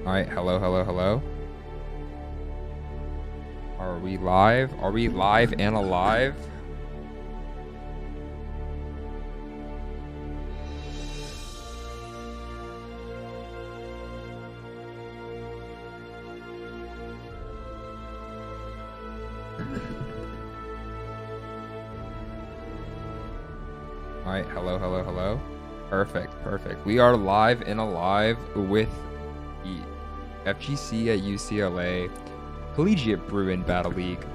Alright, hello, hello, hello. Are we live? Are we live and alive? Alright, hello, hello, hello. Perfect, perfect. We are live and alive with the FGC at UCLA Collegiate Bruin Battle League,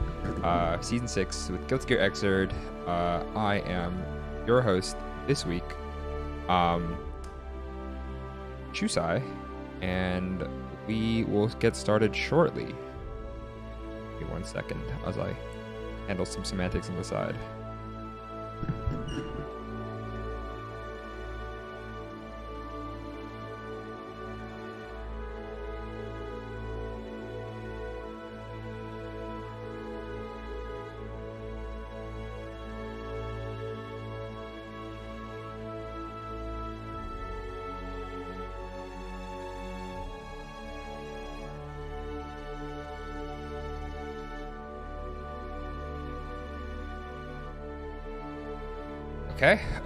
Season 6 with Guilty Gear Xrd. I am your host this week, Chusai, and we will get started shortly. Give me 1 second as I handle some semantics on the side.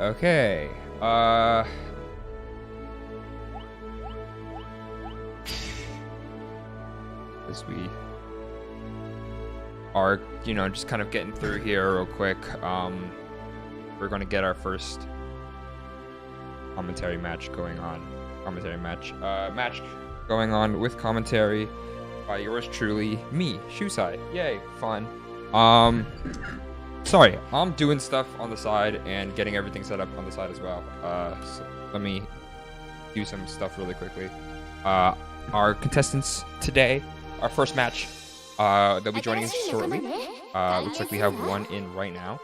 Okay. As we are, just kind of getting through here real quick, we're going to get our first match going on with commentary by yours truly, me, Shusai. Yay, fun. Sorry, I'm doing stuff on the side and getting everything set up on the side as well. So let me do some stuff really quickly. Our contestants today, our first match, they'll be joining us shortly. Looks like we have one in right now.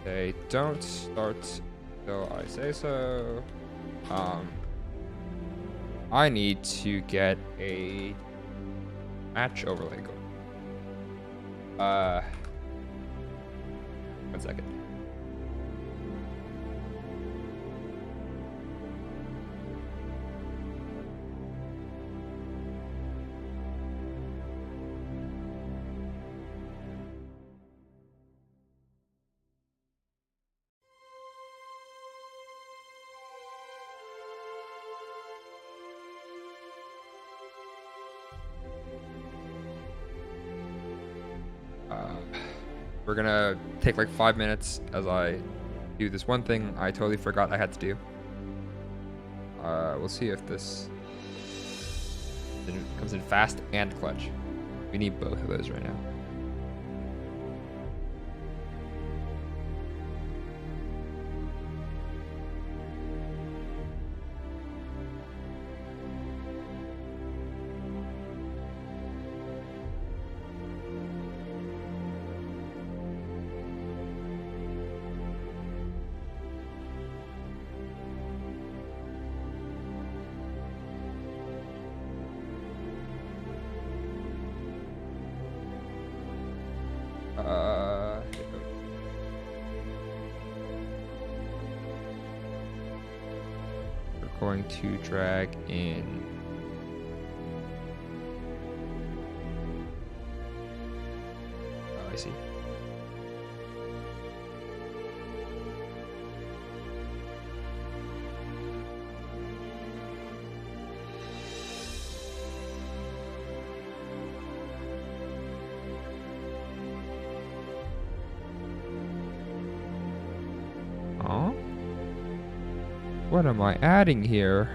They don't start till I say so. I need to get a match overlay going. 1 second. We're gonna take like 5 minutes as I do this one thing I totally forgot I had to do. We'll see if this comes in fast and clutch. We need both of those right now. We're going to drag in I see. What am I adding here?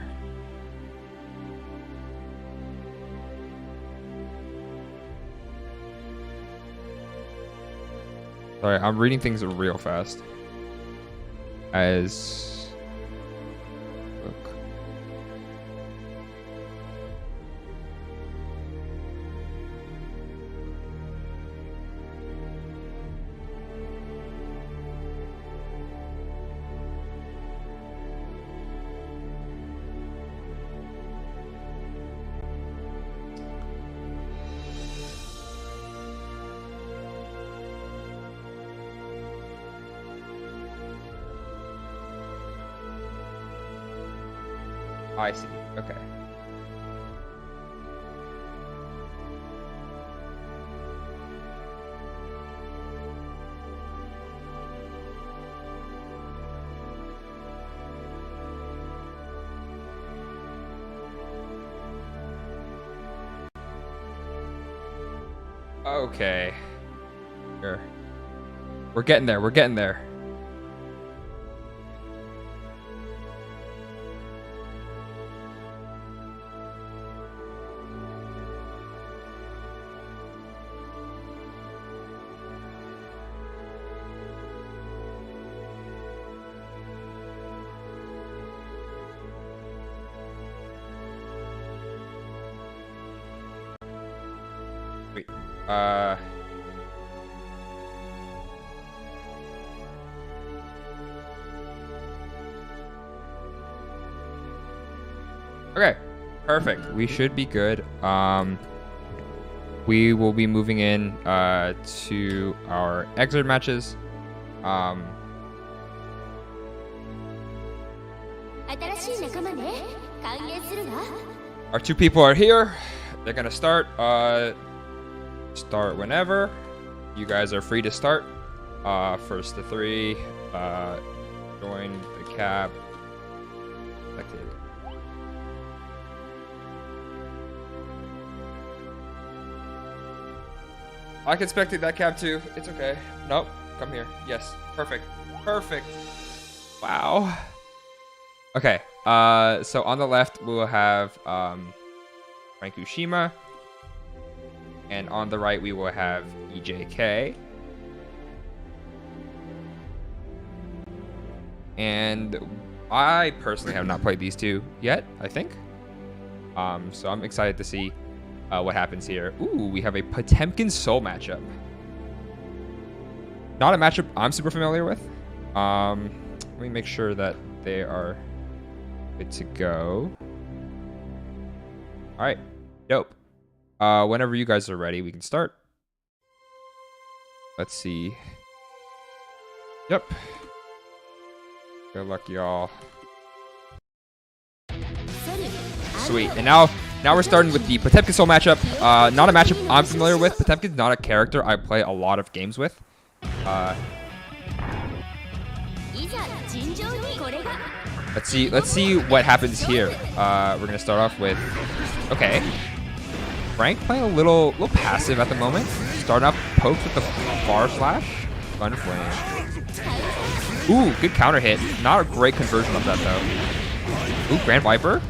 Sorry, I'm reading things real fast. Look. I see. Okay. Okay. Here. We're getting there. We're getting there. Wait. Okay, perfect. We should be good. We will be moving in to our Xrd matches. Our 2 people are here. They're gonna start. Start whenever. You guys are free to start. First to 3. Join the cab. Selected. I expected that cab too. It's okay. Nope. Come here. Yes. Perfect. Perfect. Wow. Okay. So on the left we will have Frank Ushima. And on the right, we will have EJK. And I personally have not played these 2 yet, I think. So I'm excited to see what happens here. Ooh, we have a Potemkin Soul matchup. Not a matchup I'm super familiar with. Let me make sure that they are good to go. All right, dope. Whenever you guys are ready, we can start. Let's see. Yep. Good luck, y'all. Sweet. And now we're starting with the Potemkin Soul matchup. Not a matchup I'm familiar with. Potemkin's not a character I play a lot of games with. Let's see what happens here. We're gonna start off with. Okay. Frank playing a little passive at the moment. Starting off poked with the bar slash. Fun flame. Ooh, good counter hit. Not a great conversion of that though. Ooh, Grand Viper.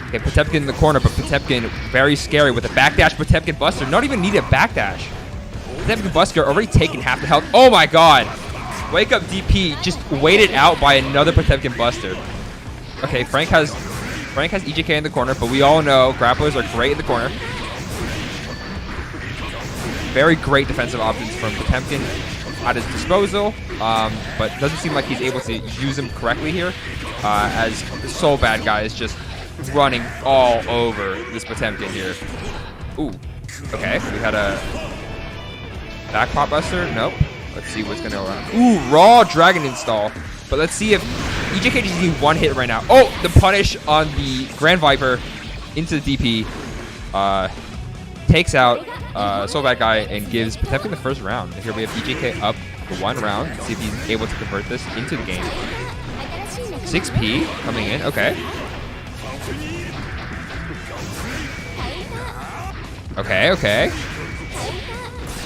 Okay, Potemkin in the corner, but Potemkin very scary with a backdash Potemkin Buster. Not even need a backdash. Potemkin Buster already taken half the health. Oh my god. Wake up DP just waited out by another Potemkin Buster. Okay, Frank has EJK in the corner, but we all know grapplers are great in the corner. Very great defensive options from Potemkin at his disposal, but doesn't seem like he's able to use them correctly here, as the Soul Bad guy is just running all over this Potemkin here. Ooh, okay, we had a back pop buster. Nope. Let's see what's gonna go on. Ooh, raw dragon install. But let's see if EJK just needs 1 hit right now. Oh, the punish on the Grand Viper into the DP. Takes out Soul Bad guy and gives Potemkin the first round. And here we have EJK up for 1 round. Let's see if he's able to convert this into the game. 6P coming in. Okay. Okay, okay.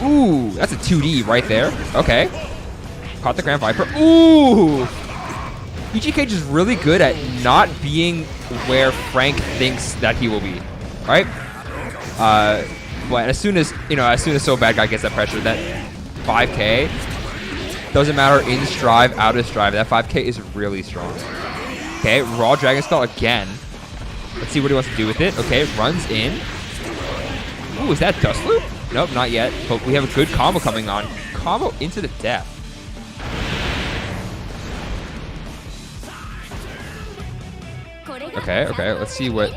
Ooh, that's a 2D right there. Okay. Caught the Grand Viper. Ooh! EJK just really good at not being where Frank thinks that he will be, right? But as soon as Soul Bad guy gets that pressure, that 5K doesn't matter in strive, out of strive. That 5K is really strong. Okay, raw Dragon Stall again. Let's see what he wants to do with it. Okay, runs in. Ooh, is that Dust Loop? Nope, not yet. But we have a good combo coming on. Combo into the death. Okay, okay. Let's see what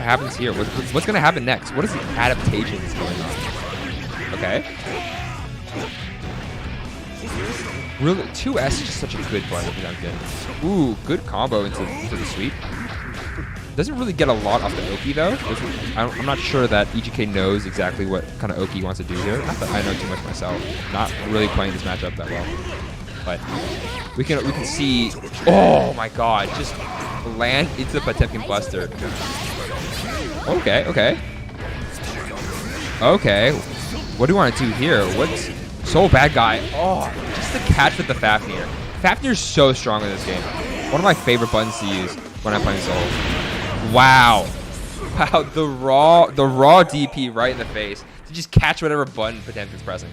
happens here. What's gonna happen next? What is the adaptations going on? Okay. Really, 2S is just such a good play with Potemkin. Ooh, good combo into the sweep. Doesn't really get a lot off the Oki though. I'm not sure that EGK knows exactly what kind of Oki he wants to do here. Not that I know too much myself. Not really playing this matchup that well. But we can see. Oh my God! Just land into the Potemkin Buster. Okay, okay, okay. What do you want to do here? What's so bad guy? Oh, just the catch with the Fafnir. Fafnir's so strong in this game. One of my favorite buttons to use when I'm playing solo. Wow, wow, the raw DP right in the face to just catch whatever button Potemkin's pressing.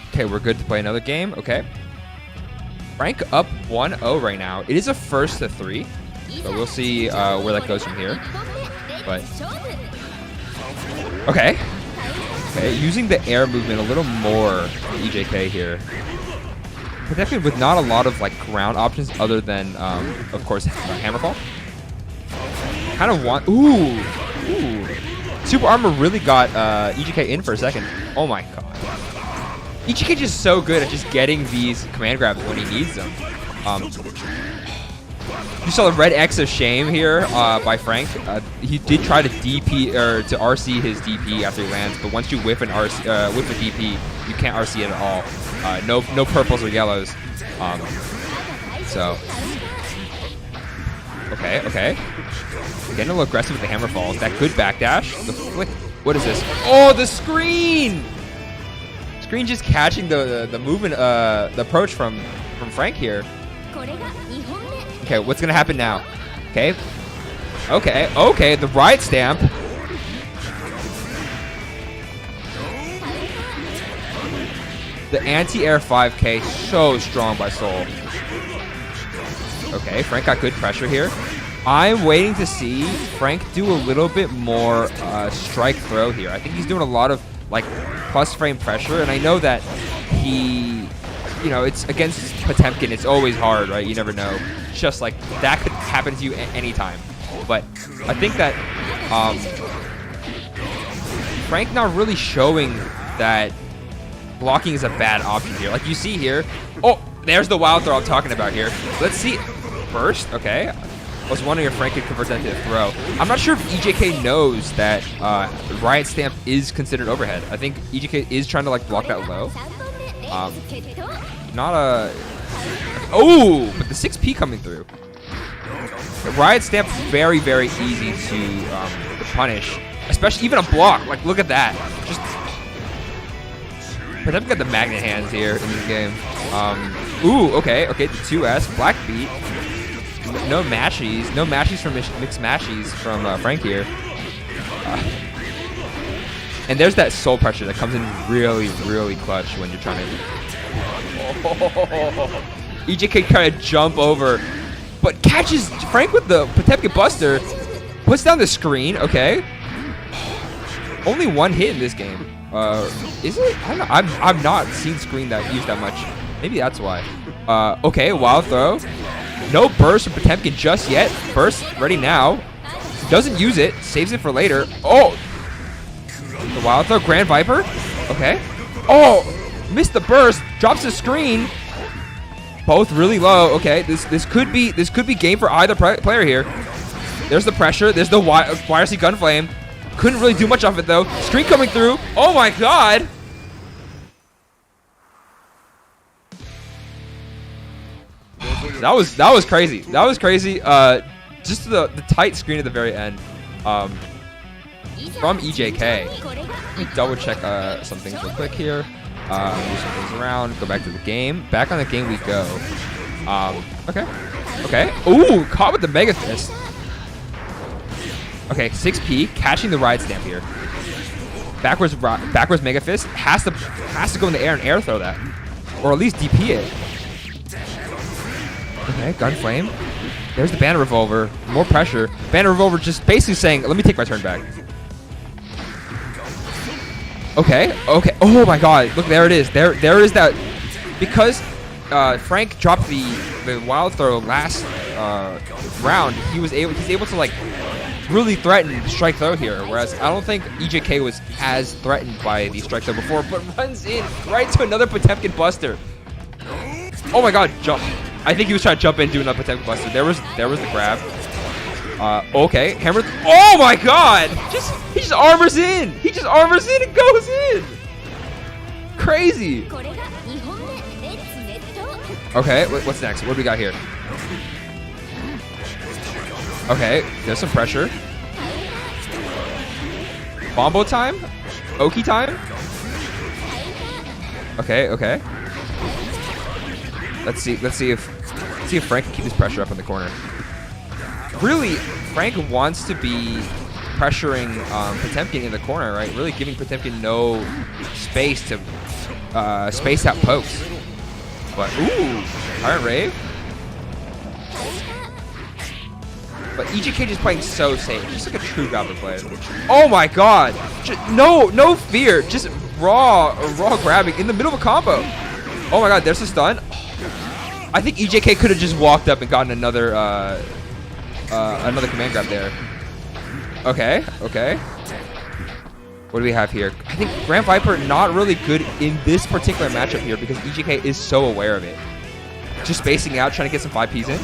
Okay, we're good to play another game. Okay. Frank up 1-0 right now. It is a first to 3. So we'll see where that goes from here. But okay. Okay, using the air movement a little more for EJK here. Potemkin with not a lot of like ground options other than of course Hammerfall. Kind of want ooh. Super Armor really got EJK in for a second. Oh my God. EGK just so good at just getting these command grabs when he needs them. You saw the red X of shame here by Frank. He did try to DP or to RC his DP after he lands, but once you whiff an RC, whiff a DP, you can't RC it at all. No purples or yellows. So okay. Getting a little aggressive with the hammer falls. That good backdash. The flick. What is this? Oh, the screen! Screen just catching the movement, the approach from Frank here. Okay, what's gonna happen now? Okay, the riot stamp. The anti-air 5K so strong by Soul. Okay, Frank got good pressure here. I'm waiting to see Frank do a little bit more strike throw here. I think he's doing a lot of like plus frame pressure, and I know that he, you know, it's against Potemkin, it's always hard, right? You never know. It's just like that could happen to you anytime. But I think that Frank not really showing that blocking is a bad option here. Like you see here, oh, there's the wild throw I'm talking about here. Let's see, burst, okay. I was wondering if Frank could convert that to a throw. I'm not sure if EJK knows that Riot Stamp is considered overhead. I think EJK is trying to like block that low. Not a... Oh, but the 6P coming through. The Riot Stamp very, very easy to punish. Especially even a block. Like, look at that. Just... But I've got the magnet hands here in this game. Ooh, okay, the 2S, Black Beat. No mashies from mixed mashies from Frank here. And there's that soul pressure that comes in really, really clutch when you're trying to... Oh. EJK kind of jump over, but catches Frank with the Potemkin Buster, puts down the screen, okay. Only one hit in this game. Is it? I don't know. I've not seen screen that used that much. Maybe that's why. Okay, wild throw. No burst from Potemkin just yet. Burst ready now. Doesn't use it. Saves it for later. Oh! The wild throw. Grand Viper. Okay. Oh! Missed the burst. Drops the screen. Both really low. Okay. This could be game for either player here. There's the pressure. There's the YRC Gunflame. Couldn't really do much off it though. Screen coming through. Oh my God! That was crazy. That was crazy. Just the tight screen at the very end. From EJK. Let me double check some things real quick here. Move some things around. Go back to the game. Back on the game we go. Okay. Ooh, caught with the Mega Fist. Okay, 6P catching the Ride Stamp here. Backwards Mega Fist has to go in the air and air throw that, or at least DP it. Okay, Gunflame. There's the Banner Revolver. More pressure. Banner Revolver just basically saying, let me take my turn back. Okay. Oh my God. Look, there it is. There is that. Because Frank dropped the wild throw last round, he's able to like really threatened strike throw here, whereas I don't think EJK was as threatened by the strike throw before, but runs in right to another Potemkin Buster. Oh my god, jump. I think he was trying to jump in, do another Potemkin Buster. There was the grab. Okay, hammer. Oh my god! He just armors in! He just armors in and goes in! Crazy! Okay, what's next? What do we got here? Okay, there's some pressure. Bombo time? Oki time? Okay. Let's see if Frank can keep this pressure up in the corner. Really, Frank wants to be pressuring Potemkin in the corner, right? Really giving Potemkin no space to space out pokes. But ooh, Iron Rave. But EJK just playing so safe, just like a true Goblin player. Oh my god! No fear, just raw grabbing in the middle of a combo. Oh my god, there's a stun. I think EJK could have just walked up and gotten another command grab there. Okay. What do we have here? I think Grand Viper not really good in this particular matchup here because EJK is so aware of it. Just spacing out, trying to get some 5Ps in.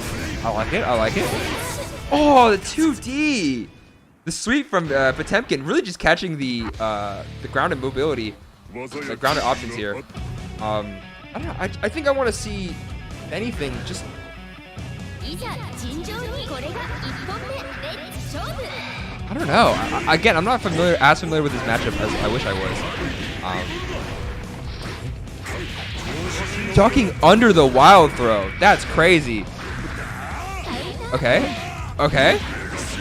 I like it. Oh, the 2D! The sweep from Potemkin really just catching the grounded mobility, the grounded options here. I don't know. I think I want to see anything just. I don't know. Again, I'm not as familiar with this matchup as I wish I was. Ducking under the wild throw. That's crazy. Okay.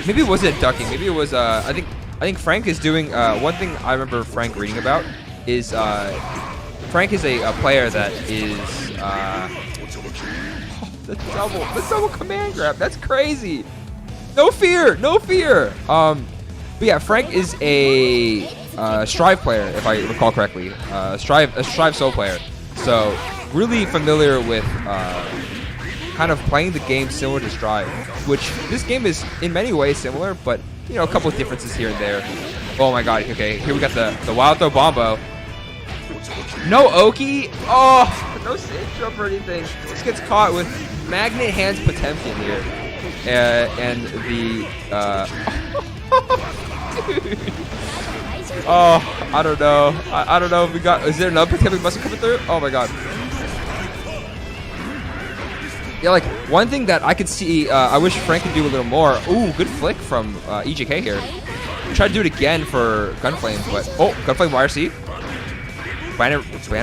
Maybe it wasn't ducking. Maybe it was. I think Frank is doing. One thing I remember Frank reading about is Frank is a player that is. The double command grab. That's crazy. No fear. But yeah, Frank is a Strive player, if I recall correctly. A Strive Soul player. So really familiar with kind of playing the game similar to Strive, which this game is in many ways similar, but you know, a couple of differences here and there. Oh my god. Okay, here we got the wild throw bombo. No Oki. Oh, no safe jump or anything. Just gets caught with magnet hands Potemkin here. And the oh, I don't know. I don't know if we got. Is there another Potemkin Buster coming through? Oh my god. Yeah, like one thing that I could see. I wish Frank could do a little more. Ooh, good flick from EJK here. Try to do it again for Gunflame, but Gunflame YRC. Banner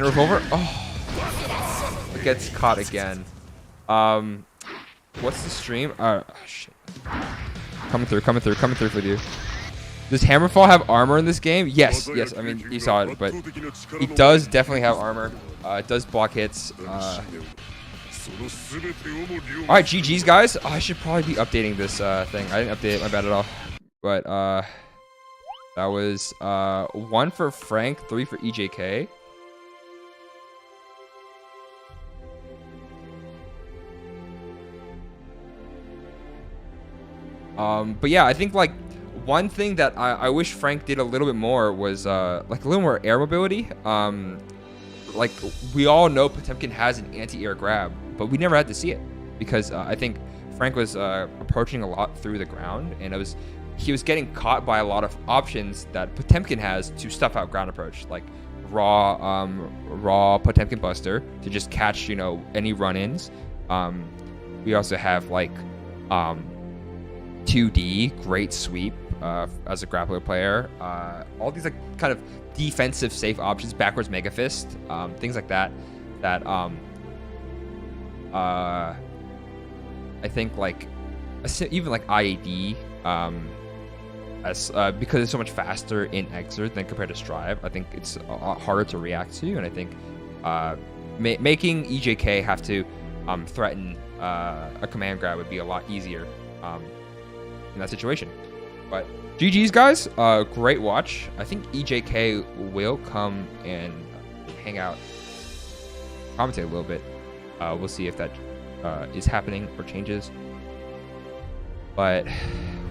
Revolver. Oh, it gets caught again. What's the stream? Shit. Coming through with you. Does Hammerfall have armor in this game? Yes. I mean, you saw it, but he does definitely have armor. It does block hits. All right, GG's guys. I should probably be updating this thing. I didn't update it. My bad at all. But that was 1 for Frank, 3 for EJK. But yeah, I think like one thing that I wish Frank did a little bit more was like a little more air mobility. Like we all know Potemkin has an anti-air grab, but we never had to see it because I think Frank was approaching a lot through the ground, and he was getting caught by a lot of options that Potemkin has to stuff out ground approach, like raw Potemkin Buster to just catch, you know, any run-ins. We also have like 2D, great sweep as a grappler player. All these like kind of defensive safe options, backwards Mega Fist, things like that. That I think like even like IAD, as because it's so much faster in Xrd than compared to Strive. I think it's a lot harder to react to, and I think making EJK have to threaten a command grab would be a lot easier in that situation. But GG's guys, great watch. I think EJK will come and hang out, commentate a little bit. We'll see if that is happening or changes. But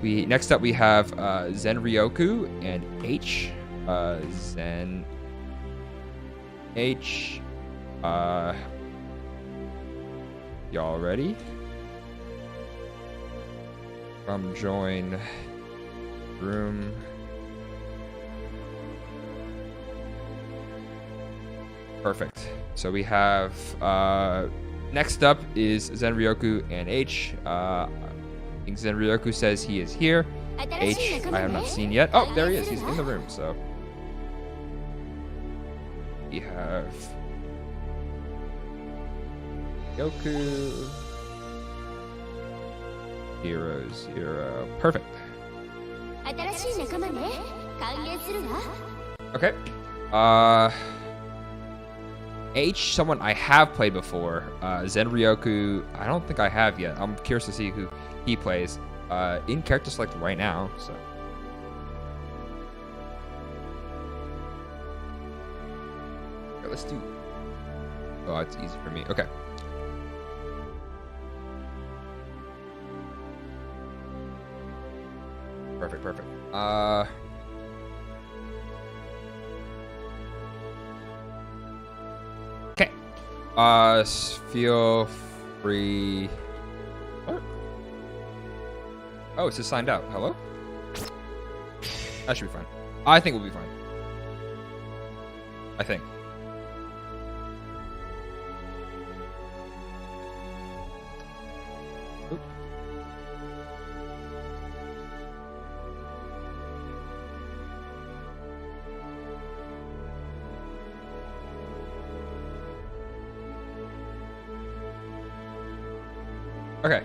Next up we have Zen Ryoku and H. Zen H. Y'all ready? Come join room. Perfect. So we have next up is Zen Ryoku and H. I think Zen Ryoku says he is here. H I have not seen yet. Oh, there he is. He's in the room. So we have Ryoku 0-0. Perfect. Okay. H, someone I have played before. Zen Ryoku, I don't think I have yet. I'm curious to see who he plays. In character select right now, so. Okay, let's do. Oh, it's easy for me. Okay. Perfect, perfect. Okay. Feel free. What? Oh, it's just signed out. Hello? That should be fine. I think we'll be fine. I think. Oop. Okay.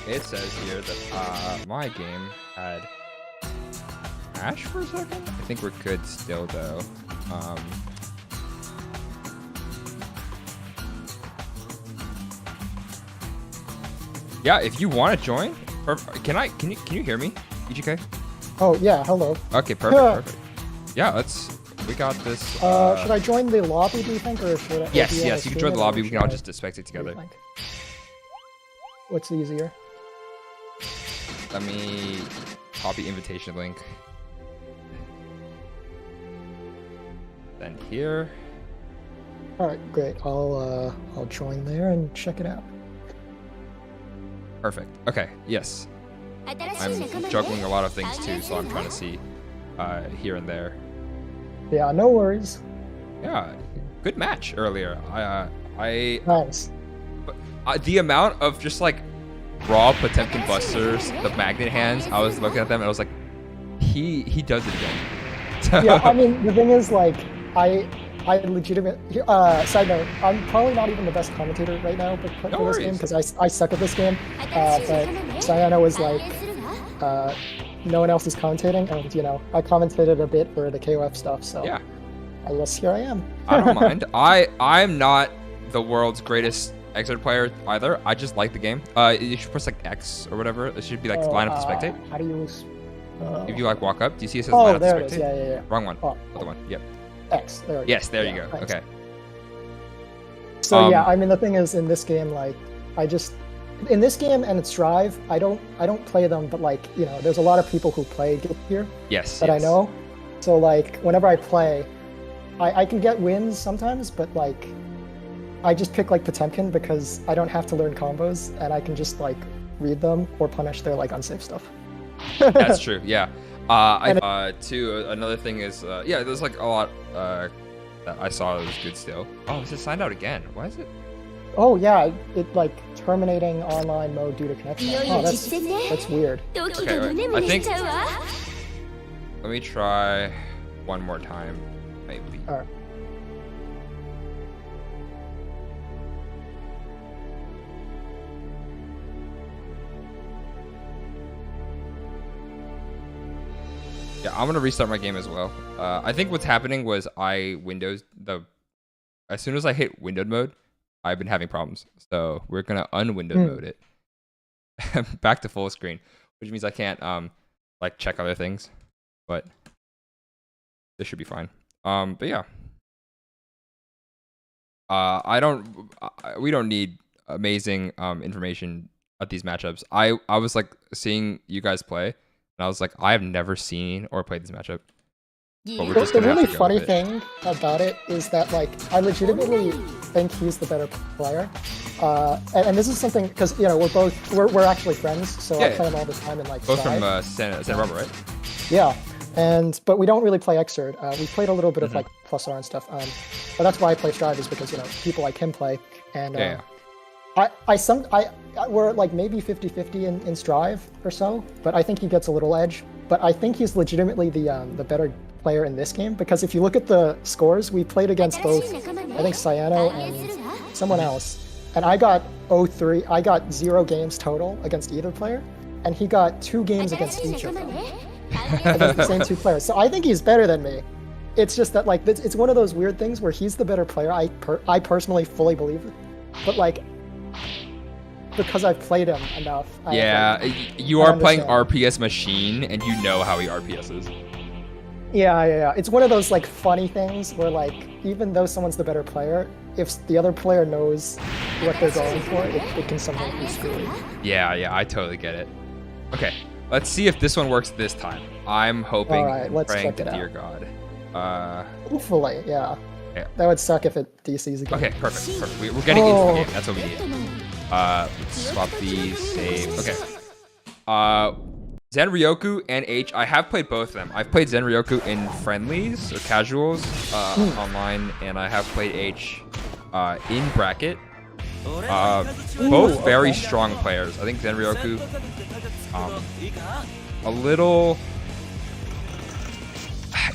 It says here that my game had crash for a second. I think we're good still though. Yeah, if you want to join, can you hear me, EGK? Oh yeah, hello. Okay, perfect, perfect. Yeah, we got this. Should I join the lobby, do you think, or should I? Yes, you can join the lobby. We can all just spectate together. What's easier? Let me copy invitation link. Then here. All right, great. I'll join there and check it out. Perfect. Okay. Yes. I'm juggling a lot of things too, so I'm trying to see here and there. Yeah, no worries. Yeah, good match earlier. Nice. The amount of just like raw Potemkin busters, the magnet hands, I was looking at them and I was like, he does it again. Yeah, I mean, the thing is, like, I legitimately, side note, I'm probably not even the best commentator right now for this game, because I suck at this game, but Sayana was like, no one else is commentating, and, you know, I commentated a bit for the KOF stuff, so yeah. I guess here I am. I don't mind. I'm not the world's greatest Xrd player either. I just like the game. You should press like X or whatever. It should be like line up to spectate. How do you... If you like walk up, do you see it says line up to spectate? Yeah. Wrong one. Oh, other one. Yep. X. There we go. Yes, there you go. Thanks. Okay. So yeah, I mean, the thing is, in this game, like, in this game and its Drive, I don't play them, but like, you know, there's a lot of people who play here. Yes. That I know. So like, whenever I play, I can get wins sometimes, but like, I just pick like Potemkin because I don't have to learn combos and I can just like read them or punish their like unsafe stuff. That's true. Yeah. Too. Another thing is, yeah, there's like a lot that I saw that was good still. Oh, it's just signed out again. Why is it? Oh yeah, it like terminating online mode due to connection. Oh, that's weird. Okay, wait. I think. Let me try one more time, maybe. All right. Yeah, I'm gonna restart my game as well. I think what's happening was as soon as I hit windowed mode, I've been having problems. So we're gonna unwindowed mode it back to full screen, which means I can't like check other things, but this should be fine. But yeah, we don't need amazing information at these matchups. I was like seeing you guys play, and I was like, I have never seen or played this matchup. But we're just The gonna really have to go funny with it. thing about it is that like I legitimately think he's the better player, and this is something because you know we're actually friends, so I play him all the time in like both Strive. from Santa Barbara, right? Yeah, but we don't really play Xrd. We played a little bit of like Plus R and stuff, but that's why I play Strive is because you know people like him play, and we're like maybe 50-50 in Strive or so, but I think he gets a little edge. But I think he's legitimately the better player in this game because if you look at the scores, we played against both, I think Sayano and someone else, and I got 0-3. I got 0 games total against either player, and he got 2 games against each of them. Against the same 2 players. So I think he's better than me. It's just that like it's one of those weird things where he's the better player. I personally fully believe it, but like because I've played him enough. You are playing RPS Machine, and you know how he RPSs. Yeah. It's one of those like funny things where like even though someone's the better player, if the other player knows what they're going for, it can sometimes be screwy. Yeah, I totally get it. Okay, let's see if this one works this time. I'm hoping and praying to dear God. Hopefully, yeah. That would suck if it DCs again. Okay, perfect. We're getting into the game. That's what we need. Let's swap these. Save. Okay. Zen Ryoku and H. I have played both of them. I've played Zen Ryoku in friendlies or casuals online, and I have played H in bracket. Both very strong players. I think Zen Ryoku a little.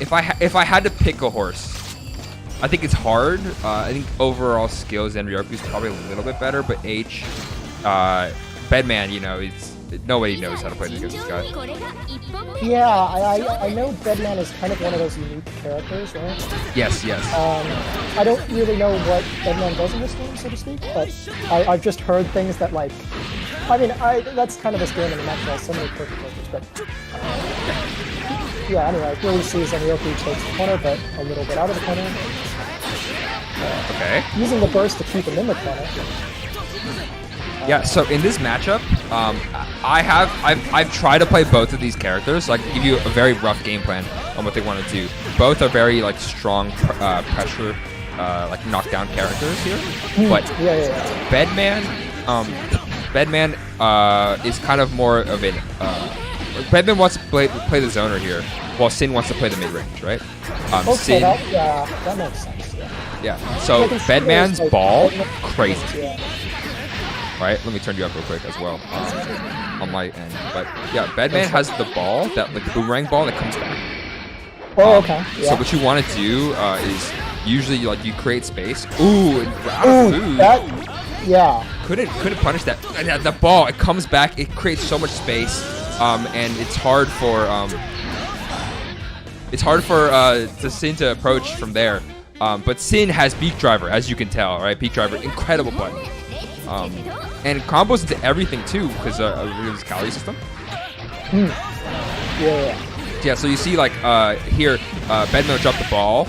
If I had to pick a horse, I think it's hard. I think overall skills Zen Ryoku is probably a little bit better, but H, Bedman, you know, nobody knows how to play against this guy. Yeah, I know Bedman is kind of one of those unique characters, right? Yes. I don't really know what Bedman does in this game, so to speak, but I've just heard things that like, I mean, that's kind of this game in a nutshell. So many perfect characters, but yeah. Anyway, here we see Zen Ryoku takes the corner, but a little bit out of the corner. Okay. Using the burst to keep him in the corner. Yeah, so in this matchup, I've tried to play both of these characters, so I can give you a very rough game plan on what they want to do. Both are very like strong pressure, like knockdown characters here. But Bedman, is kind of more of an Bedman wants to play the zoner here, while Sin wants to play the mid range, right? Okay, that makes sense. Yeah. So Bedman's ball, crazy. Right, let me turn you up real quick as well on my end. But yeah, Bedman has the ball, that like boomerang ball that comes back. Okay. So what you want to do is usually like you create space. Ooh, out of food. Couldn't punish that. And the ball, it comes back, it creates so much space, and it's hard for the Sin to approach from there. But Sin has Beak Driver, as you can tell, right? Beak Driver, incredible button. And combos into everything too, because of his calorie system. Yeah, so you see like here, Bedman will drop the ball,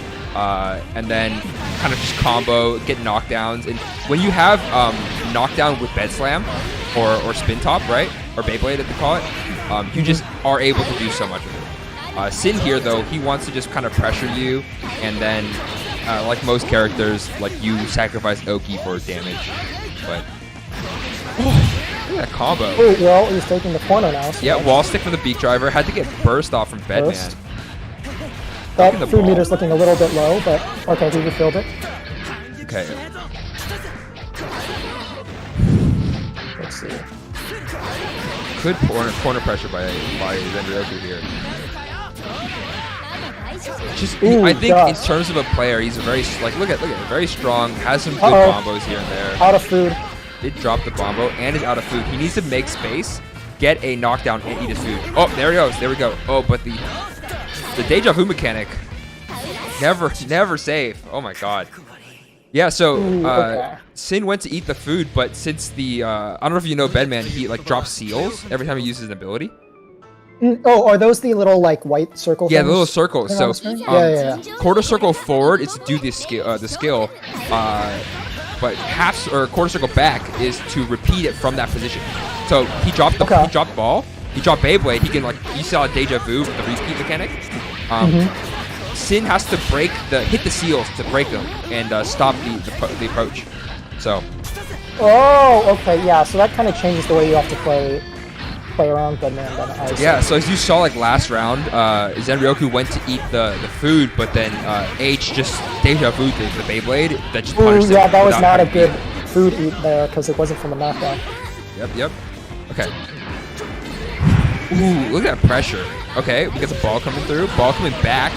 and then kind of just combo, get knockdowns. And when you have knockdown with Bed Slam or Spin Top, right? Or Beyblade, as they call it, you just are able to do so much of it. Sin here, though, he wants to just kind of pressure you, and then, like most characters, like you sacrifice Oki for damage. But look at that combo. Oh, well, he's taking the corner now. So yeah, wall stick from the Beak Driver. Had to get burst off from Bedman. That food meter's looking a little bit low, but okay, he refilled it. Okay. Let's see. Good corner pressure by Zen Ryoku here. I think in terms of a player, he's a very look at very strong. Has some good combos here and there. Out of food. Did drop the bombo and is out of food. He needs to make space, get a knockdown, and eat his food. Oh, there he goes. There we go. Oh, but the deja vu mechanic, never safe. Oh my god. Yeah. So Sin went to eat the food, but since the I don't know if you know Bedman, he like drops seals every time he uses an ability. Oh, are those the little like white circle? Yeah, things the little circle. on So the screen? Yeah. quarter circle forward is to do the skill, but half or quarter circle back is to repeat it from that position. So he dropped the ball, he dropped Beyblade. He can like you saw deja vu with the repeat mechanic. Sin has to hit the seals to break them and stop the approach. So. Oh, okay, yeah. So that kind of changes the way you have to play around Bedman. Then yeah. So as you saw, like last round, Zenryoku went to eat the food, but then H just deja vu the Beyblade that just punished him. Yeah, that was not a good food eat there because it wasn't from a knockdown. Yep. Okay. Ooh, look at that pressure. Okay, we got the ball coming through. Ball coming back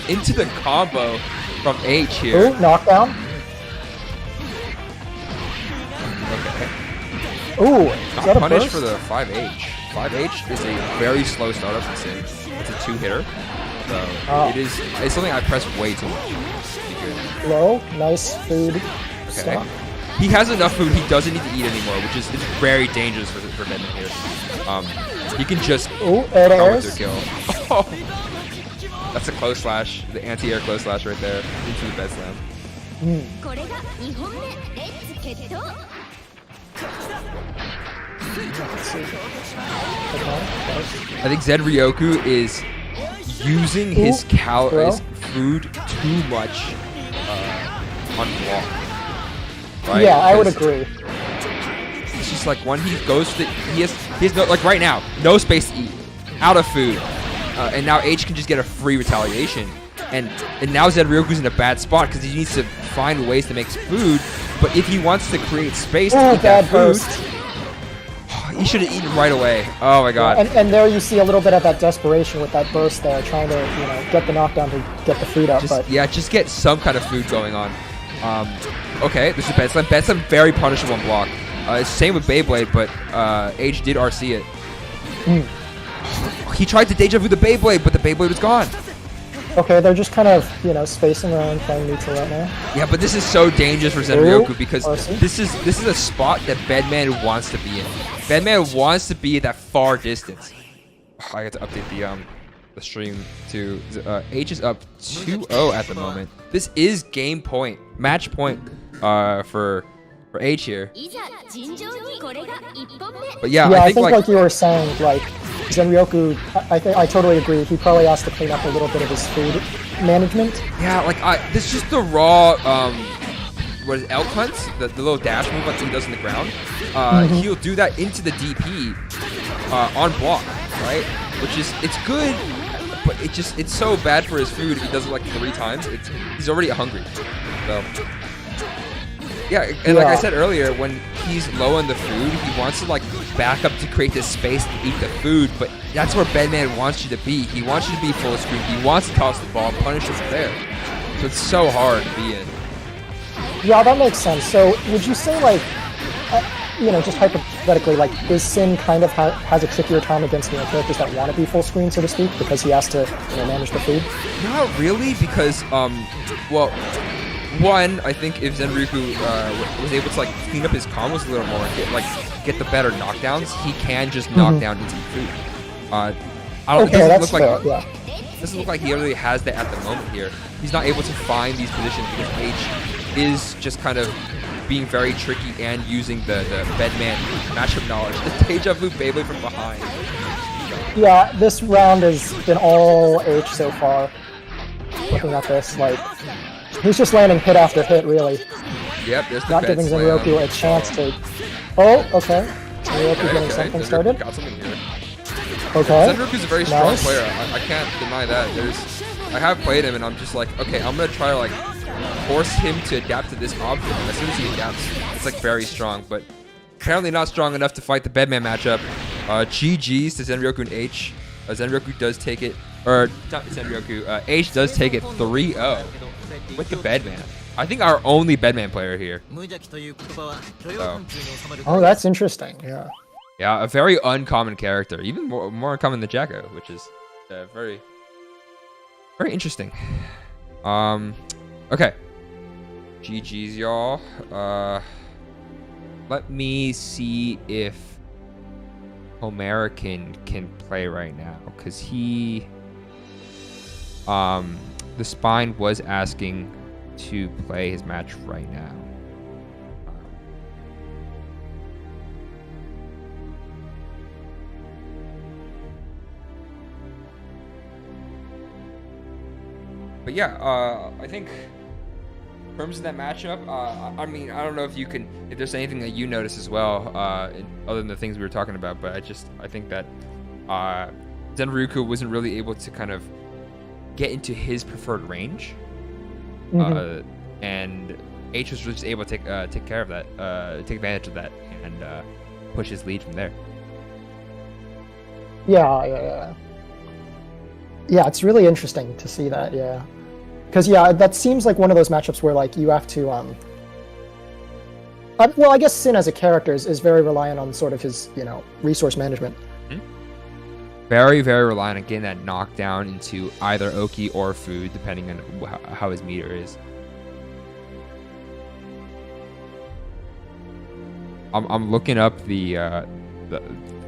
into the combo from H here. Ooh, knockdown. Okay. Ooh, not punished for the 5H. 5H is a very slow startup for Sin. It's a 2-hitter. So it's something I press way too much. Low, nice food. Okay. Stop. He has enough food, he doesn't need to eat anymore, which is very dangerous for Bedman here. He can just come with their kill. Oh. That's a close slash, the anti-air close slash right there into the bed slam. I think Zenryoku is using his food too much on block. Right? Yeah, I would agree. It's just like when he goes to he has no, like right now, no space to eat, out of food. And now H can just get a free retaliation. And now Zenryoku's in a bad spot because he needs to find ways to make food. But if he wants to create space to eat that food, he should have eaten right away. Oh my god. Yeah, and there you see a little bit of that desperation with that burst there, trying to get the knockdown to get the food up. Just get some kind of food going on. Okay, this is bed slam. Bed slam very punishable on block. Same with Beyblade, but H did RC it. He tried to deja vu the Beyblade, but the Beyblade was gone. Okay, they're just kind of, spacing around playing neutral right now. Yeah, but this is so dangerous for Zenryoku because this is a spot that Bedman wants to be in. Bedman wants to be at that far distance. I got to update the stream to H is up 2-0 at the moment. This is match point for H here. But yeah, I think like you were saying, like Zenryoku, I totally agree. He probably has to clean up a little bit of his food management. Yeah, like this is just the raw what is elk hunt, the little dash move that he does in the ground. He'll do that into the DP on block, right? Which is it's good, but it's so bad for his food if he does it like 3 times. He's already hungry. So yeah, and like I said earlier, when he's low on the food, he wants to like back up to create this space to eat the food, but that's where Bedman wants you to be. He wants you to be full screen. He wants to toss the ball and punish us there. So it's so hard to be in. Yeah, that makes sense. So would you say like, just hypothetically, like is Sin kind of has a trickier time against characters that want to be full screen, so to speak, because he has to manage the food? Not really, because well. One, I think if Zenryoku was able to like clean up his combos a little more and get the better knockdowns, he can just knock down into food. It doesn't look like he really has that at the moment here. He's not able to find these positions because H is just kind of being very tricky and using the Bedman matchup knowledge. The deja vu Beyblade from behind. Yeah, this round has been all H so far. Looking at this, like he's just landing hit after hit, really. Yep, there's the not giving Zenryoku a chance to. Oh, okay. Zenryoku getting something started. Got something here. Okay. Zenryoku's a very strong player. I can't deny that. I have played him, and I'm just like, okay, I'm gonna try to like force him to adapt to this option. And as soon as he adapts, it's like very strong, but apparently not strong enough to fight the Bedman matchup. GG's to Zenryoku and H. Zenryoku does take it, or not Zenryoku. H does take it 3-0 with the Bedman. I think our only Bedman player here. Oh, that's interesting. Yeah. Yeah, a very uncommon character, even more uncommon than Jacko, which is very, very interesting. Okay. GG's, y'all. Let me see if. American can play right now, because he, the Spine was asking to play his match right now. But yeah, I think in terms of that matchup, I mean, I don't know if there's anything that you notice as well, other than the things we were talking about, but I think that Zenruku wasn't really able to kind of get into his preferred range, and H was just able to take care of that, take advantage of that, and push his lead from there. Yeah, it's really interesting to see that, yeah. Because, that seems like one of those matchups where, like, you have to, well, I guess Sin as a character is very reliant on sort of his, resource management. Very, very reliant on getting that knockdown into either Oki or food, depending on how his meter is. I'm looking up the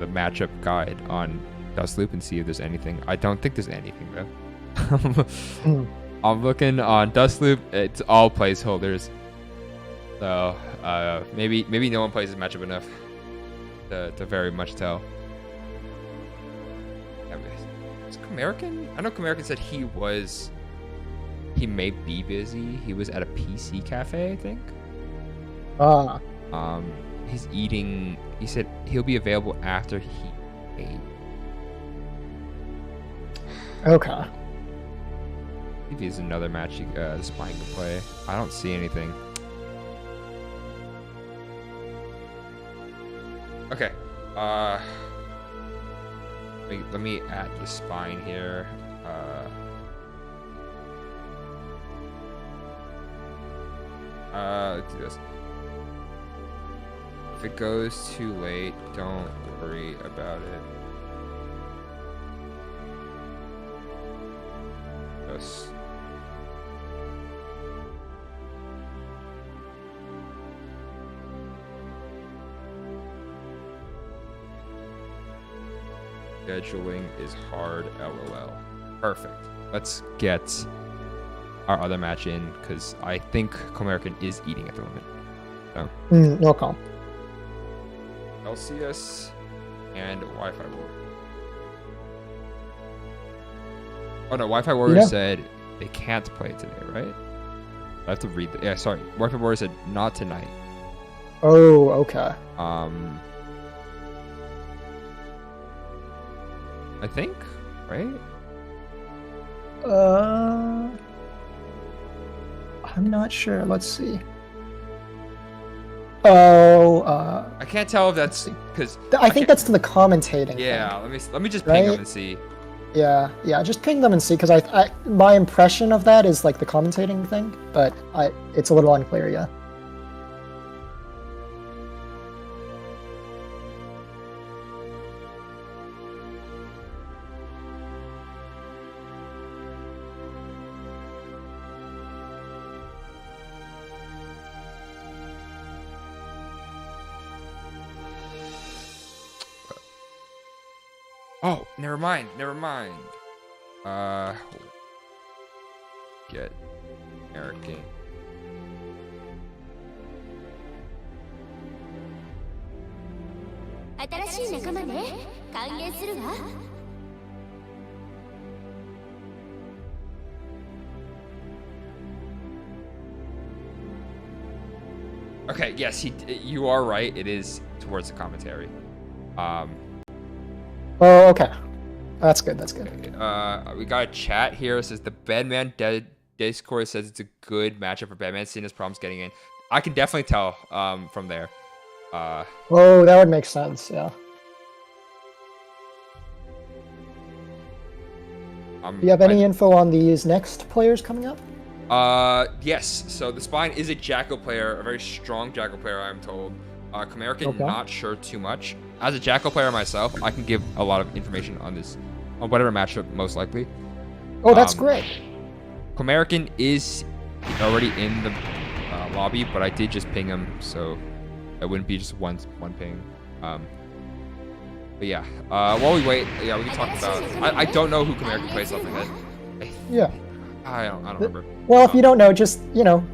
matchup guide on Dustloop and see if there's anything. I don't think there's anything though. I'm looking on Dustloop. It's all placeholders. So maybe no one plays this matchup enough to very much tell. Is American? I know American said he may be busy. He was at a PC cafe, I think. He's eating. He said he'll be available after he ate. Okay. Maybe there's another match the Spine can play. I don't see anything. Okay. Let me add the Spine here. Let's do this. If it goes too late, don't worry about it. Yes. Scheduling is hard, LOL. Perfect. Let's get our other match in, because I think Comerican is eating at the moment. So. Okay. LCS and Wi-Fi Warrior. Oh no, Wi-Fi Warrior said they can't play today, right? I have to read the... Yeah, sorry. Wi-Fi Warrior said not tonight. Oh, okay. I think, right? I'm not sure. Let's see. Oh, I can't tell if that's because I think that's to the commentating. Yeah, thing, let me just ping them and see. Yeah, just ping them and see, because I my impression of that is like the commentating thing, but it's a little unclear, yeah. Oh, never mind. Get American. Okay, yes, you are right. It is towards the commentary. Oh, okay. That's good. Okay. We got a chat here. It says the Bedman Discord says it's a good matchup for Bedman, seeing his problems getting in. I can definitely tell from there. Oh, that would make sense, yeah. Do you have any info on these next players coming up? Yes. So the Spine is a Jackal player, a very strong Jackal player, I'm told. Comerican, not sure too much. As a Jackal player myself, I can give a lot of information on this, on whatever matchup most likely. Oh, that's great. Comerican is already in the lobby, but I did just ping him, so it wouldn't be just one ping. But yeah, while we wait, yeah, we can talk about. I don't know who American plays off my head. Yeah. I don't remember. Well, if you don't know, just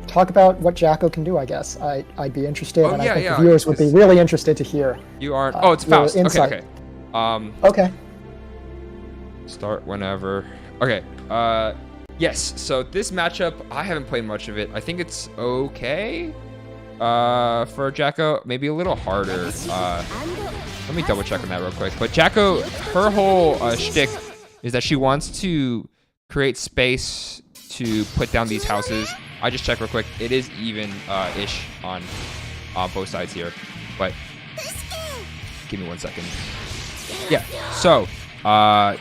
talk about what Jacko can do. I guess I'd be interested, and I think the viewers would be really interested to hear. You aren't. Oh, it's Faust. Okay. Okay. Start whenever. Okay. Yes. So this matchup, I haven't played much of it. I think it's okay. For Jacko, maybe a little harder. Let me double check on that real quick. But Jacko, her whole shtick is that she wants to create space to put down these houses. I just checked real quick. It is even-ish on both sides here. But give me 1 second. Yeah. So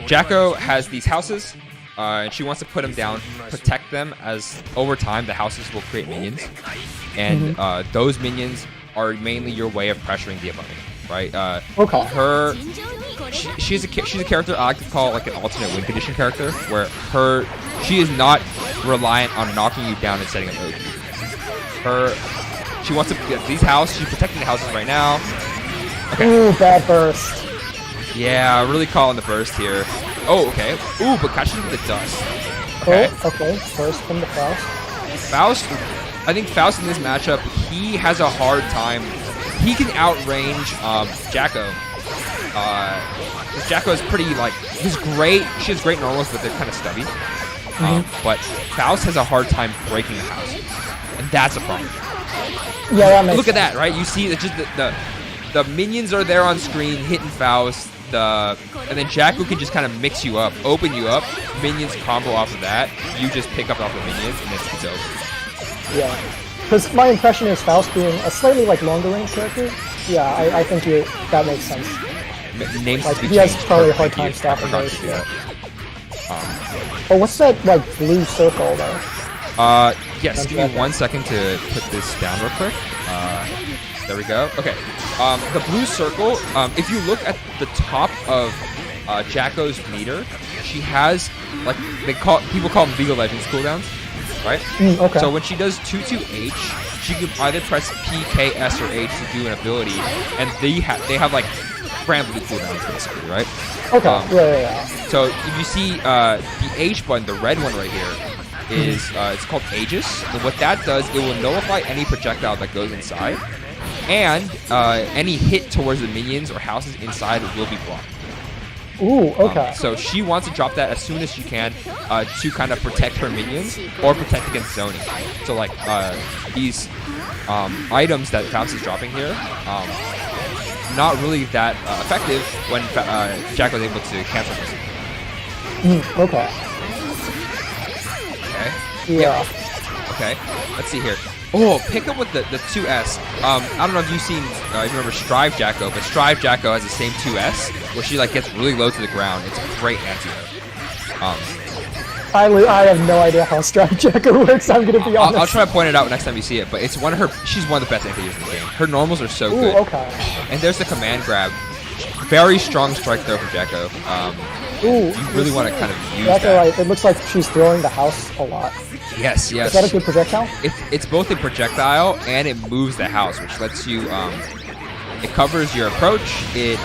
Jacko has these houses. And she wants to put them down, protect them, as over time the houses will create minions. And those minions are mainly your way of pressuring the opponent, right? Okay. She's a character I like to call like an alternate win condition character, where she is not reliant on knocking you down and setting up OG. She wants to get these houses. She's protecting the houses right now. Okay. Ooh, bad burst. Yeah, really calling the burst here. Oh, okay. Ooh, but catching with the dust. Okay. Oh, okay. First from the Faust. I think Faust in this matchup, he has a hard time. He can outrange Jacko. Jacko is pretty, he's great. She has great normals, but they're kind of stubby. But Faust has a hard time breaking the houses. And that's a problem. Yeah, that makes Look at that, right? You see, it's just the minions are there on screen hitting Faust. And then Jacko can just kind of mix you up, open you up, minions combo off of that. You just pick up off the minions, and it's over. Yeah, because my impression is Faust being a slightly longer range character. Yeah, I think that makes sense. Names he has probably a hard time stopping those. Yeah. Oh, what's that blue circle though? Yes. Give me 1 second to put this down real quick. There we go. Okay. The blue circle, if you look at the top of Jacko's meter, she has, people call them League of Legends cooldowns, right? Okay. So when she does 2-2-H, she can either press P, K, S, or H to do an ability, and they have brand blue cooldowns, basically, right? Okay. Yeah. So if you see the H button, the red one right here, is it's called Aegis. And what that does, it will nullify any projectile that goes inside. And any hit towards the minions or houses inside will be blocked. Ooh, okay. So she wants to drop that as soon as she can to kind of protect her minions or protect against zoning. So these items that Faust is dropping here, not really that effective when Jack was able to cancel this. Okay. Yeah. Okay. Let's see here. Oh, pick up with the 2S. I don't know if you've seen, if you remember Strive Jacko, but Strive Jacko has the same 2S, where she gets really low to the ground. It's a great antidote. I have no idea how Strive Jacko works. I'm gonna be honest. I'll try to point it out next time you see it, but it's she's one of the best antidotes in the game. Her normals are so good. Okay. And there's the command grab. Very strong strike throw for Jacko. You really want to kind of use that. Right. It looks like she's throwing the house a lot. Yes. Is that a good projectile? It's both a projectile and it moves the house, which lets you. It covers your approach. It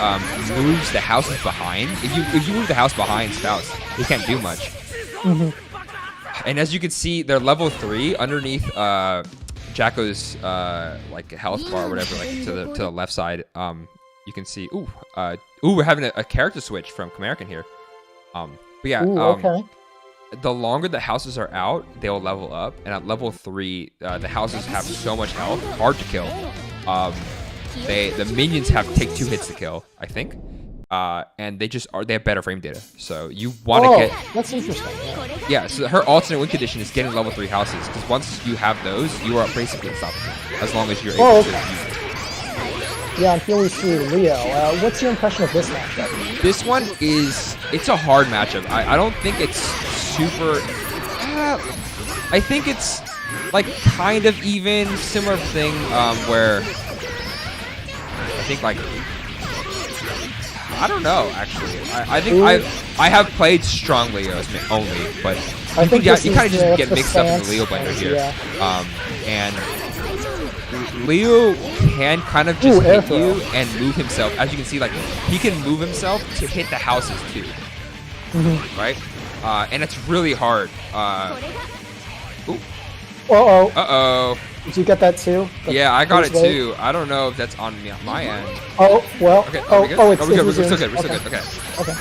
moves the houses behind. If you move the house behind Faust, you can't do much. And as you can see, they're level 3 underneath Jacko's health bar or whatever, to the left side. You can see. We're having a character switch from American here. But yeah. Okay. The longer the houses are out, they'll level up, and at level 3, the houses have so much health, hard to kill. The minions take 2 hits to kill, I think, and they have better frame data. So you want to get. That's interesting. Yeah. So her alternate win condition is getting level 3 houses, because once you have those, you are basically unstoppable as long as you're able to use it. Yeah, I'm feeling through Leo. What's your impression of this matchup? This one it's a hard matchup. I don't think it's super. I think it's kind of even, similar thing where I think I don't know actually. I think I have played strong Leos only, but you kind of just get mixed up in the Leo blender here. And Leo can kind of just hit throw. you and move himself. As you can see, like he can move himself to hit the houses too, right? And it's really hard. Ooh. Uh-oh. Uh-oh. Did you get that too? Yeah, I got it too. I don't know if that's on me on my end. Oh, well. Okay. We're good. We're still good. Okay. Okay. Okay.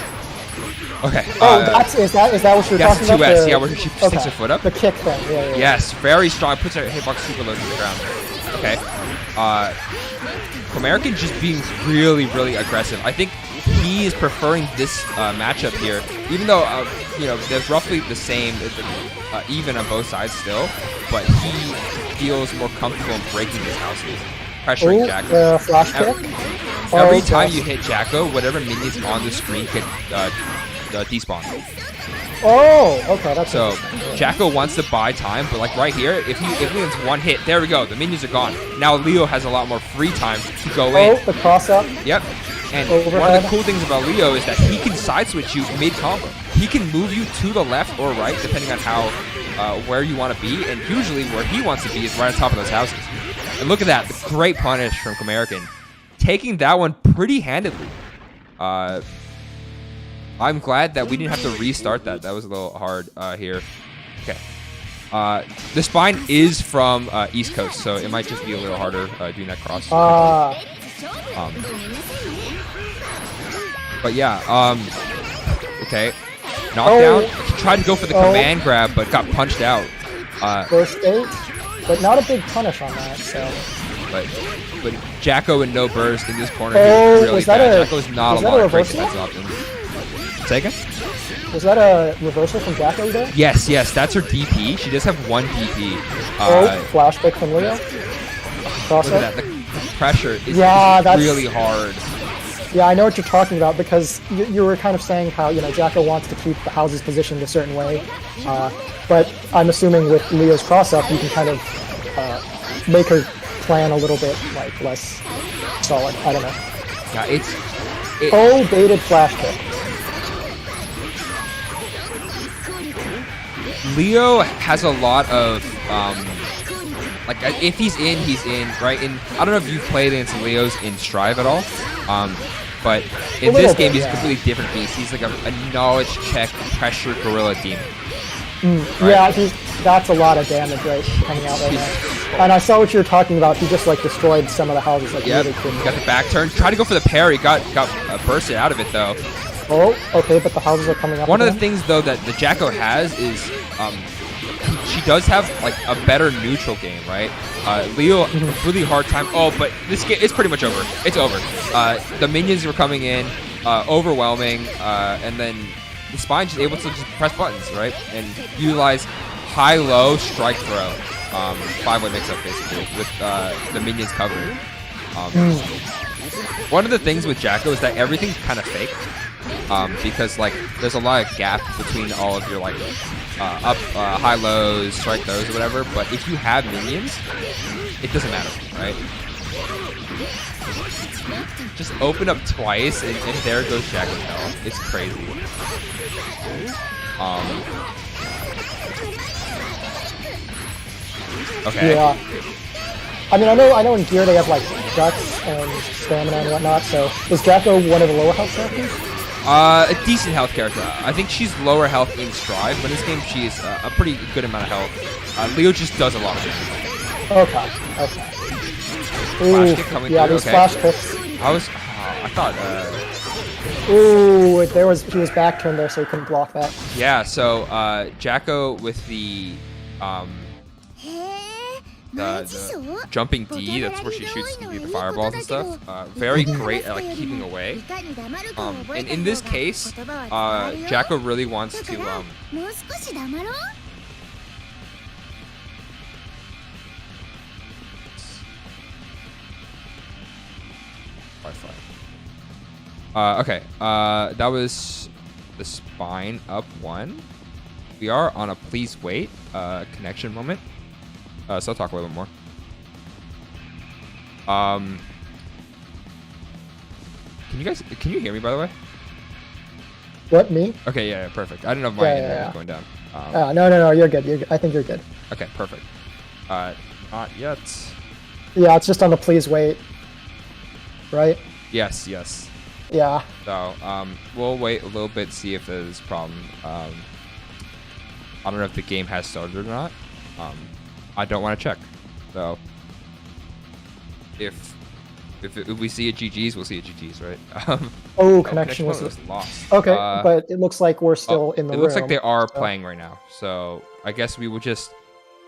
Okay. Oh, is that what you're that's talking about? 2S. Yeah, where she sticks her foot up. The kick thing. Yeah. Yes, very strong. Puts her hitbox super low to the ground. Okay. American just being really, really aggressive. I think he is preferring this matchup here, even though you know they're roughly the same, even on both sides still. But he feels more comfortable in breaking his houses, pressuring Jacko. Flash kick. Every time you hit Jacko, whatever minions on the screen can despawn. Oh, okay, that's so Jacko wants to buy time, but like right here, if Leon's one hit, there we go, the minions are gone. Now Leo has a lot more free time to go in. Oh, the cross up. Yep. And overhead. One of the cool things about Leo is that he can side switch you mid combo. He can move you to the left or right depending on how where you want to be, and usually where he wants to be is right on top of those houses. And look at that, the great punish from American, taking that one pretty handedly. I'm glad that we didn't have to restart that. That was a little hard here. Okay. The spine is from East Coast, so it might just be a little harder doing that cross. But yeah, okay. Knockdown. Tried to go for the command grab, but got punched out. First date, but not a big punish on that, so. But Jacko and no burst in this corner. Oh, really was that bad. a Jacko is not a lot of great defensive options. Second? Was that a reversal from Jacko there? Yes, that's her DP. She does have one DP. Flashback from Leo. Look at that. The pressure is really hard. Yeah, I know what you're talking about because you were kind of saying how, you know, Jacko wants to keep the houses positioned a certain way. But I'm assuming with Leo's cross-up, you can kind of make her plan a little bit like less solid. I don't know. Yeah, baited flash kick. Leo has a lot of like if he's in, right? And I don't know if you've played against Leos in Strive at all, but in this game he's a completely different beast. He's like a knowledge check pressure gorilla demon. Right? Yeah, that's a lot of damage coming out right now. And I saw what you were talking about. He just like destroyed some of the houses. Like really couldn't. Got the back turn. Tried to go for the parry. Got bursted out of it though. Oh, okay, but the houses are coming up. One of the things though that the Jacko has is she does have like a better neutral game, right? Leo really hard time. Oh, but this game it's pretty much over. It's over. The minions were coming in, overwhelming, and then the spine's just able to just press buttons, right? And utilize high-low strike throw, 5-way mix-up basically with the minions covering. One of the things with Jacko is that everything's kind of fake. Because like there's a lot of gap between all of your like up high lows, strike those or whatever, but if you have minions, it doesn't matter, right? Just open up twice and there goes Jacko's health. It's crazy. Okay. Yeah. I mean, I know in gear they have like guts and stamina and whatnot. So is Jacko one of the lower health characters? A decent health character. I think she's lower health in Strive, but in this game she's a pretty good amount of health. Leo just does a lot of damage. Okay. Flash kick coming through. These flash kicks. I thought. Ooh, he was back turned there, so he couldn't block that. Yeah. So Jacko with the jumping D, that's where she shoots the fireballs and stuff. Very great at like keeping away. And in this case, Jacko really wants to okay, that was the spine up 1. We are on a please wait connection moment. So I'll talk a little bit more. Can you hear me by the way? What, me? Okay, yeah, perfect. I don't know if my internet is going down. No, you're good. I think you're good. Okay, perfect. Not yet. Yeah, it's just on the please wait. Right? Yes, yes. Yeah. So, we'll wait a little bit, see if there's a problem. I don't know if the game has started or not. I don't want to check. So, if we see a GG's, we'll see a GG's, right? Oh, connection was lost. Okay, but it looks like we're still in the room. It looks like they are playing right now. So, I guess we will just...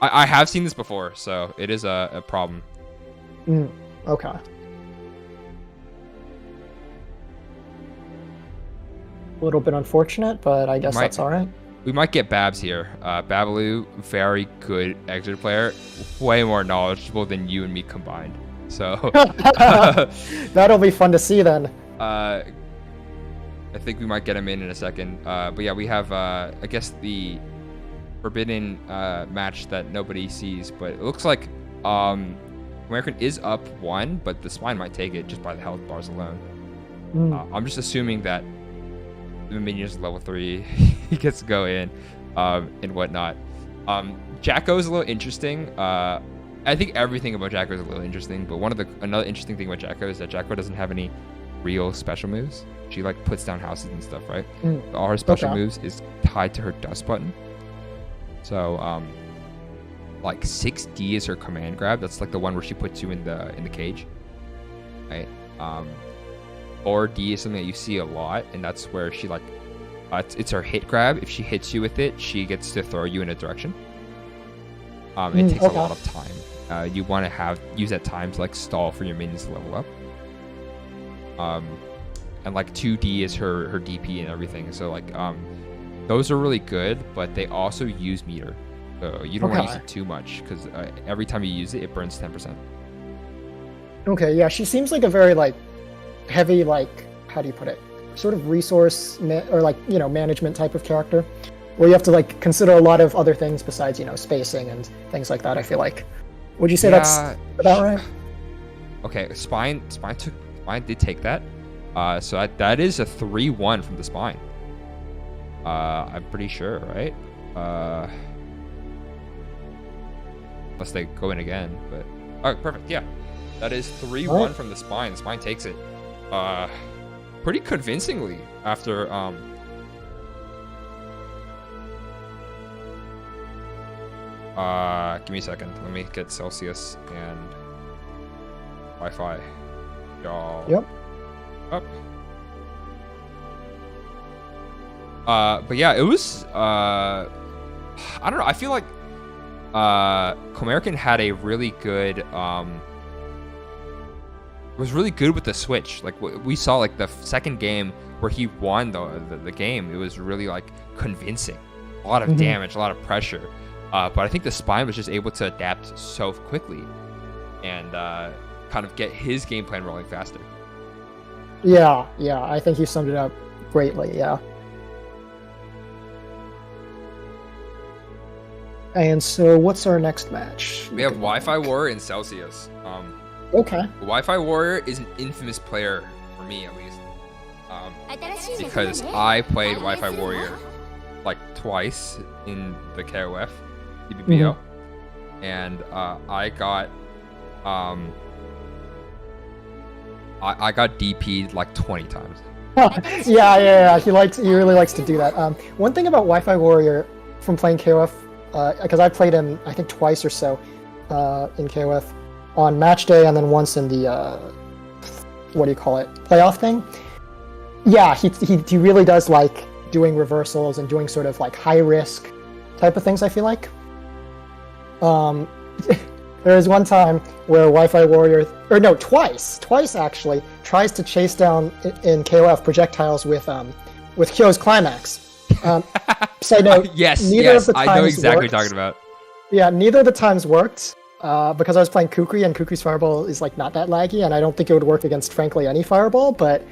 I have seen this before, so it is a problem. Okay. A little bit unfortunate, but I guess that's all right. We might get Babs here. Babaloo, very good Xrd player, way more knowledgeable than you and me combined. So that'll be fun to see then. I think we might get him in a second. But yeah, we have I guess the forbidden match that nobody sees, but it looks like American is up 1, but the Spine might take it just by the health bars alone. I'm just assuming that the minion is level 3, he gets to go in and whatnot. Jacko is a little interesting. I think everything about Jacko is a little interesting, but another interesting thing about Jacko is that Jacko doesn't have any real special moves. She like puts down houses and stuff, right? All her special moves is tied to her dust button. So like 6D is her command grab. That's like the one where she puts you in the cage, right? 4D is something that you see a lot, and that's where she like it's her hit grab. If she hits you with it, she gets to throw you in a direction. It takes a lot of time. You want to use that time to like stall for your minions to level up. And like 2D is her DP and everything. So like those are really good, but they also use meter. So you don't want to use it too much, because every time you use it, it burns 10%. Okay, yeah, she seems like a very like heavy, like, how do you put it, sort of resource or like, you know, management type of character, where you have to like consider a lot of other things besides, you know, spacing and things like that. I feel like, would you say that's about right? Okay, Spine did take that, so that is a 3-1 from the Spine. I'm pretty sure, right? Unless they go in again, but perfect. Yeah, that is 3-1 from the Spine. The Spine takes it pretty convincingly after give me a second, let me get Celsius and Wi-Fi. Y'all up. But yeah, it was I don't know, I feel like Comerican had a really good was really good with the switch. Like we saw, like the second game where he won the game, it was really like convincing. A lot of damage, a lot of pressure. But I think the Spine was just able to adapt so quickly and kind of get his game plan rolling faster. Yeah, I think you summed it up greatly, yeah. And so what's our next match? We have Wi-Fi Warrior and Celsius. Okay. Wi-Fi Warrior is an infamous player, for me at least. Because I played Wi-Fi Warrior like twice in the KOF, CBBL, and I got DP'd like 20 times. Yeah. He really likes to do that. One thing about Wi-Fi Warrior from playing KOF, because I played him I think twice or so in KOF on match day, and then once in the what do you call it, playoff thing. Yeah, he really does like doing reversals and doing sort of like high risk type of things, I feel like. There was one time where Wi-Fi Warrior, or no, twice actually, tries to chase down in KOF projectiles with Kyo's Climax. Side note, yes, of the times I know exactly what you're talking about. Yeah, neither of the times worked, because I was playing Kukri, and Kukri's Fireball is like not that laggy, and I don't think it would work against, frankly, any Fireball, but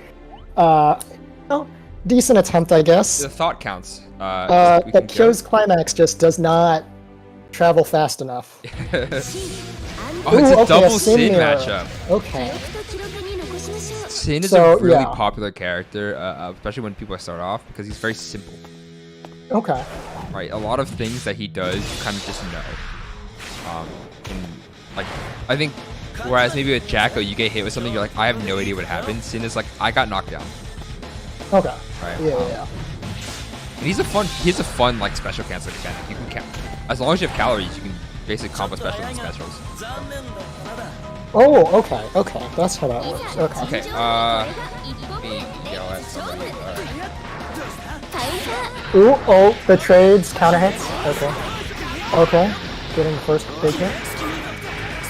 well, decent attempt, I guess. The thought counts. But Kyo's Climax just does not travel fast enough. It's a double Sin matchup. Okay. Sin is a really popular character, especially when people start off, because he's very simple. Okay. Right, a lot of things that he does, you kind of just know. And like, I think Whereas maybe with Jacko, you get hit with something, you're like, I have no idea what happened. Sin is like, I got knocked down. Okay. Right. Yeah. And he has a fun like special cancel mechanic. You can as long as you have calories, you can basically combo specials and specials. Oh, okay. That's how that works. Okay. Okay. Let me yell at somebody. Ooh, oh, the trades, counter hits. Okay. Getting the first big hit.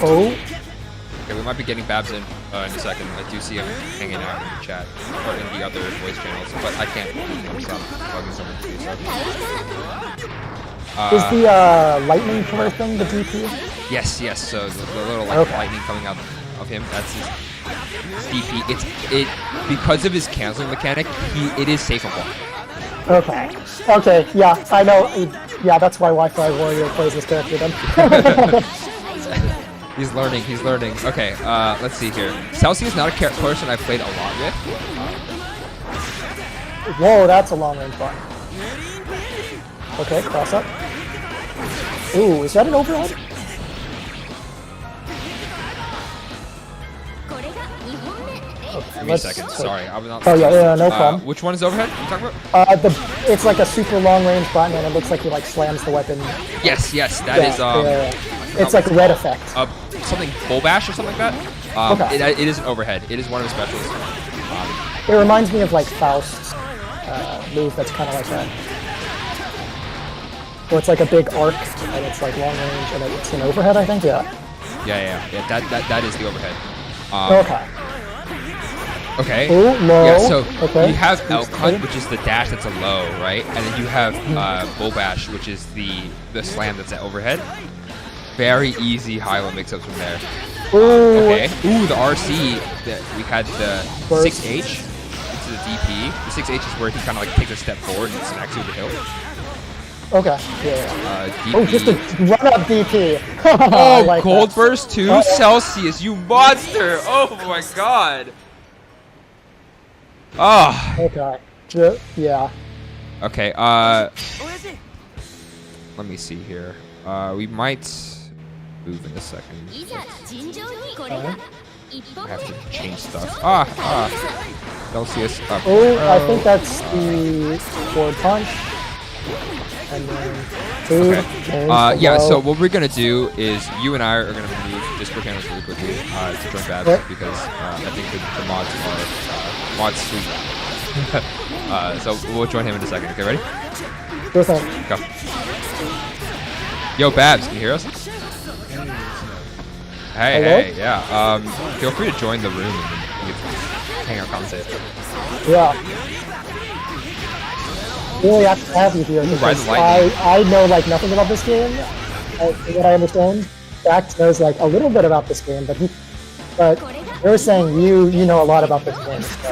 Oh. Okay, we might be getting Babs in a second. I do see him hanging out in the chat or in the other voice channels, but I can't. I'm bugging someone to do so. Is the lightning killer thing the DP? Yes. So the little like lightning coming out of him, that's his DP. It because of his canceling mechanic, it is safe on block. Okay, yeah, I know. Yeah, that's why Wi-Fi Warrior plays this character then. He's learning. Okay, let's see here. Celsius is not a person I've played a lot with. Whoa, that's a long range button. Okay, cross up. Ooh, is that an overhead? Okay, Give me a second. Sorry, I was not. Oh yeah, no problem. Which one is overhead? You talking about? It's like a super long range button, and it looks like he like slams the weapon. Yes, that is. It's like a red effect. Something bull bash or something like that. It is an overhead. It is one of the specials. It reminds me of like Faust's move that's kind of like that. Where it's like a big arc, and it's like long range, and it's an overhead, I think. Yeah. That is the overhead. Okay. Ooh, low. Yeah, so you have Elk Hunt, which is the dash that's a low, right? And then you have Bull Bash, which is the slam that's at overhead. Very easy high-low mix-ups from there. Okay. Ooh, the RC. We had the 6H into the DP. The 6H is where he kind of like takes a step forward and smacks you with the hill. Okay. DP. Just a run-up DP. Oh, like Cold that. Burst 2? Celsius, you monster! Oh my god! Oh. Okay. Yeah. Okay, let me see here. We might move in a second. I have to change stuff. Celsius up. Oh, I think that's the forward punch. And then food. Okay. Yeah, so what we're gonna do is you and I are gonna move Discord channels really quickly to join Babs because I think the mods are mods sweet. So we'll join him in a second. Okay, ready? Sure thing. Go. Yo, Babs, can you hear us? Hey, yeah. Feel free to join the room and you can hang out, conversate. Yeah. Really have to have you here because I know like nothing about this game. What I understand, Dax knows like a little bit about this game, but they're saying you know a lot about this game. So.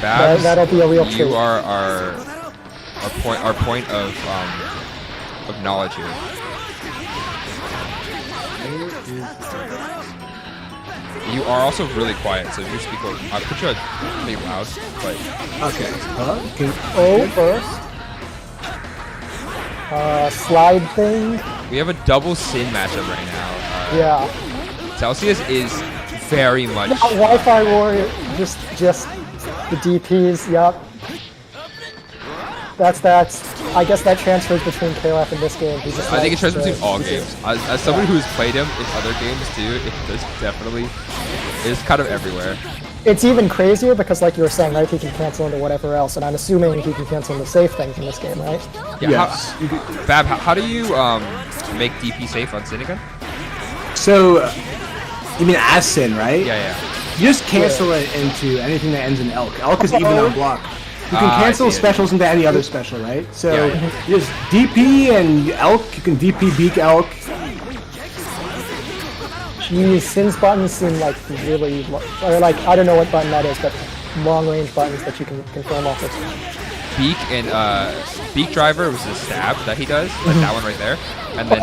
Babs, that'll be a real treat. You are our point of knowledge here. You are also really quiet, so if you speak, I put you pretty loud, but okay. First. Slide thing. We have a double Sin matchup right now. Yeah. Celsius is very much Wi-Fi Warrior. Just the DPs. Yup. That's. I guess that transfers between KOF and this game. I think it transfers between all games. As somebody who's played him in other games too, it's kind of everywhere. It's even crazier because, like you were saying, right, he can cancel into whatever else, and I'm assuming he can cancel into safe things in this game, right? Yeah. Yes. Fab, how do you make DP safe on Sin again? So, you mean as Sin, right? Yeah. You just cancel it into anything that ends in Elk. Elk is even on block. You can cancel specials into any other special, right? So, you just DP and Elk, you can DP Beak Elk. Geez, Sin's buttons seem like really, or like, I don't know what button that is, but long range buttons that you can confirm off of. Beak and Beak Driver was the stab that he does, like that one right there. And then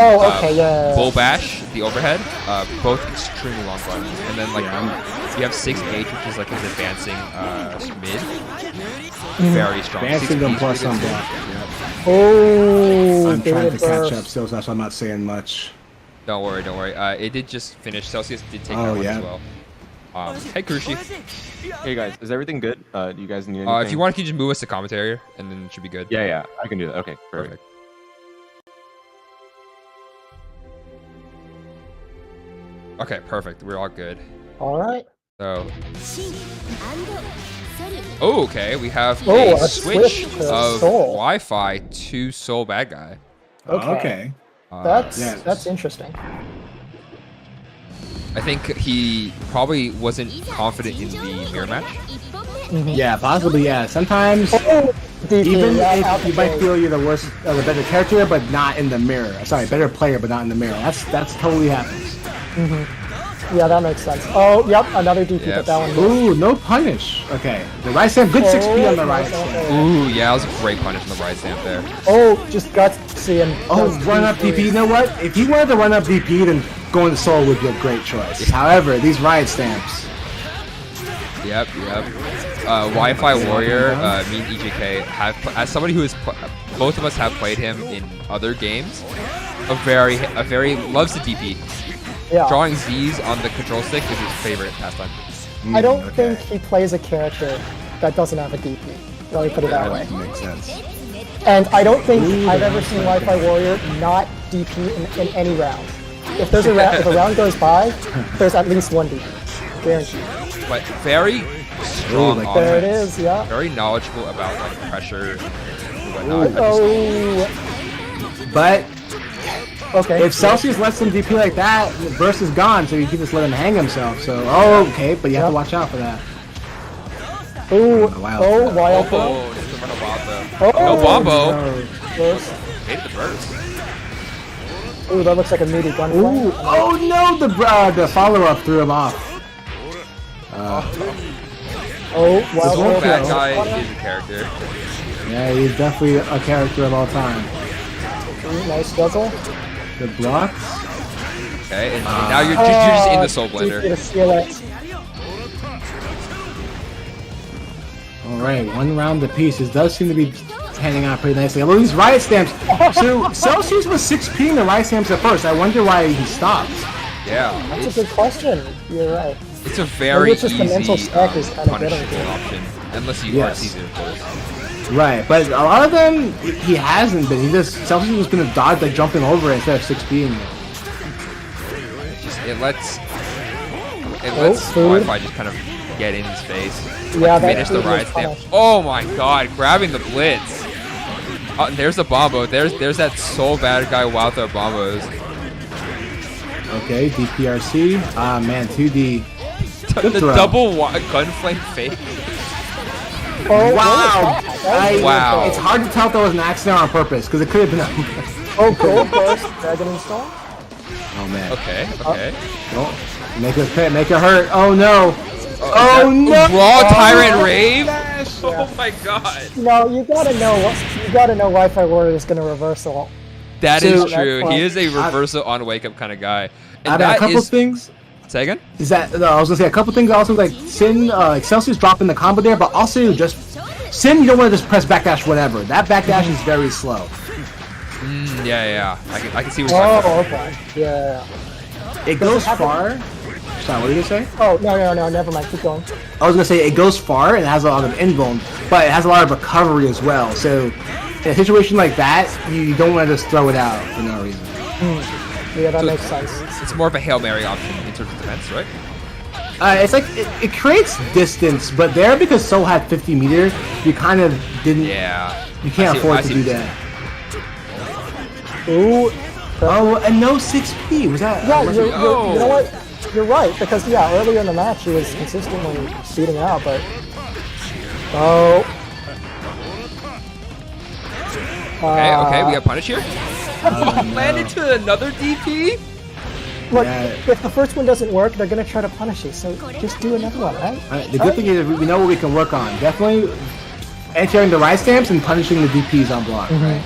Bull Bash, the overhead, both extremely long buttons. And then like you have 6H, which is like his advancing mid. Very strong. Advancing them plus on block. Oh, I'm trying to catch up still, so that's why I'm not saying much. Don't worry, don't worry. It did just finish. Celsius did take that one yeah. as well. Hey, Krushi. Hey guys, is everything good? Do you guys need anything? If you want, you can just move us to commentary, and then it should be good. Yeah, I can do that. Okay, perfect. Okay, perfect. We're all good. All right. So. Oh, okay. We have Oh, a switch to of Soul. Wi-Fi to Soul Bad Guy. Okay. That's interesting. I think he probably wasn't confident in the mirror match. Yeah, possibly. Yeah, sometimes DP, even yeah, if you might feel you're the worst, the better character, but not in the mirror. Sorry, better player, but not in the mirror. That's totally happens. Yeah, that makes sense. Oh, yep, another DP, Yes. but that one. Ooh, no punish. Okay, the right stamp, good 6P on the right stamp. Ooh, yeah, that was a great punish on the right stamp there. Oh, just gutsy and. Oh, run up DP. You know what? If he wanted to run up DP, then going to Soul would be a great choice. However, these riot stamps. Yep. Wi-Fi Warrior, me and EJK have, as somebody who is, both of us have played him in other games. A very loves the DP. Yeah. Drawing Z's on the control stick is his favorite pastime. I don't think he plays a character that doesn't have a DP. Let me put it that way. Makes sense. And I don't think I've ever seen Wi-Fi Warrior not DP in any round. If there's if a round goes by, there's at least one DP, guaranteed. But very strong like on There it offense. is, yeah. Very knowledgeable about like pressure and whatnot. Oh, But okay. if Celsius lets him DP like that, the burst is gone, so you can just let him hang himself. So, okay, but you have to watch out for that. Ooh, Wild wild Oh, throw. just a run of wild throw. Oh, No bombo. No. Burst. Hated the burst. Ooh, that looks like a meaty gunplay. Ooh, oh no, the follow-up threw him off. Oh, wild Soul throw. Bad Guy is a character. Yeah, he's definitely a character of all time. Ooh, nice guzzle. The blocks. Okay, and now you're just in the Soul Blender. DP to CLX. Alright, one round apiece. This does seem to be panning out pretty nicely. Although these riot stamps. So Celsius was 6P in the riot stamps at first. I wonder why he stopped. Yeah, That's a good question. You're right. it's a very it's just the mental easy stack is kinda punishable getting to it. option, unless you Yes. are Caesar, of course. Right, but a lot of them he hasn't been. He just Celsius was gonna dodge like jumping over it instead of 6Ping it. It lets food. Wi-Fi just kind of get in his face. Yeah, that Finish the food ride was stamp. punished. Oh my god, grabbing the blitz. Oh, and there's the bombo. There's that Soul Bad Guy wild throw bombos. Okay, DPRC. Ah man, 2D. Good The throw. double gunflame fake. Oh, Wow! Wow. It's hard to tell if that was an accident or on purpose, because it could have been Oh, gold burst. Dragon install. Oh man. Okay. Don't make it hit, make it hurt. Oh no! Oh no! Raw Tyrant Rave? Oh my god. No, you gotta know Wi-Fi Warrior is gonna reversal. That is So- true. He is a reversal on wake up kind of guy. And Out of a that couple is. things. Say again? Is that I was gonna say a couple things also like Sin, like Celsius dropping the combo there, but also just Sin. You don't want to just press backdash whatever. That backdash is very slow. Yeah. I can see what you're talking Oh, about. okay. Yeah. It goes far. Sorry, what did you say? Oh, no, never mind. Keep going. I was gonna say it goes far and it has a lot of invuln, but it has a lot of recovery as well. So in a situation like that, you don't want to just throw it out for no reason. Yeah, that So- makes sense. It's more of a Hail Mary option in terms of defense, right? It's like it creates distance, but there because Soul had 50 meter, you kind of didn't. Yeah. You can't I see- afford I to see do what you're that. Ooh. Oh, and no 6P. Was that? Yeah, was you it- know what? You're right, because, yeah, earlier in the match he was consistently beating out, but... Oh. Okay, we got punish here. Landed to another DP? Look, Yeah. if the first one doesn't work, they're gonna try to punish you, so just do another one, right? The good thing is we know what we can work on. Definitely entering the right stamps and punishing the DPs on block. Right?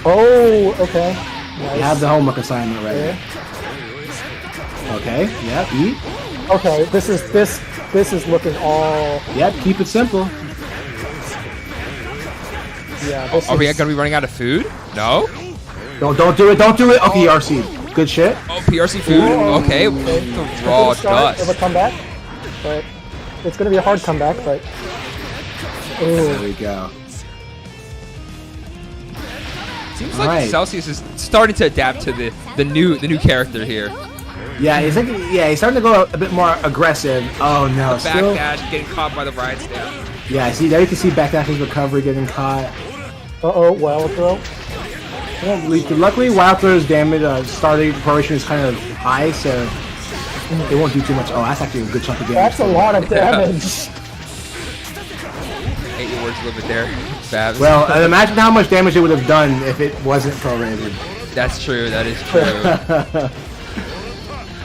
Oh, okay. You Nice. have the homework assignment right Yeah. here. Okay. Yep. Eat. Okay, this is looking all... Yep. Keep it simple. Yeah, this Are we is... gonna be running out of food? No? Don't do it. Don't do it. Okay, RC. Good shit. Oh, PRC food. Okay, Okay. the raw Start of a dust. comeback, but it's gonna be a hard comeback. But There we go. Seems like Alright. Celsius is starting to adapt to the new character here. Yeah, he's starting to go a bit more aggressive. Oh no, still. Backdash, getting caught by the ride stand. Yeah, see, there you can see Backdash's recovery getting caught. wild throw. Yeah, luckily, Wild Throw's damage starting proration is kind of high, so it won't do too much. Oh, that's actually a good chunk of damage. That's a lot of damage. Hate your words a little bit there, Babs. Well, imagine how much damage it would have done if it wasn't prorated. That's true. That is true.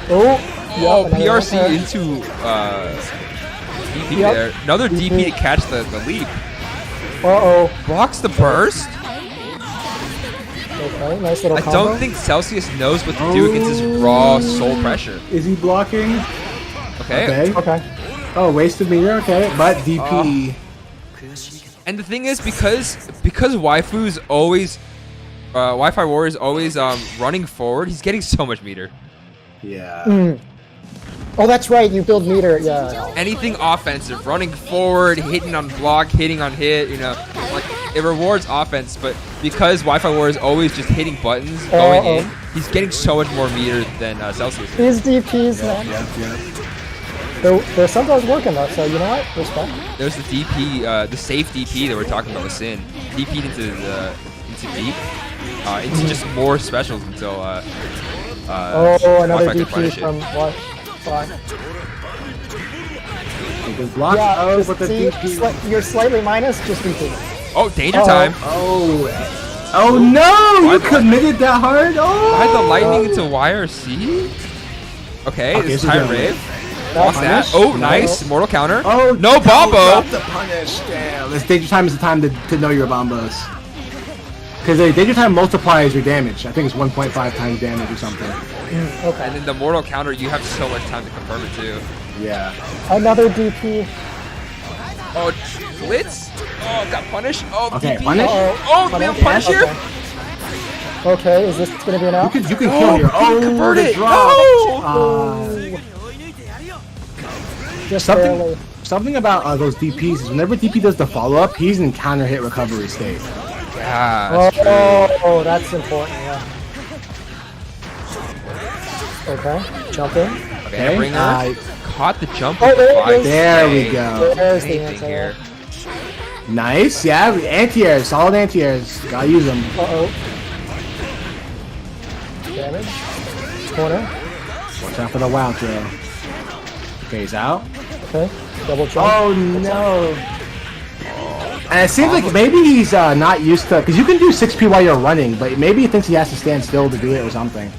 Oh, PRC into DP Yep. there. Another DP to catch the leap. Blocks the burst. Okay, nice little I combo. don't think Celsius knows what to do against this raw soul pressure. Is he blocking? Okay. Okay. Oh, wasted meter. Okay, but DP. And the thing is, because Waifu's always, Wi-Fi Warrior's always running forward, he's getting so much meter. Yeah. Oh, that's right. You build meter. Yeah. Anything offensive, running forward, hitting on block, hitting on hit, you know, like it rewards offense. But because Wi-Fi Warrior is always just hitting buttons, going in, he's getting so much more meter than Celsius. These DPs, man. They're sometimes working though, so you know what? Respect. There's the DP, the safe DP that we're talking about with Sin. DP'd into deep, into just more specials until Another Wi-Fi can DP punish it. from Wi-Fi. Good block. Yeah, Oh, just but the see, DP. you're slightly minus, just DP. Oh, danger time! Oh no! You committed that hard. Oh. I had the lightning into YRC. Okay, this is high rave. Block that. Oh, nice. Mortal counter. Oh, no bombo. The punish. Damn. This danger time is the time to know your bombos. Because the danger time multiplies your damage. I think it's 1.5 times damage or something. Okay. And then the mortal counter, you have so much time to confirm it too. Yeah. Another DP. Oh, blitz. Oh, got punish. Oh, Okay, DP. punish. Oh, man, punish here. Okay, is this gonna be an out? You can kill here. Oh, convert the it. drop. No. Just barely. Something about those DPs is whenever DP does the follow-up, he's in counter hit recovery state. Yeah, that's true. Oh, that's important. Yeah. Okay, jump in. Okay, bringer. Caught the jump. Oh, there it is. There we go. There's the Anything answer. here. Nice, yeah. Anti-airs, solid anti-airs. Gotta use them. Damage. Corner. Watch out for the wild throw. Okay, he's out. Okay. Double jump. Oh no. And it seems like maybe he's not used to, because you can do 6P while you're running, but maybe he thinks he has to stand still to do it or something.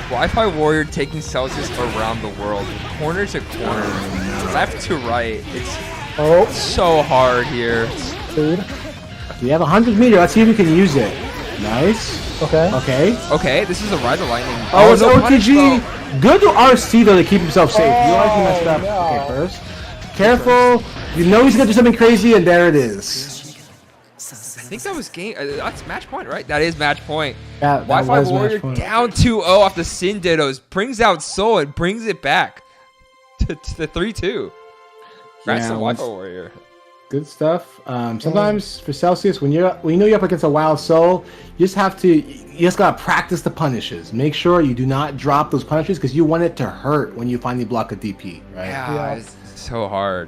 Wi-Fi Warrior taking Celsius around the world, corner to corner, left to right. It's so hard here. Food. We have 100 meter. Let's see if we can use it. Nice. Okay. Okay, this is a Ride the Lightning. Oh, it's no punish, OTG. though. Good to RC though to keep himself safe. You already messed up. no. Okay, first. Careful. You know he's gonna do something crazy, and there it is. I think that was game. That's match point, right? That is match point. That Wi-Fi was match Warrior point. down 2-0 off the Sin Dittos. Brings out Soul and brings it back to the 3-2. Congrats to Wi-Fi Warrior. Good stuff. Sometimes for Celsius, when you know you're up against a Wild Soul, you just gotta practice the punishes. Make sure you do not drop those punishes because you want it to hurt when you finally block a DP, right? Yeah, it's so hard.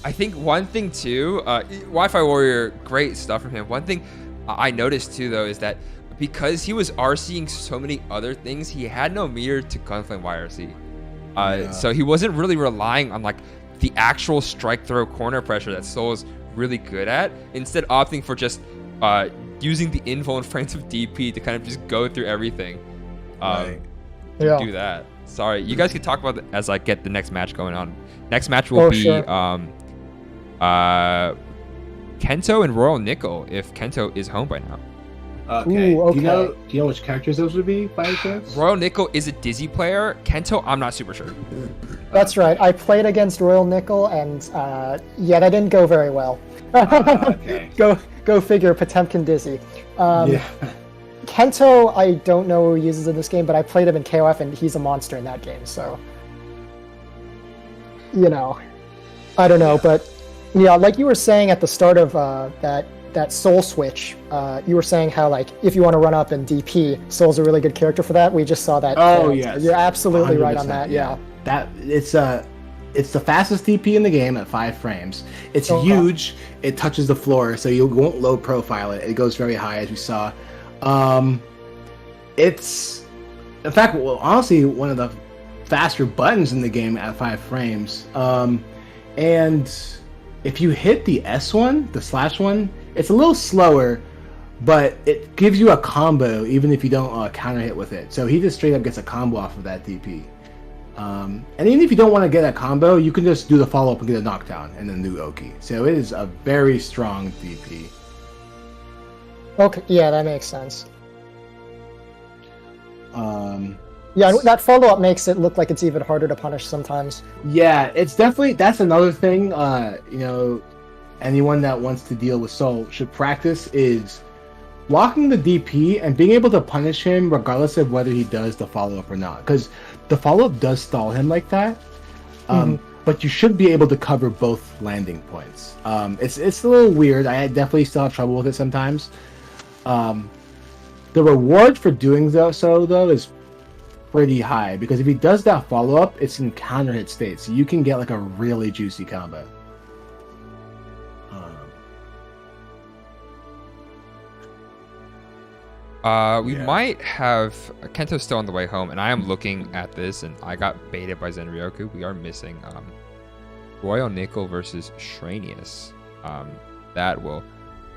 I think one thing too, Wi-Fi Warrior, great stuff from him. One thing I noticed too though is that because he was RCing so many other things, he had no meter to Gunflame YRC. So he wasn't really relying on like the actual strike throw corner pressure that Soul is really good at, instead opting for just using the info and frames of DP to kind of just go through everything. Do that. Sorry, you guys can talk about it as I get the next match going on. Next match will be Kento and Royal Nickel, if Kento is home by now. Okay. Ooh, Do okay. you know which characters those would be by any chance? Royal Nickel is a Dizzy player. Kento, I'm not super sure. That's right. I played against Royal Nickel, and yeah, that didn't go very well. Okay. Go figure. Potemkin Dizzy. Yeah. Kento, I don't know who he uses in this game, but I played him in KOF, and he's a monster in that game. So, you know, I don't know, but yeah, like you were saying at the start of that Soul switch, you were saying how like if you want to run up and DP, Soul's a really good character for that. We just saw that. Oh yes, you're absolutely right on that. Yeah, that it's the fastest DP in the game at 5 frames. It's huge. It touches the floor, so you won't low profile it. It goes very high, as we saw. It's in fact, well, honestly, one of the faster buttons in the game at 5 frames. And if you hit the S one, the slash one, it's a little slower, but it gives you a combo even if you don't counter hit with it. So he just straight up gets a combo off of that DP. And even if you don't want to get a combo, you can just do the follow up and get a knockdown and then do Oki. So it is a very strong DP. Okay, yeah, that makes sense. Yeah, that follow up makes it look like it's even harder to punish sometimes. Yeah, it's definitely, that's another thing. You know, anyone that wants to deal with Soul should practice is blocking the DP and being able to punish him regardless of whether he does the follow up or not. Because the follow up does stall him like that. But you should be able to cover both landing points. It's a little weird. I definitely still have trouble with it sometimes. The reward for doing so though is pretty high, because if he does that follow up, it's in counter hit state, so you can get like a really juicy combo. We might have Kento's still on the way home, and I am looking at this, and I got baited by Zenryoku. We are missing Royal Nickel versus Shranius. That will,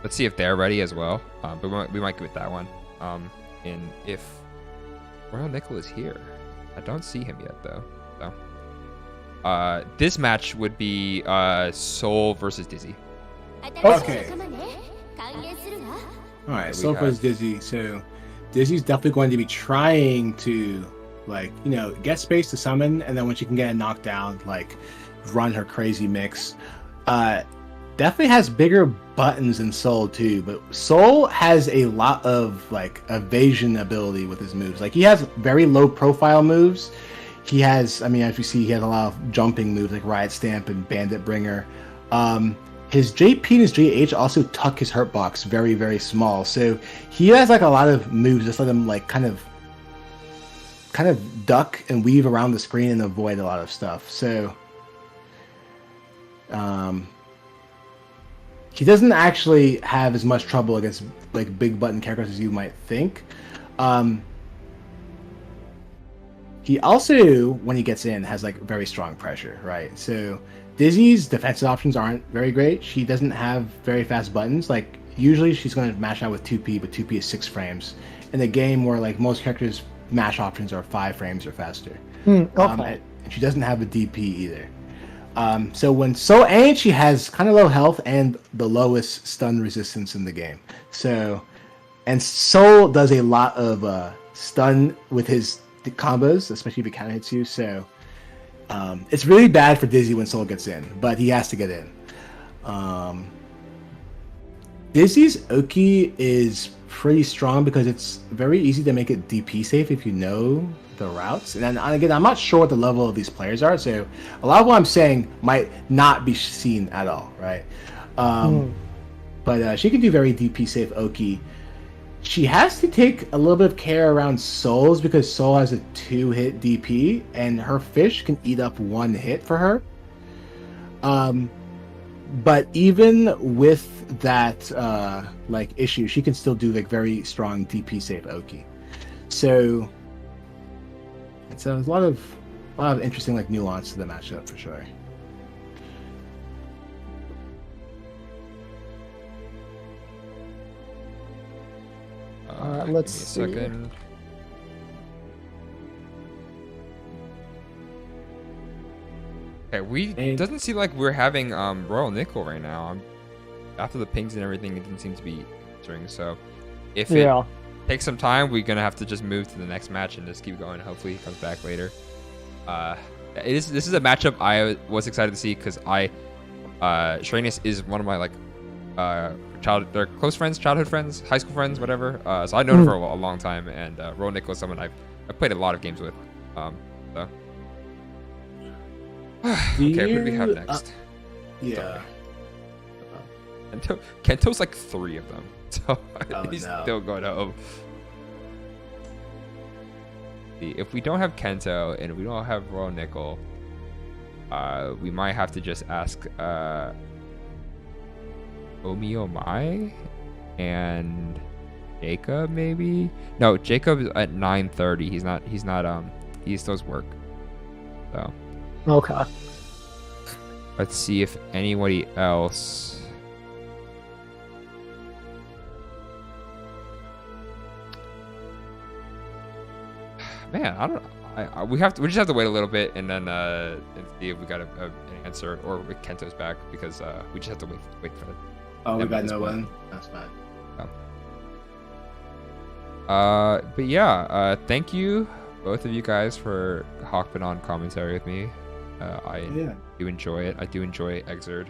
let's see if they're ready as well. But we might give it that one. And if Royal Nickel is here, I don't see him yet though. So, this match would be Soul versus Dizzy. Okay. All right, Soul versus Dizzy. So Dizzy's definitely going to be trying to, like, you know, get space to summon, and then when she can get a knockdown, like, run her crazy mix. Definitely has bigger buttons than Soul too, but Soul has a lot of like evasion ability with his moves. Like, he has very low profile moves. He has, I mean, as you see, he has a lot of jumping moves like Riot Stamp and Bandit Bringer. His JP and his JH also tuck his hurt box very, very small. So he has like a lot of moves just let him like kind of duck and weave around the screen and avoid a lot of stuff. So he doesn't actually have as much trouble against like big button characters as you might think. He also, when he gets in, has like very strong pressure, right? So Dizzy's defensive options aren't very great. She doesn't have very fast buttons. Like, usually she's going to mash out with 2P, but 2P is 6 frames. In a game where like most characters' mash options are 5 frames or faster. Okay. And she doesn't have a DP either. So when Soul, and she has kind of low health and the lowest stun resistance in the game. So, and Soul does a lot of stun with his combos, especially if it counter hits you. So it's really bad for Dizzy when Soul gets in, but he has to get in. Dizzy's Oki is pretty strong because it's very easy to make it DP safe if you know the routes. And again, I'm not sure what the level of these players are, so a lot of what I'm saying might not be seen at all, right? But she can do very DP safe Oki. She has to take a little bit of care around Souls because Soul has a 2-hit DP and her fish can eat up 1 hit for her. But even with that like issue, she can still do like very strong DP safe Oki. So it's a lot of interesting like nuance to the matchup for sure. Let's see. Second. Okay, doesn't seem like we're having Royal Nickel right now. After the pings and everything, it didn't seem to be answering. So If it takes some time, we're gonna have to just move to the next match and just keep going. Hopefully, he comes back later. This is a matchup I was excited to see because Shranius is one of my they're close friends, childhood friends, high school friends, whatever. So I've known him for a long time, and Ro Nickel is someone I've played a lot of games with. So. Okay, who do we have next? Kento's like 3 of them, so he's still going home. If we don't have Kento and we don't have Ro Nickel, we might have to just ask Omi and Jacob maybe. No, Jacob's at 9:30. He's not he still has work. So okay. Let's see if anybody else. Man, I don't know. We just have to wait a little bit and then and see if we got an answer or if Kento's back because we just have to wait for it. Oh, we got no one. That's fine. But yeah, thank you both of you guys for hopping on commentary with me. I do enjoy it. I do enjoy Xrd.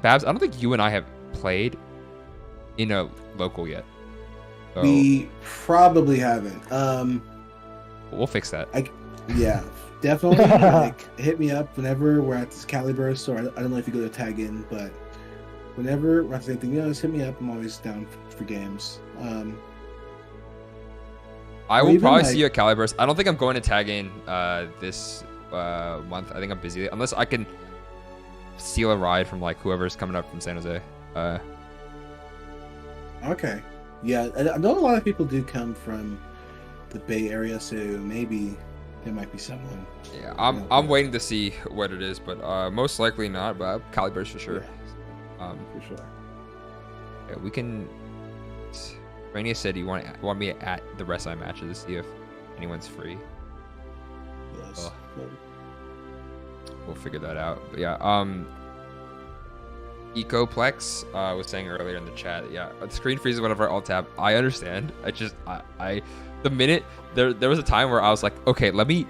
Babs, I don't think you and I have played in a local yet. So we probably haven't. We'll fix that. Yeah, definitely. Like, hit me up whenever we're at this Cali Burst, or I don't know if you go to tag in, but whenever we're at the same thing, just hit me up. I'm always down for games. I will probably see you at Cali Burst. I don't think I'm going to tag in this month. I think I'm busy unless I can steal a ride from like whoever's coming up from San Jose. Okay. Yeah, I know a lot of people do come from the Bay Area, so maybe there might be someone. Yeah, I'm waiting to see what it is, but most likely not. But Cali Burst for sure. Yeah. For sure. Yeah, we can. Rainier said you want me at the rest of my matches to see if anyone's free. Yes. We'll figure that out. But yeah, Ecoplex was saying earlier in the chat, yeah, the screen freezes whenever alt tab. I understand. The minute there was a time where I was like, okay, let me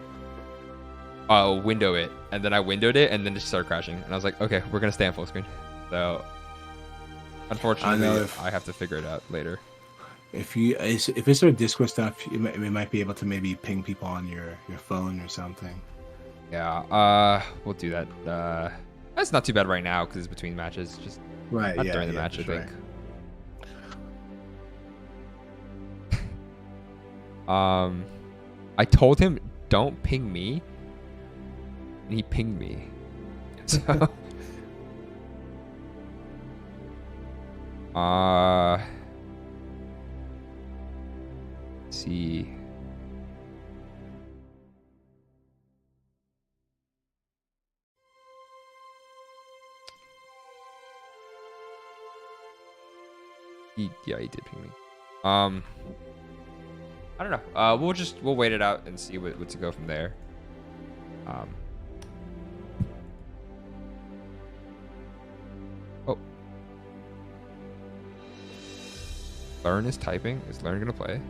window it, and then I windowed it, and then it just started crashing, and I was like, okay, we're gonna stay on full screen. So unfortunately, I have to figure it out later. If it's sort of Discord stuff, you might be able to maybe ping people on your phone or something. Yeah, we'll do that. That's not too bad right now because it's between matches. Just right, not during the match, I think. I told him don't ping me, and he pinged me. So, let's see. He did ping me. I don't know. We'll wait it out and see what to go from there. Oh. Learn is typing. Is Learn gonna play?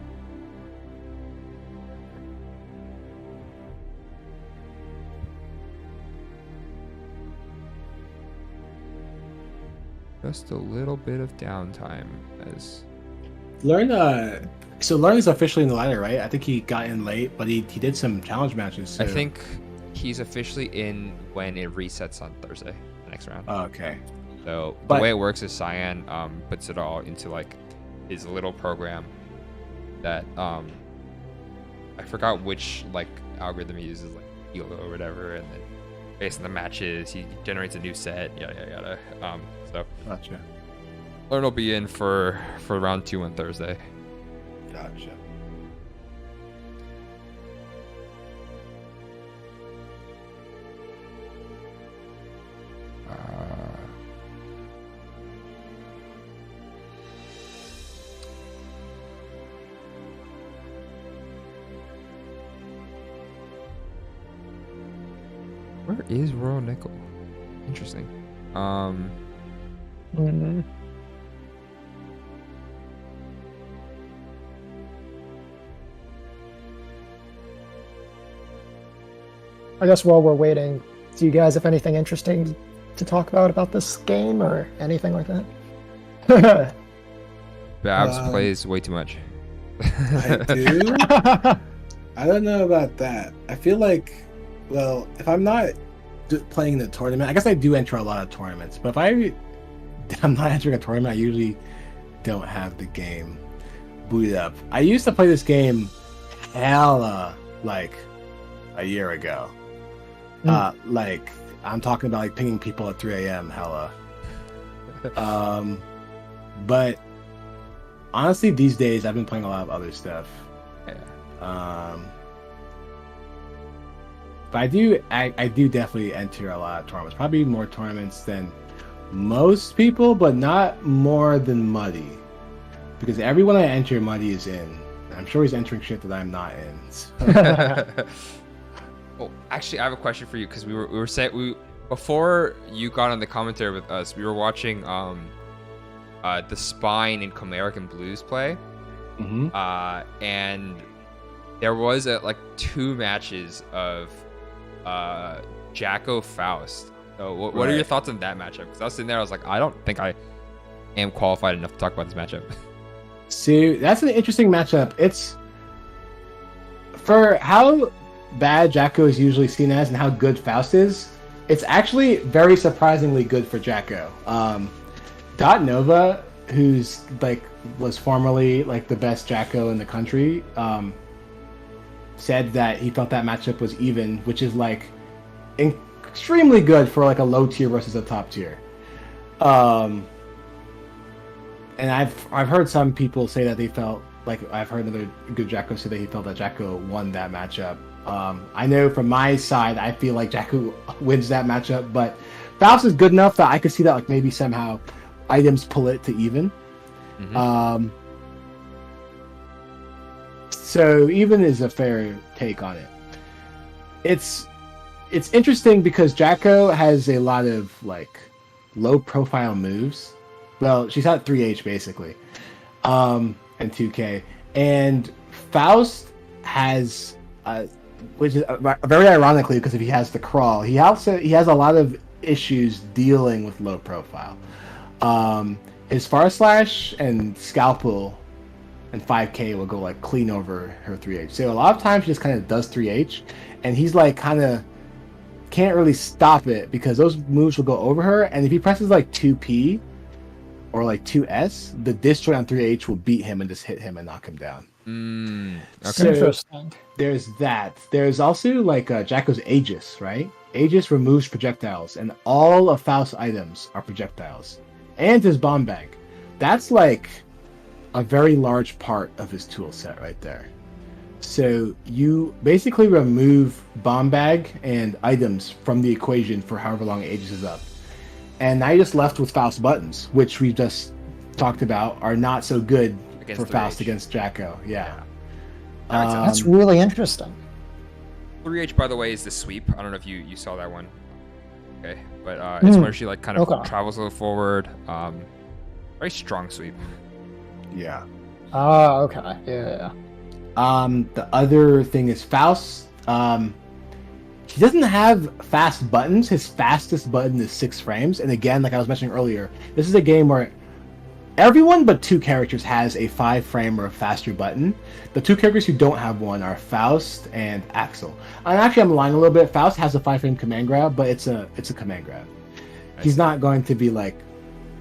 Just a little bit of downtime as Learn. So Learn is officially in the ladder, right? I think he got in late, but he did some challenge matches. So. I think he's officially in when it resets on Thursday, the next round. Oh, okay. So the way it works is Cyan puts it all into like his little program that I forgot which like algorithm he uses, like Elo or whatever, and then based on the matches he generates a new set, yada yada yada. So gotcha. Learn will be in for round 2 on Thursday. Gotcha. Where is Royal Nickel? Interesting. I guess while we're waiting, do you guys have anything interesting to talk about this game or anything like that? Babs plays way too much. I do. I don't know about that. I feel like, well, if I'm not playing the tournament, I guess I do enter a lot of tournaments. But if I'm not entering a tournament, I usually don't have the game booted up. I used to play this game hella like a year ago. Like I'm talking about like pinging people at 3 a.m. hella. But honestly, these days I've been playing a lot of other stuff. But I do definitely enter a lot of tournaments. Probably more tournaments than most people, but not more than Muddy. Because everyone I enter, Muddy is in. I'm sure he's entering shit that I'm not in. So. Well, actually, I have a question for you because we were saying before you got on the commentary with us, we were watching the Spine and Comerican Blues play, and there was like 2 matches of Jacko Faust. So what are your thoughts on that matchup? Because I was sitting there, I was like, I don't think I am qualified enough to talk about this matchup. See, that's an interesting matchup. It's for how bad Jacko is usually seen as and how good Faust is. It's actually very surprisingly good for Jacko. Dot Nova, who's like was formerly like the best Jacko in the country, said that he felt that matchup was even, which is like extremely good for like a low tier versus a top tier. And I've heard some people say that they felt like, I've heard another good Jacko say that he felt that Jacko won that matchup. I know from my side, I feel like Jacko wins that matchup, but Faust is good enough that I could see that like maybe somehow items pull it to even. So even is a fair take on it. It's interesting because Jacko has a lot of like low profile moves. Well, she's at 3H basically, and 2K, and Faust has which is very ironically because if he has the crawl, he has a lot of issues dealing with low profile. His Far Slash and Scalpel and 5K will go like clean over her 3H. So a lot of times she just kind of does 3H, and he's like kind of can't really stop it because those moves will go over her, and if he presses like 2P or like 2S, the disjoint on 3H will beat him and just hit him and knock him down. Okay. So Interesting. there's that. There's also like Jacko's Aegis, right? Aegis removes projectiles, and all of Faust's items are projectiles. And his bomb bag. That's like a very large part of his tool set right there. So you basically remove bomb bag and items from the equation for however long Aegis is up. And now you're just left with Faust buttons, which we just talked about are not so good against for 3H. Faust against Jacko. Yeah. That's really interesting. 3H, by the way, is the sweep. I don't know if you saw that one. Okay, but it's where she like kind of travels a little forward. Very strong sweep. Yeah. Okay. Yeah. The other thing is Faust. He doesn't have fast buttons. His fastest button is 6 frames. And again, like I was mentioning earlier, this is a game where everyone but 2 characters has a 5-frame or a faster button. The 2 characters who don't have one are Faust and Axel. And actually, I'm lying a little bit. Faust has a 5-frame command grab, but it's a command grab. He's not going to be like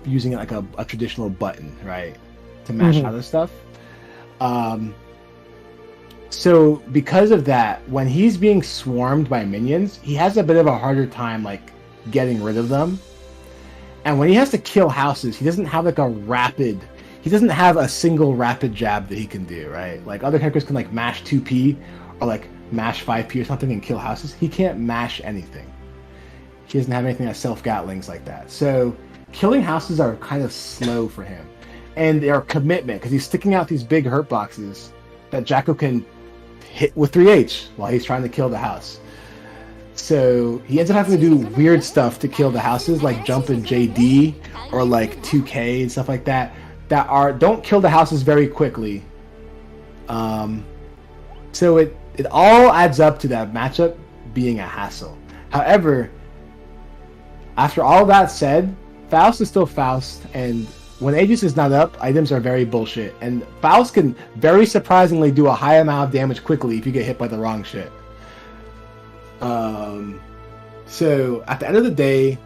using it like a traditional button, right, to mash other stuff. So because of that, when he's being swarmed by minions, he has a bit of a harder time like getting rid of them. And when he has to kill houses, he doesn't have like he doesn't have a single rapid jab that he can do, right? Like other characters can like mash 2P or like mash 5P or something and kill houses. He can't mash anything. He doesn't have anything that self-gatlings like that. So killing houses are kind of slow for him. And they're a commitment because he's sticking out these big hurt boxes that Jacko can hit with 3H while he's trying to kill the house. So he ends up having to do weird stuff to kill the houses, like jump in JD or like 2K and stuff like that don't kill the houses very quickly. So it all adds up to that matchup being a hassle. However, after all that said, Faust is still Faust, and when Aegis is not up, items are very bullshit. And Faust can very surprisingly do a high amount of damage quickly if you get hit by the wrong shit. So at the end of the day,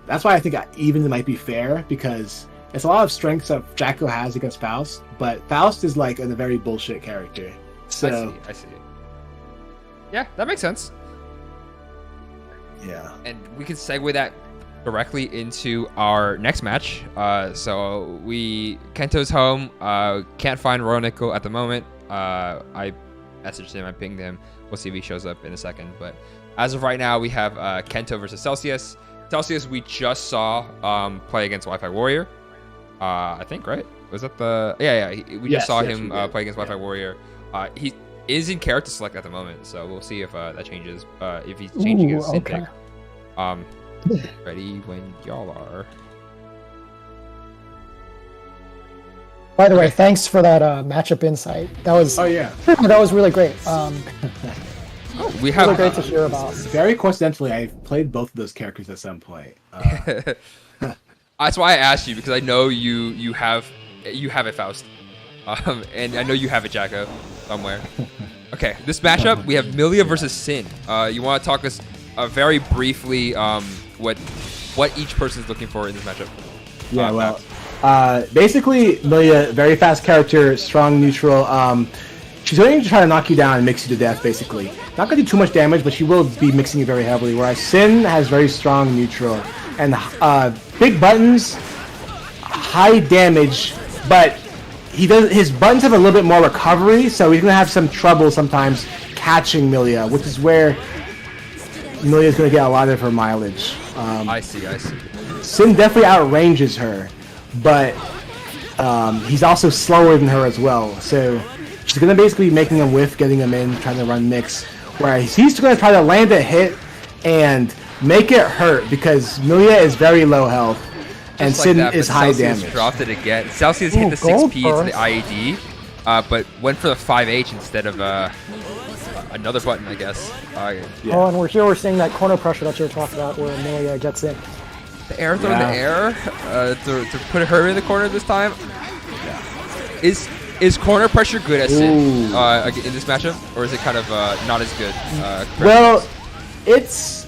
that's why I think even it might be fair, because it's a lot of strengths that Jacko has against Faust, but Faust is like a very bullshit character. So I see. Yeah, that makes sense. Yeah. And we can segue that directly into our next match. So Kento's home. Can't find Royal Nickel at the moment. I messaged him, I pinged him. We'll see if he shows up in a second. But as of right now, we have Kento versus Celsius. Celsius, we just saw play against Wi-Fi Warrior. I think, right? Was that the... Yeah. We just saw him play against Wi-Fi Warrior. He is in character select at the moment, so we'll see if that changes. If he's changing his sin pick. Ready when y'all are. By the way, thanks for that matchup insight. That was that was really great. We have really great to hear about. Very coincidentally, I've played both of those characters at some point. That's why I asked you, because I know you have a Faust, and I know you have a Jacko somewhere. Okay, this matchup we have Milia versus Sin. You want to talk us very briefly what each person is looking for in this matchup? Basically, Milia, very fast character, strong neutral. She's going to try to knock you down and mix you to death, basically. Not going to do too much damage, but she will be mixing you very heavily, whereas Sin has very strong neutral. And big buttons, high damage, but his buttons have a little bit more recovery, so he's going to have some trouble sometimes catching Milia, which is where Milia's going to get a lot of her mileage. I see. Sin definitely outranges her, but he's also slower than her as well, so she's going to basically be making him whiff, getting him in, trying to run mix, whereas he's going to try to land a hit and make it hurt, because Milia is very low health, and Sin is high damage. Dropped it again. Celsius hit the 6P into the IED, but went for the 5H instead of another button, I guess. Oh, and we're seeing that corner pressure that you were talking about, where Milia gets in. The air throw in the air to put her in the corner this time. Is corner pressure good as Sin in this matchup, or is it kind of not as good? Well, it's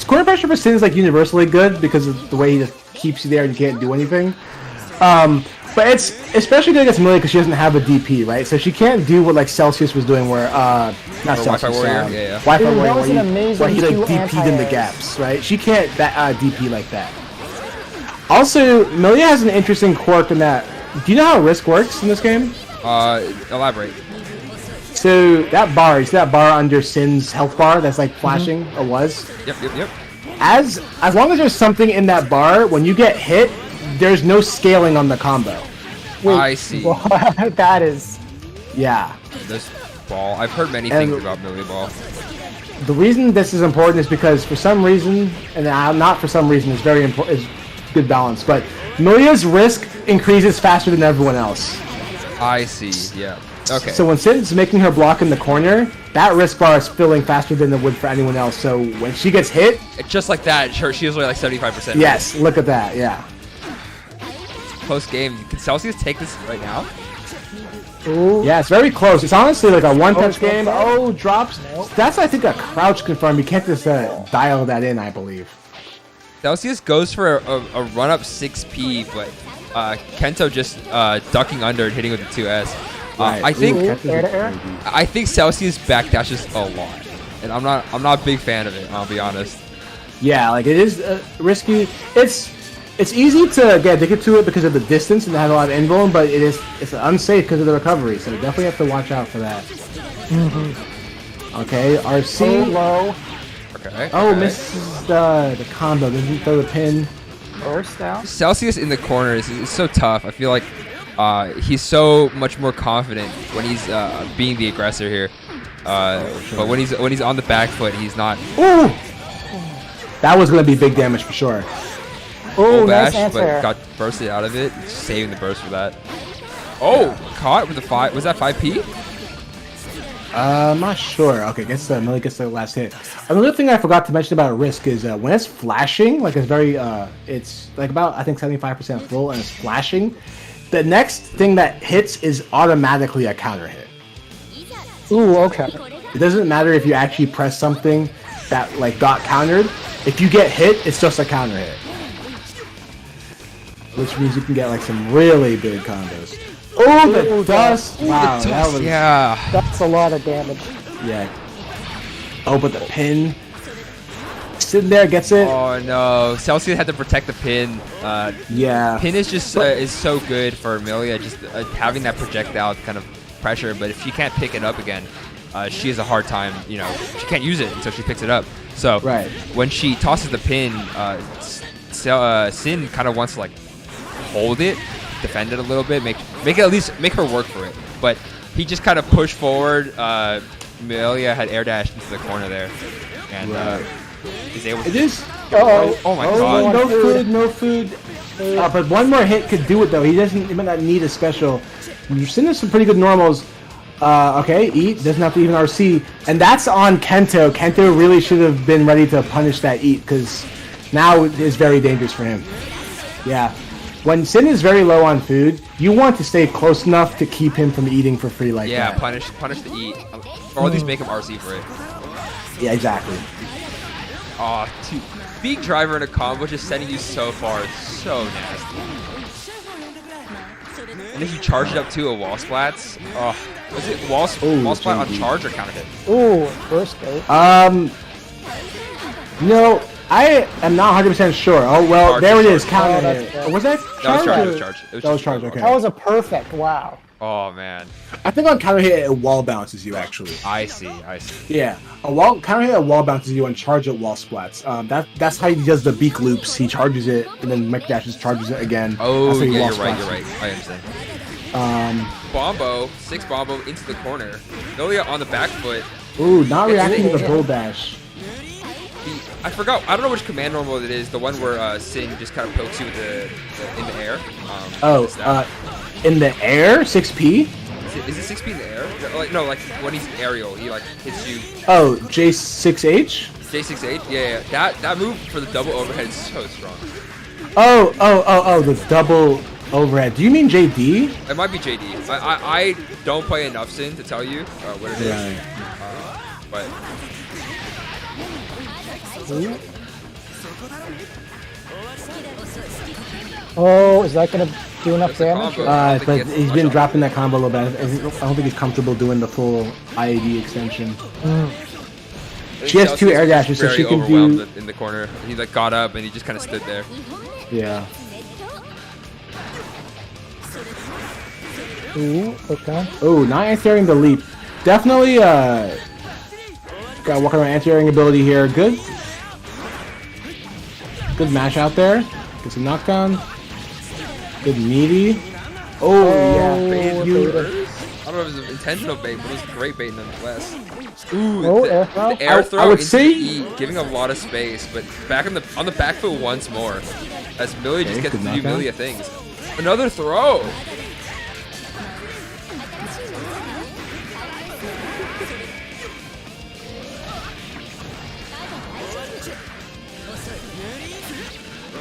corner pressure for Sin is like universally good because of the way he just keeps you there and you can't do anything. But it's especially good against Milia because she doesn't have a DP, right? So she can't do what like Celsius was doing, where not Celsius, Wi-Fi Warrior, Wi-Fi Warrior, where he like DP'd in the gaps, right? She can't DP like that. Also, Milia has an interesting quirk in that. Do you know how Risk works in this game? Elaborate. So that bar, you see that bar under Sin's health bar that's like flashing, or was? Yep. As long as there's something in that bar, when you get hit, there's no scaling on the combo. Wait, I see. That is... Yeah. This ball. I've heard many things about Milia Ball. The reason this is important is because for some reason, and not for some reason, it's very important. It's good balance, but Milia's risk increases faster than everyone else. I see. Yeah. Okay. So when Sin's making her block in the corner, that risk bar is filling faster than it would for anyone else. So when she gets hit, just like that, she was only like 75%. Yes. Look at that. Yeah. Close game. Can Celsius take this right now? Ooh. Yeah, it's very close. It's honestly like a one-touch game. Oh, drops. Nope. That's, I think, a crouch confirm. You can't just dial that in, I believe. Celsius goes for a run-up 6P, but Kento just ducking under and hitting with the 2S. Right. I think Air. I think Celsius backdashes a lot, and I'm not a big fan of it. I'll be honest. Yeah, like it is risky. It's easy to get addicted to it because of the distance and have a lot of invuln, but it's unsafe because of the recovery. So definitely have to watch out for that. Okay, RC low. Okay. Oh, misses the combo. Doesn't throw the pin. Burst down. Celsius in the corner is so tough. I feel like he's so much more confident when he's being the aggressor here. But when he's on the back foot, he's not. Ooh! That was gonna be big damage for sure. Oh, bash, nice answer. but got bursted out of it. Saving the burst for that. Oh, caught with the 5. Was that 5P? I'm not sure. Okay, guess Millie gets the last hit. Another thing I forgot to mention about Risk is when it's flashing, like it's very, it's like about I think 75% full, and it's flashing. The next thing that hits is automatically a counter hit. Ooh, okay. It doesn't matter if you actually press something that like got countered. If you get hit, it's just a counter hit, which means you can get like some really big combos. Oh, the dust! Wow, that was That's a lot of damage. yeah. Oh, but the pin. Sitting there gets it. Oh no, Celsius had to protect the pin. Yeah. Pin is just is so good for Amelia, just having that projectile kind of pressure. But if she can't pick it up again, she has a hard time. You know, she can't use it until she picks it up. So when she tosses the pin, Sin kind of wants to like hold it, defend it a little bit, make it at least make her work for it. But he just kind of pushed forward. Amelia had air dashed into the corner there, and he's able to. It is. Oh my god. No food. But one more hit could do it though. He might not need a special. You're seeing some pretty good normals. Okay, eat, doesn't have to even RC. And that's on Kento. Kento really should have been ready to punish that eat, because now it is very dangerous for him. Yeah. When Sin is very low on food, you want to stay close enough to keep him from eating for free like that. Yeah, punish the eat. Or at least make him RC for it. Yeah, exactly. Oh, dude. Big driver in a combo just sending you so far. It's so nasty. And if you charge it up to a wall splats, oh, was it wall splat on charge or counter hit? Ooh, first hit. No, I am not 100% sure. Oh well, Charge, there it is. charge. Counter hit. Was that charge? That was charge. That was charge. Okay. That was a perfect. Wow. Oh man. I think on counter hit it wall bounces you actually. I see. Yeah, counter hit a wall bounces you and charge it wall splats. That's how he does the beak loops. He charges it and then Mech Dashes charges it again. Oh yeah, you're right. I understand. Bombo, 6 Bombo into the corner. Nolia on the back foot. Ooh, not reacting to the bull dash. I forgot. I don't know which command normal it is. The one where Sin just kind of pokes you with in the air. In the air, 6P. Is it 6P in the air? No, like when he's aerial, he like hits you. Oh, J6H. J6H. Yeah. That move for the double overhead is so strong. Oh, the double overhead. Do you mean JD? It might be JD. I don't play enough Sin to tell you what it is. But. Oh, is that gonna do enough damage? But he's been dropping that combo a little bit. I don't think he's comfortable doing the full IAD extension. She has 2 air dashes, so she can do. In the corner, he like got up and he just kind of stood there. Yeah. Ooh, okay. Oh, not anti-airing the leap. Definitely, gotta walk around anti-airing ability here. Good mash out there. Get some knockdown. Good meaty. Oh yeah. I don't know if it was intentional bait, but it was great bait nonetheless. Ooh, air throw. The air throw I would into say the E, giving a lot of space, but back on the back foot once more, as Millie just gets to do Millie things. Another throw.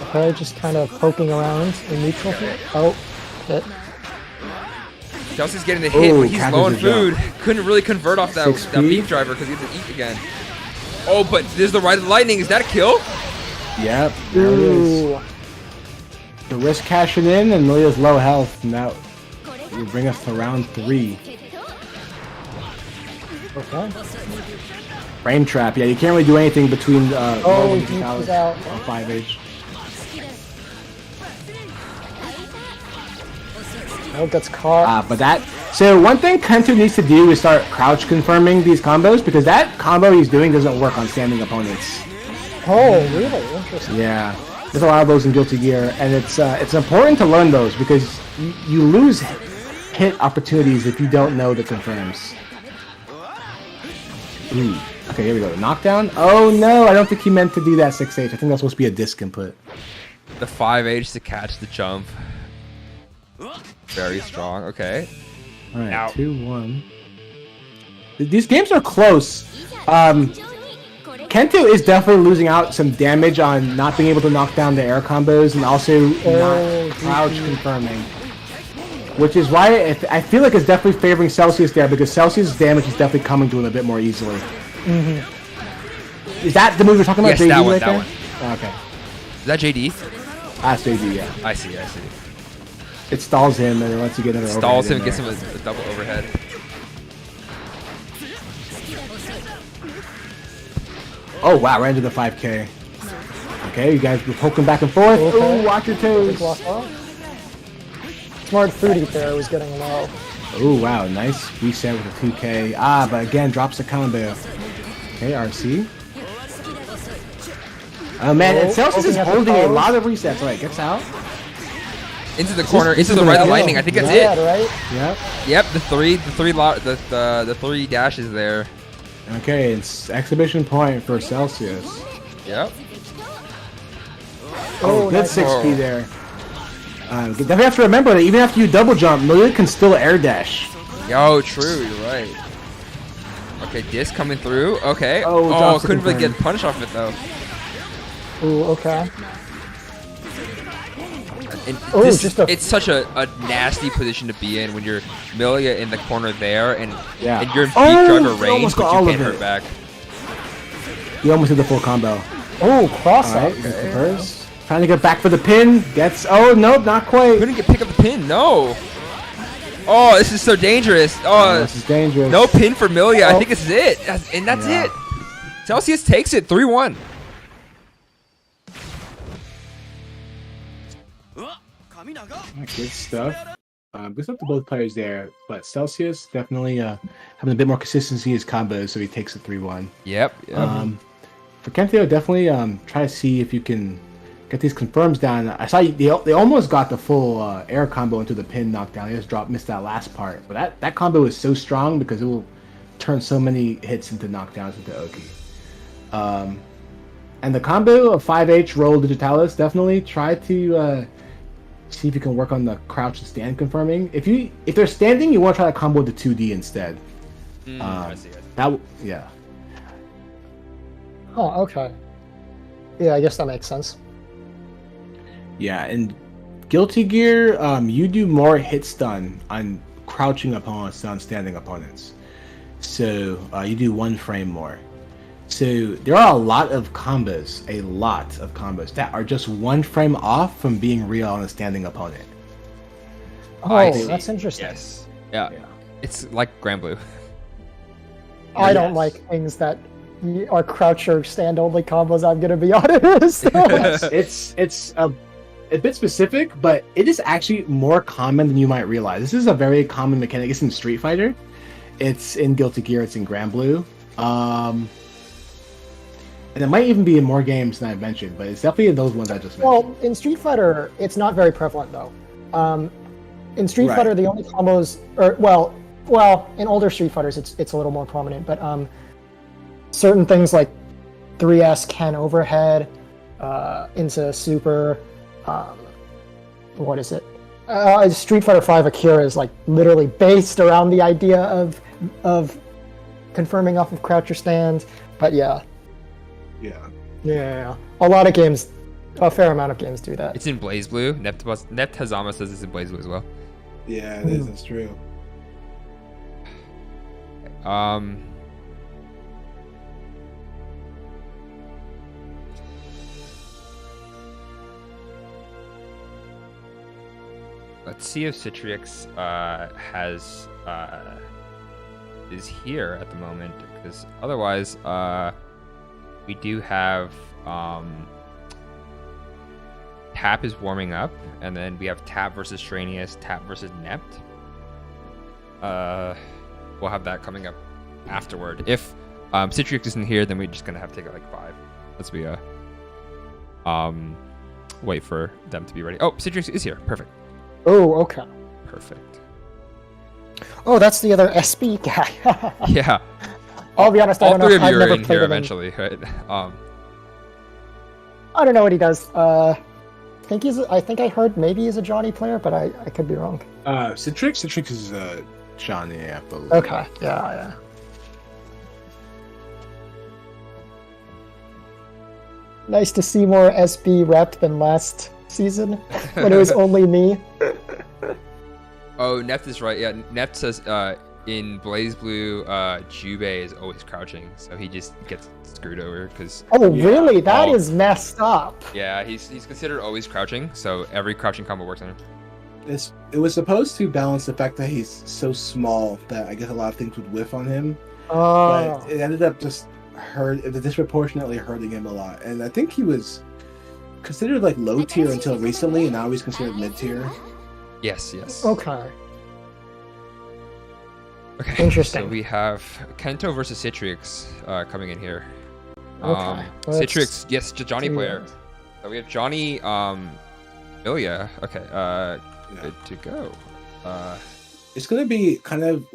Okay, just kind of poking around in neutral here. Oh, hit. Chelsea's getting the hit, but he's low on food. Couldn't really convert off that beef driver because he had to eat again. Oh, but there's the Ride of the Lightning. Is that a kill? Yep, there it is. The risk cashing in and Milia's low health, and that will bring us to round 3. Okay. Frame trap, yeah, you can't really do anything between he was out. 5H. Oh, gets caught. So one thing Kento needs to do is start crouch confirming these combos, because that combo he's doing doesn't work on standing opponents. Oh, really? Interesting. Yeah, there's a lot of those in Guilty Gear, and it's important to learn those because you lose hit opportunities if you don't know the confirms. Ooh. Okay, here we go. Knockdown. Oh no, I don't think he meant to do that 6H. I think that's supposed to be a disc input. The 5H to catch the jump. Very strong. Okay. All right, 2-1. These games are close. Kento is definitely losing out some damage on not being able to knock down the air combos and also not crouch confirming. Which is why I feel like it's definitely favoring Celsius there, because Celsius' damage is definitely coming to him a bit more easily. Is that the move you're talking about? Yes, JD that one. Oh, okay. Is that JD? That's JD, yeah. I see. It stalls him and it lets you get another Stalls him, overhead gets in him a double overhead. Oh wow, right into the 5K. Okay, you guys were poking back and forth. Okay. Ooh, watch your toes. Smart food eat there was getting low. Oh wow, nice reset with a 2K. Ah, but again drops the combo. Okay, RC. Oh man, and Celsius is holding a lot of resets. Alright, gets out. Into the corner, into the right lightning. I think that's it. Right? Yep. Yep, the three dashes there. Okay, it's exhibition point for Celsius. Yep. Oh, good nice. 6P there. Definitely have to remember that even after you double jump, Malia can still air dash. Yo, true, you're right. Okay, disc coming through. Okay. Oh, Oh, couldn't really confirm. get punished off it though. Ooh, okay. And Oh, this, just a- it's such a nasty position to be in when you're Milia in the corner there and Yeah. you're in peak Oh, driver you range, almost but got you all can't of hurt it. back. You almost did the full combo. Oh, cross up. Alright, first. Trying to get back for the pin. Gets. Oh, nope, not quite. Couldn't pick up the pin. No. Oh, this is so dangerous. Oh, Oh, this is dangerous. no pin for Milia. I Oh. think this is it. And that's Yeah. it. Celsius takes it 3-1. Good stuff. Good stuff to both players there, but Celsius definitely having a bit more consistency in his combos, so he takes a 3-1. Yep. For Kenteo, definitely try to see if you can get these confirms down. I saw they almost got the full air combo into the pin knockdown. They just missed that last part, but that combo is so strong because it will turn so many hits into knockdowns into Oki. And the combo of 5H roll digitalis, definitely try to see if you can work on the crouch and stand confirming. If they're standing, you want to try to combo the 2D instead. I see it. Yeah. Oh, okay. Yeah, I guess that makes sense. Yeah, and Guilty Gear, you do more hit stun on crouching opponents than on standing opponents. So you do 1 frame more. So there are a lot of combos that are just 1 frame off from being real on a standing opponent. Oh, that's interesting. Yes. Yeah. Yeah. It's like Grand Blue. I don't like things that are crouch or stand only combos, I'm gonna be honest. It's a bit specific, but it is actually more common than you might realize. This is a very common mechanic. It's in Street Fighter. It's in Guilty Gear. It's in Grand Blue. And it might even be in more games than I've mentioned, but it's definitely in those ones I just mentioned. Well, in Street Fighter, it's not very prevalent though. In Street Right. Fighter, the only combos, in older Street Fighters, it's a little more prominent. But certain things like 3S Ken overhead into super, what is it? Street Fighter V Akira is like literally based around the idea of confirming off of crouch or stand. But yeah. A lot of games, a fair amount of games do that. It's in Blaze Blue. Neptazama says it's in Blaze Blue as well. Yeah, it is. That's true. Let's see if Citrix is here at the moment, because otherwise we do have Tap is warming up, and then we have Tap versus Stranius, Tap versus Nept. We'll have that coming up afterward. If Citrix isn't here, then we're just gonna have to take it like 5. Let's be wait for them to be ready. Oh, Citrix is here. Perfect. Oh, okay. Perfect. Oh, that's the other SB guy. Yeah. I'll be honest, I All don't know. three of you I've are never in played here him. eventually, right? I don't know what he does. I think I heard maybe he's a Johnny player, but I could be wrong. Citrix is Johnny, I believe. Okay. Yeah. Nice to see more SB rep than last season when it was only me. Oh, Nept is right. Yeah, Nept says in Blaze Blue, Jubei is always crouching, so he just gets screwed over because. Oh, really? That is messed up. Yeah, he's considered always crouching, so every crouching combo works on him. It was supposed to balance the fact that he's so small that I guess a lot of things would whiff on him. Oh. But it ended up just disproportionately hurting him a lot. And I think he was considered like low tier until recently, and now he's considered mid tier. Yes. Okay. Okay. Interesting. So we have Kento versus Citrix coming in here. Okay. Citrix, yes, Johnny player. So we have Johnny Milia. Okay. Good to go. It's gonna be kind of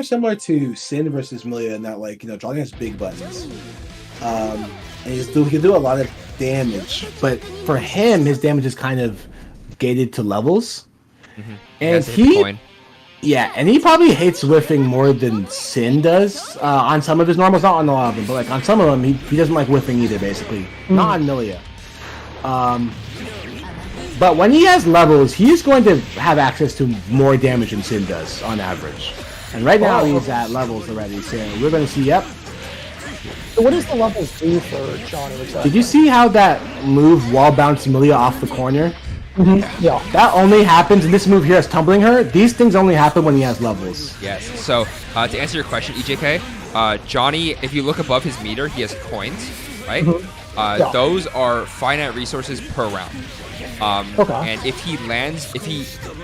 similar to Sin versus Milia in that, like, you know, Johnny has big buttons. And he can do a lot of damage, but for him, his damage is kind of gated to levels. Mm-hmm. And he probably hates whiffing more than Sin does on some of his normals, not on a lot of them, but like on some of them, he doesn't like whiffing either, basically. Not on Milia. But when he has levels, he's going to have access to more damage than Sin does on average. And right now he's at levels already, so we're going to see, yep. So what does the levels do for Johnny? Exactly? Did you see how that move wall bounced Milia off the corner? Mm-hmm. Yeah. That only happens, and this move here is tumbling her. These things only happen when he has levels. Yes. So to answer your question, EJK, Johnny, if you look above his meter, he has coins, right? Mm-hmm. Those are finite resources per round. And if he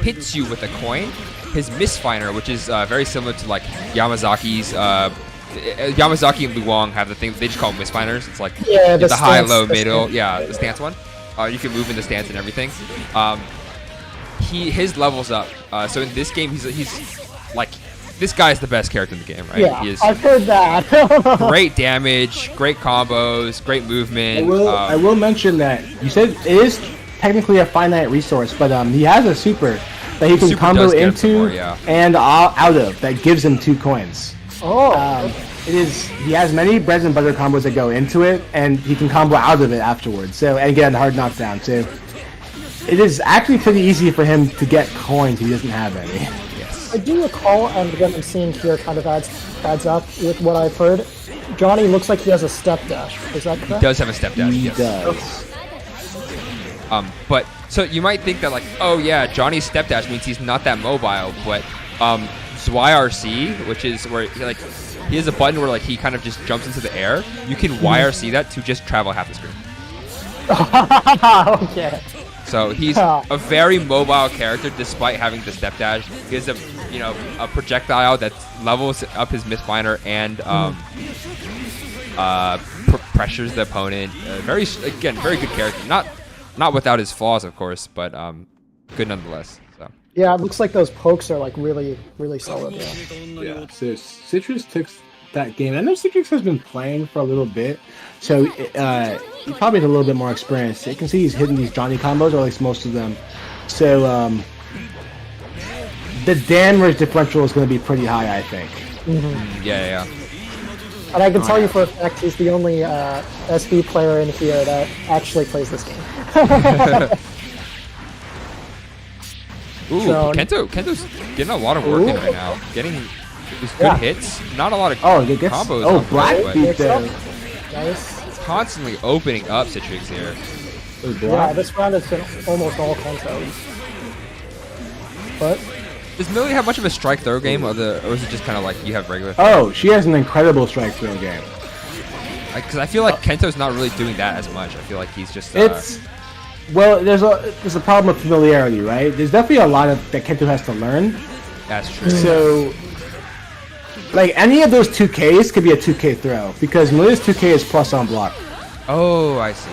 hits you with a coin, his misfiner, which is very similar to like Yamazaki's, Yamazaki and Luong have the thing, they just call them misfiners. It's like the high, low, middle, the stance one. You can move in the stance and everything. His levels up. So in this game, he's like, this guy is the best character in the game, right? Yeah, I've heard that. Great damage, great combos, great movement. I will mention that you said it is technically a finite resource, but he has a super that he can combo into and out of that gives him 2 coins. He has many bread and butter combos that go into it, and he can combo out of it afterwards. So, and again, hard knockdown. So it is actually pretty easy for him to get coins. He doesn't have any. Yes. I do recall, and what I'm seeing here kind of adds up with what I've heard. Johnny looks like he has a step dash. Is that correct? He does have a step dash. He yes. does. Okay. But so you might think that like, oh yeah, Johnny's step dash means he's not that mobile, but YRC, which is where he has a button where like he kind of just jumps into the air. You can YRC that to just travel half the screen. Okay. So he's a very mobile character despite having the step dash. He has a projectile that levels up his misfiner and pressures the opponent. Very good character. Not without his flaws, of course, but good nonetheless. So. Yeah, it looks like those pokes are like really, really solid. Yeah. So Citrix took that game. I know Citrix has been playing for a little bit, so he probably has a little bit more experience. You can see he's hitting these Johnny combos, or at least most of them. So the damage differential is going to be pretty high, I think. Mm-hmm. Yeah. And I can tell you for a fact he's the only SB player in here that actually plays this game. Ooh, so, Kento's getting a lot of work in right now. Getting these good hits. Not a lot of combos. Oh, Black beat there. Nice. It's constantly opening up Citrix here. Yeah, this round has been almost all Kento. But does Millie have much of a strike throw game, or is it just kind of like you have regular? Oh, she has an incredible strike throw game. Because I feel like Kento's not really doing that as much. I feel like he's just. Well, there's a problem with familiarity, right? There's definitely a lot that Kento has to learn. That's true. So, like, any of those 2Ks could be a 2K throw, because Milia's 2K is plus on block. Oh, I see.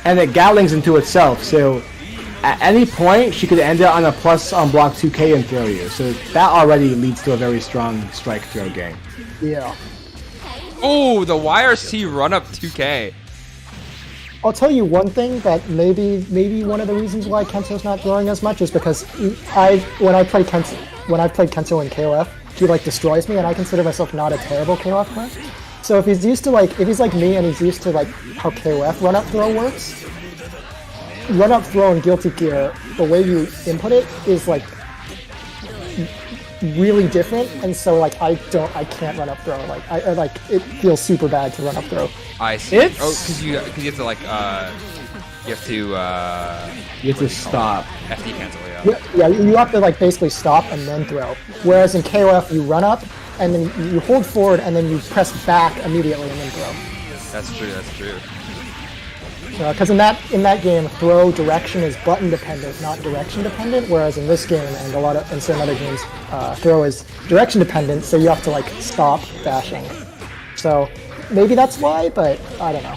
And it Gatlings into itself, so at any point, she could end it on a plus on block 2K and throw you. So that already leads to a very strong strike throw game. Yeah. Oh, the YRC run up 2K. I'll tell you one thing that maybe one of the reasons why Kento's not throwing as much is because when I played Kento in KOF, he like destroys me, and I consider myself not a terrible KOF player. So if he's used to like, if he's like me and he's used to like how KOF run up throw works, run up throw in Guilty Gear, the way you input it is like really different, and so like I can't run up throw. Like I like it feels super bad to run up throw. I see. It's- Oh, because you have to like you have to stop. FD cancel, yeah. Yeah, you have to like basically stop and then throw. Whereas in KOF you run up and then you hold forward and then you press back immediately and then throw. That's true. That's true. Because in that game, throw direction is button dependent, not direction dependent. Whereas in this game and in certain other games, throw is direction dependent. So you have to like stop dashing. So maybe that's why, but I don't know.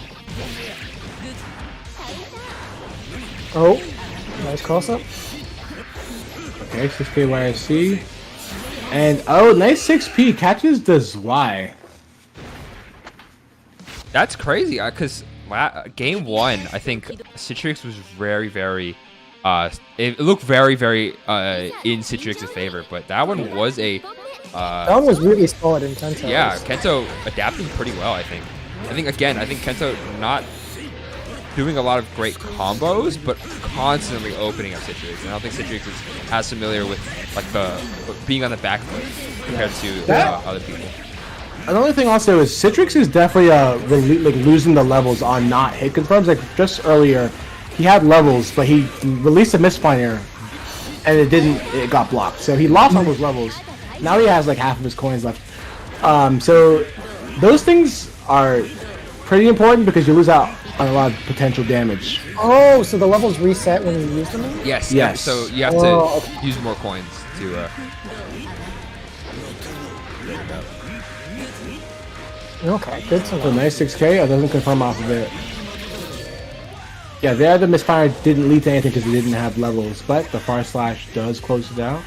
Oh, nice cross up. Okay, 6K YRC. And oh, nice 6P catches the Y. That's crazy, because game 1, I think Citrix was very, very. It looked very, very in Citrix's favor, but that one was a. That one was really solid in Kento. Yeah, Kento adapting pretty well, I think. I think Kento not doing a lot of great combos, but constantly opening up Citrix. And I don't think Citrix is as familiar with like being on the back foot compared to other people. Another thing also is Citrix is definitely like losing the levels on not hit confirms. Like just earlier, he had levels, but he released a misfire, and it got blocked. So he lost all those levels. Now he has like half of his coins left. So those things are pretty important because you lose out on a lot of potential damage. Oh, so the levels reset when you use them? Yes. Yes. So you have to use more coins to. Okay, good to So know. nice 6K. It doesn't confirm off of it. Yeah, there the misfire didn't lead to anything because he didn't have levels, but the far slash does close it out.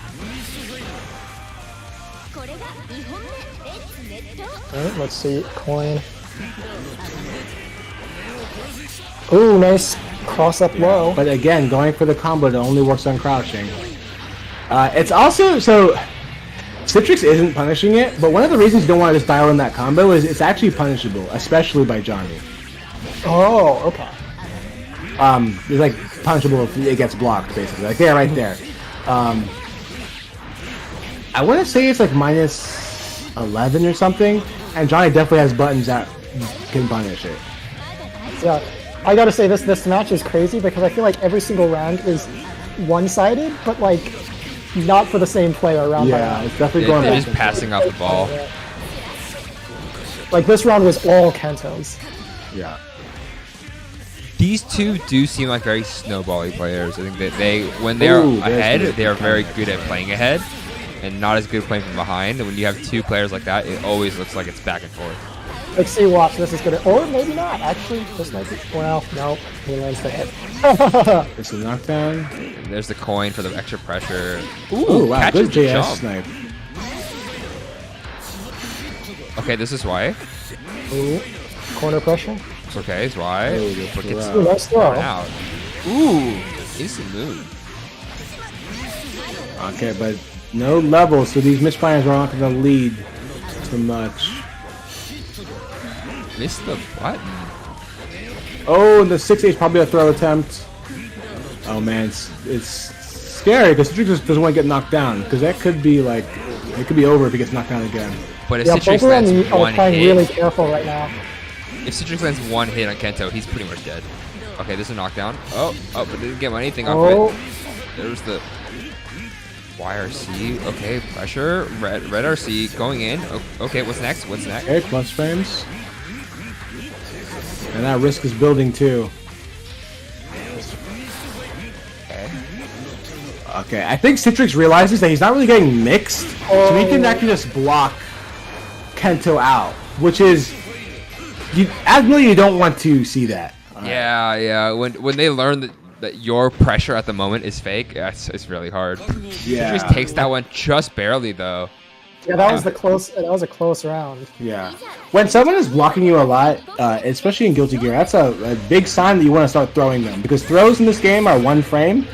Alright, let's see. Coin. Ooh, nice cross up low. But again, going for the combo that only works on crouching. It's also, so Citrix isn't punishing it, but one of the reasons you don't want to just dial in that combo is it's actually punishable, especially by Johnny. Oh, okay. It's like punishable if it gets blocked, basically. Like there, right there. I want to say it's like minus 11 or something, and Johnny definitely has buttons that can punish it. Yeah, I gotta say this match is crazy because I feel like every single round is one-sided, but like not for the same player round by Yeah, round. it's definitely They're going just back. passing off the ball. Like this round was all Kentos. Yeah. These two do seem like very snowbally players. I think that when they're Ooh, there's ahead, the- they are very good at playing ahead, and not as good at playing from behind. And when you have two players like that, it always looks like it's back and forth. Like, see, watch, this is gonna, or maybe not. Actually, this might be. Well, no, he lands the hit. It's a knockdown. And there's the coin for the extra pressure. Ooh, wow, catches good the JS jump. snipe. Okay, this is why. Ooh, corner pressure. It's okay, it's why. Oh, good But gets throw. Ooh, nice throw. out. Ooh, instant move. Okay, but no level, so these misfires are not going to lead too much. Missed the button. Oh, and the 6-8 is probably a throw attempt. Oh man, it's scary because Citrix just doesn't want to get knocked down because that could be like, it could be over if he gets knocked down again. But if Yeah, Citrix both of them lands are one playing hit, really careful right now. if Citrix lands one hit on Kento, he's pretty much dead. Okay, this is a knockdown. Oh, but didn't get anything off Oh, it. There's the YRC. Okay, pressure. Red RC going in. Okay, what's next? What's next? Okay, plus frames. And that risk is building too. Okay, I think Citrix realizes that he's not really getting mixed, so he can actually just block Kento out, which is, admittedly, you don't want to see that. Yeah. When they learn that your pressure at the moment is fake, it's really hard. Yeah. Citrix takes that one just barely though. yeah, that was a close round. Yeah. When someone is blocking you a lot, especially in Guilty Gear, that's a big sign that you want to start throwing them, because throws in this game are one frame,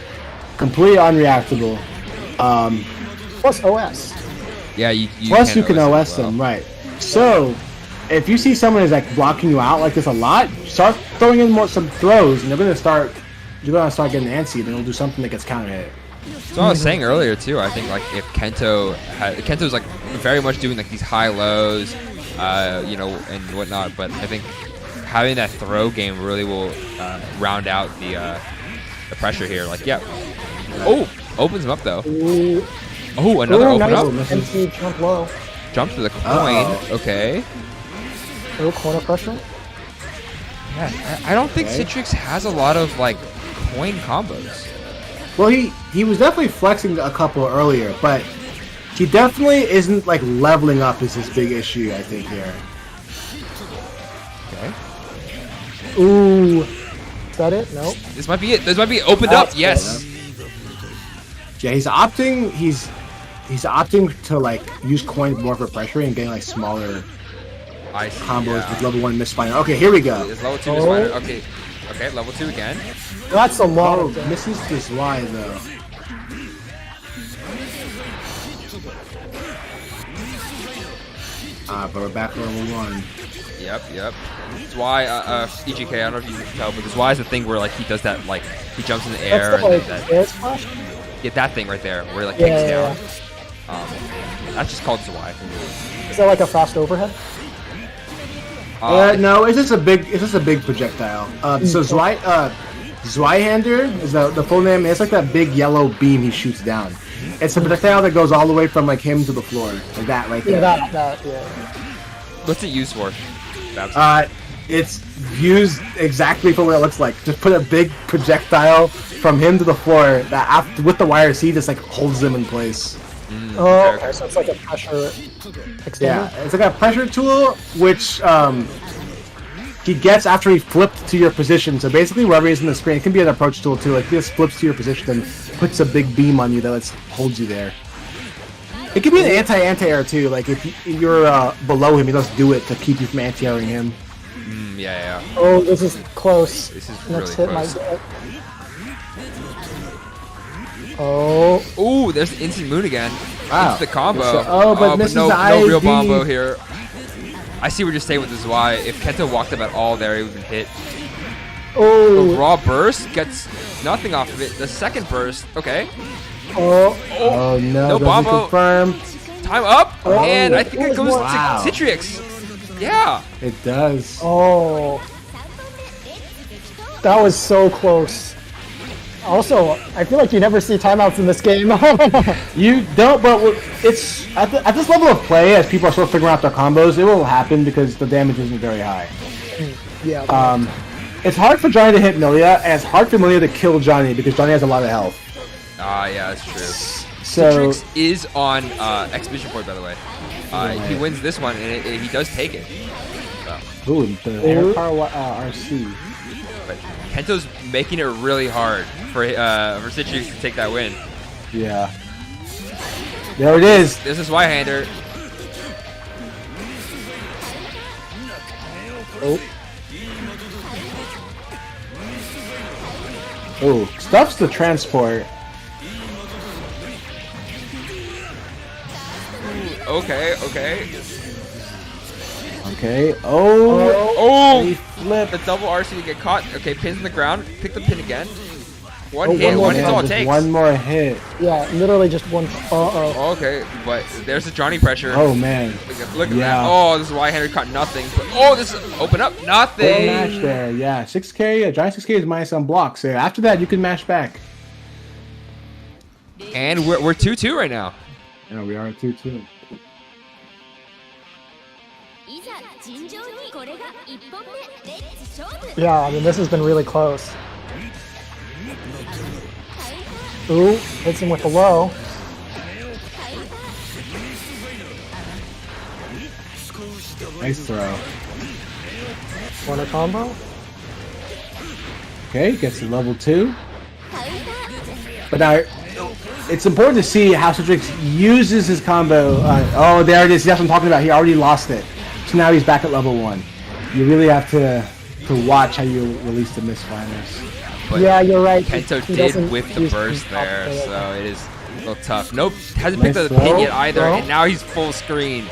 completely unreactable. Plus OS. Yeah, you Plus, you can OS OS as well. them, right? So, if you see someone is like blocking you out like this a lot, start throwing in some throws, and you're gonna start getting antsy. Then he'll do something that gets counter hit. So I was saying earlier too. I think like if Kento's like very much doing like these high lows, you know, and whatnot. But I think having that throw game really will round out the pressure here. Like, yeah. Oh, opens him up though. Oh, another open up. MC jump low. Jump to the coin. Okay. No corner pressure. Yeah, I don't think Citrix has a lot of like coin combos. Well, he was definitely flexing a couple earlier, but he definitely isn't like leveling up is his big issue, I think, here. Okay. Ooh. Is that it? Nope. This might be it. This might be opened up. Yes. Yeah, he's opting to like use coins more for pressure and getting like smaller combos with level 1 misfire. Okay, here we go. It's level 2 misfire. Okay. Okay, level 2 again. That's a lot. Oh, misses this Y though. But we're back to level 1. Yep. That's why EGK, I don't know if you can tell, but this Y is the thing where like he does that, like he jumps in the air That's and the, then splash? get that thing right there where he like kicks down. That's just called Y. Is that like a fast overhead? No, it's just a big projectile. So Zweihander is the full name. It's like that big yellow beam he shoots down. It's a projectile that goes all the way from like him to the floor, like that right there. Yeah, that. What's it used for? It's used exactly for what it looks like. Just put a big projectile from him to the floor that with the YRC just like holds them in place. Okay, so it's like a pressure extender? Yeah, it's like a pressure tool, which he gets after he flipped to your position. So basically, wherever he's in the screen, it can be an approach tool too. Like he just flips to your position and puts a big beam on you that holds you there. It can be an anti-air too. Like if you're below him, he does do it to keep you from anti-airing him. Yeah. Oh, this is close. This is Next really hit close. might get. Oh. Ooh, there's the instant moon again. Wow. It's the combo. But misses no the real IV. bombo here. I see what you're saying with this Y. If Kento walked up at all there, he would have been hit. Oh. The raw burst gets nothing off of it. The second burst, okay. Oh no, bombo. Confirm. Time up, Oh, and I think it goes wow. to Citrix. Yeah. It does. Oh. That was so close. Also, I feel like you never see timeouts in this game. You don't, but it's at this level of play, as people are still figuring out their combos, it will happen because the damage isn't very high. Yeah. It's hard for Johnny to hit Milia, and it's hard for Milia to kill Johnny because Johnny has a lot of health. Yeah, that's true. So Citrix is on Expedition Point, by the way. He wins this one, and he does take it. So. Ooh, the air power RC. But Kento's making it really hard for Citrix to take that win. Yeah. There it is. This is Y-hander. Oh, stuffs the transport. Okay. Oh. He flipped. The double RC to get caught. Okay, pins in the ground. Pick the pin again. One hit's all it takes. One more hit. Yeah, literally just one. Okay, but there's the Johnny pressure. Oh man. Look at that. Oh, this is Y-hander caught nothing. But, this is open up. Nothing. Full match there. Yeah, 6K. Johnny 6K is minus on blocks. So after that, you can mash back. And we're 2-2 right now. Yeah, we are at 2-2. Yeah, I mean, this has been really close. Ooh, hits him with the low. Nice throw. Corner combo. Okay, gets to level 2. But now, it's important to see how Citrix uses his combo. Oh, there it is. That's what I'm talking about. He already lost it. So now he's back at level 1. You really have to watch how you release the misfires. But yeah, you're right. Kento did whiff the burst there, so it is a little tough. Nope, hasn't picked up the pin yet either, and now he's full screen.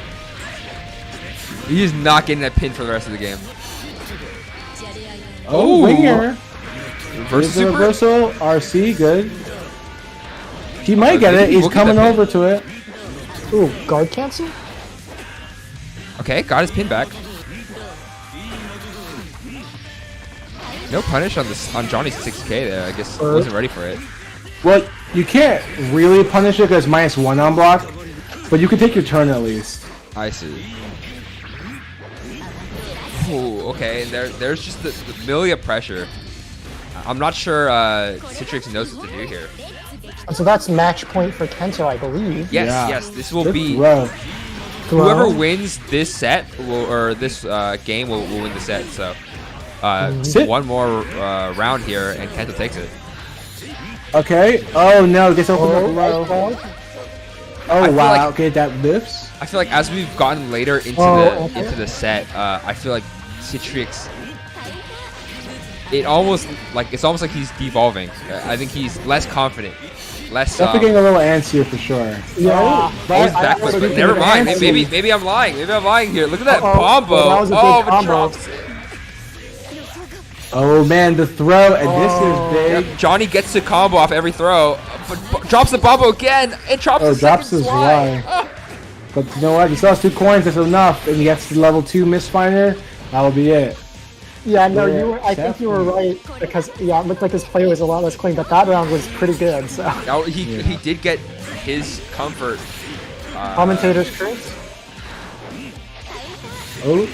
He is not getting that pin for the rest of the game. Oh, winger. Reverse The super. reversal. RC, good. He might get it. He's We'll get coming that pin. over to it. Ooh, guard cancel? Okay, got his pin back. No punish on Johnny's 6K there. I guess wasn't ready for it. Well, you can't really punish it because -1 on block, but you can take your turn at least. I see. Ooh, okay, and there's just the millia pressure. I'm not sure Citrix knows what to do here. So that's match point for Kento, I believe. Yes, Yeah. yes, this will Good be throw. whoever wins this set or this game will win the set. So one more round here and Kento takes it. Okay. Oh no, gets open Oh, up low. nice ball. Oh feel wow. like- Okay, that lifts. I feel like as we've gotten later into okay. the set, I feel like Citrix. It's almost like he's devolving. I think he's less confident, less. Definitely getting a little antsier for sure. Yeah. Always back, but actually never think mind. it's Maybe I'm lying. Maybe I'm lying here. Look at that combo. That was a big but combo. drops it. Oh man, the throw, and this is big. Yep, Johnny gets the combo off every throw, but drops the combo again. It drops Oh, the drops second his Y. Y. But you know what? He still has 2 coins. That's enough, and he gets the level 2 misfinder. That'll be it. Yeah, no, Yeah, I think you were right because yeah, it looked like his play was a lot less clean, but that round was pretty good. So Now he did get his comfort. commentators curse. Oh,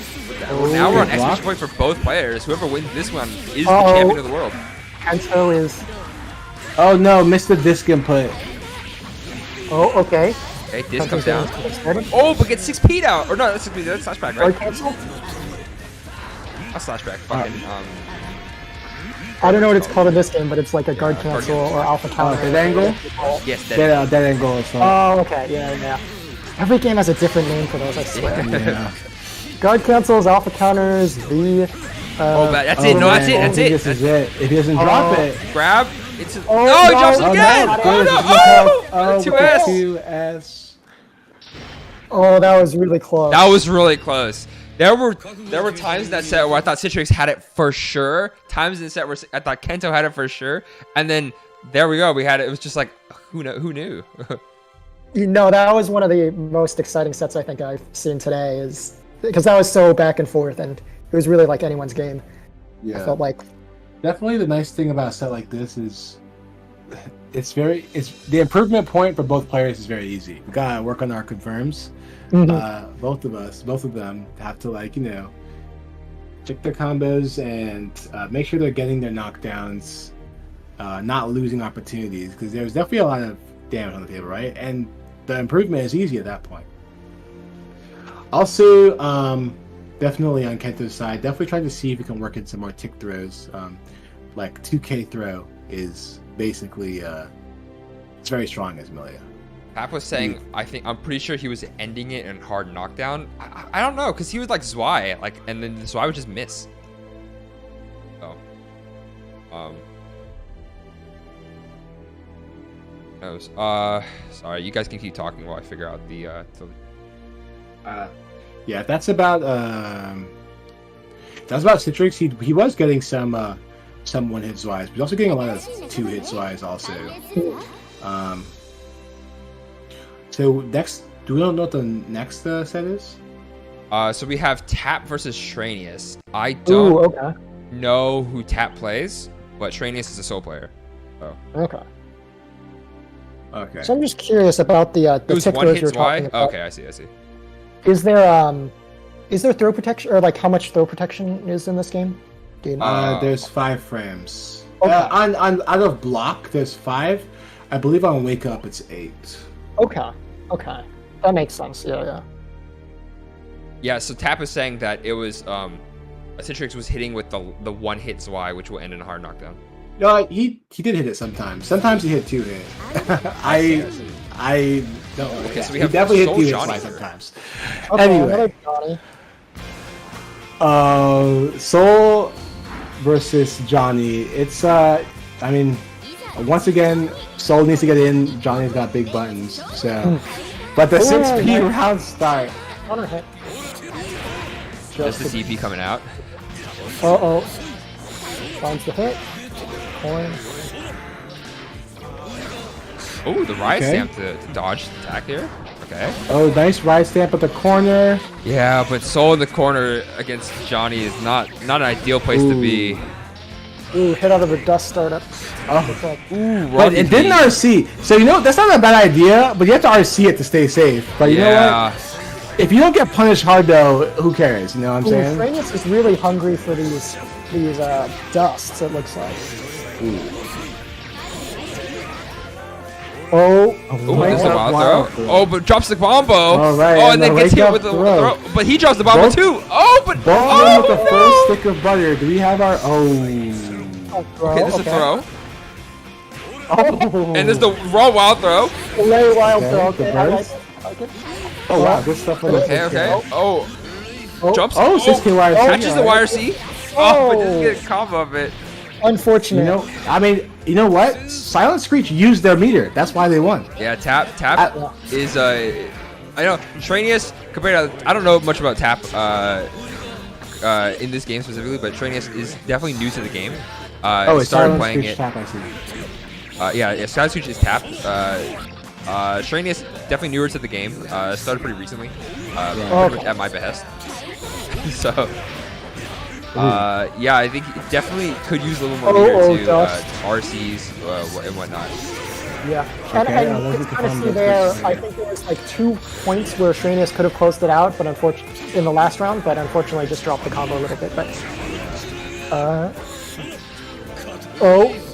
Now we're on block. exclamation point for both players. Whoever wins this one is the Uh-oh. champion of the world. Kento is. Oh no, missed the disc input. Oh, okay. Okay, this comes Kento's down. getting started. Oh, but gets 6P'd out. Or no, that's slashback, Guard right? cancel. A slashback. Fucking I don't know what it's called in this game, but it's like a guard cancel or alpha counter. dead angle? yes, Dead angle or something. Oh, okay, yeah. Every game has a different name for those, I swear. Yeah. Guard cancels, alpha counters, the. Oh, but that's Oh, it. No, man, that's it. I That's think it. This is it. If he doesn't drop it. Grab. It's a, Oh, no, he drops no. it Oh, again. no. Oh, no. Oh, 2S. 2S. Oh, that was really close. That was really close. There were times in that set where I thought Citrix had it for sure. Times in the set where I thought Kento had it for sure. And then there we go. We had it. It was just like, who knew? You know, that was one of the most exciting sets I think I've seen today, is because that was so back and forth, and it was really like anyone's game. I felt like. Definitely the nice thing about a set like this is it's the improvement point for both players is very easy. We gotta work on our confirms. Both of them have to check their combos and make sure they're getting their knockdowns, not losing opportunities, because there's definitely a lot of damage on the table, right? And the improvement is easy at that point. Also, definitely on Kento's side, definitely trying to see if we can work in some more tick throws. Like 2K throw is basically it's very strong as Millia. Pap was saying, I'm pretty sure he was ending it in hard knockdown. I don't know, because he was like Zwei, and then Zwei would just miss. So, knows. Sorry, you guys can keep talking while I figure out the Yeah, that's about Citrix. He was getting some one hit Zwies, but he's also getting a lot of 2 hit Zwies also. So next, do we know what the next set is? So we have Tap versus Tranius. I don't okay. know who Tap plays, but Tranius is a sole player. So. Okay. Okay. So I'm just curious about the Who's tick one throws hit you're talking Zwei? about. Okay, I see. Is there throw protection, or like how much throw protection is in this game? Do you know? There's 5 frames. Okay. On out of block, there's 5. I believe on wake up it's 8. Okay. That makes sense. Yeah. Yeah, so Tap is saying that it was Citrix was hitting with the one hit Zwei, which will end in a hard knockdown. No, he did hit it sometimes. Sometimes he hit 2 hit. I don't know. Okay, so we He have definitely hit Soul 2 hits Johnny Zwei here. sometimes. Okay, Anyway. another Johnny. Soul versus Johnny. It's once again, Soul needs to get in. Johnny's got big buttons. So, but the 6P nice. round start. Counter hit. Just the CP coming out. Uh-oh. Finds the hit. Coin. Oh, the Riot Stamp to dodge the attack here. Okay. Oh, nice Riot Stamp at the corner. Yeah, but Soul in the corner against Johnny is not an ideal place to be. Ooh, hit out of the dust startup. Oh. Ooh, But it didn't RC. So, you know, that's not a bad idea, but you have to RC it to stay safe. But you know what? If you don't get punished hard, though, who cares? You know what I'm saying? Franius is really hungry for these dusts, it looks like. Oh, there's the wild throw. Oh, but drops the combo. All right, oh, and then gets hit with the throw. But he drops the bomb too. Oh, but with the first stick of butter. Do we have our Okay, this is a throw. Oh. And there's the raw wild throw. Delay wild throw. Okay, I like it. Oh wow, good stuff. Okay. Oh, jumps. 16 wire. Catches the wire C. Oh, but doesn't get a combo of it. Unfortunate. You know, I mean, you know what? Silent Screech used their meter. That's why they won. Yeah, tap is I know Tranius compared to I don't know much about tap in this game specifically, but Tranius is definitely new to the game. It's started Silent playing Screech it. tap, I see. Yeah, Silent Screech is tap. Tranius definitely newer to the game. Started pretty recently. Pretty much at my behest. So. Yeah, I think he definitely could use a little more meter to RCs and whatnot. Yeah, and you can kind of see there, I think there was like 2 points where Shranius could have closed it out, but unfortunately, in the last round, but unfortunately just dropped the combo a little bit. But,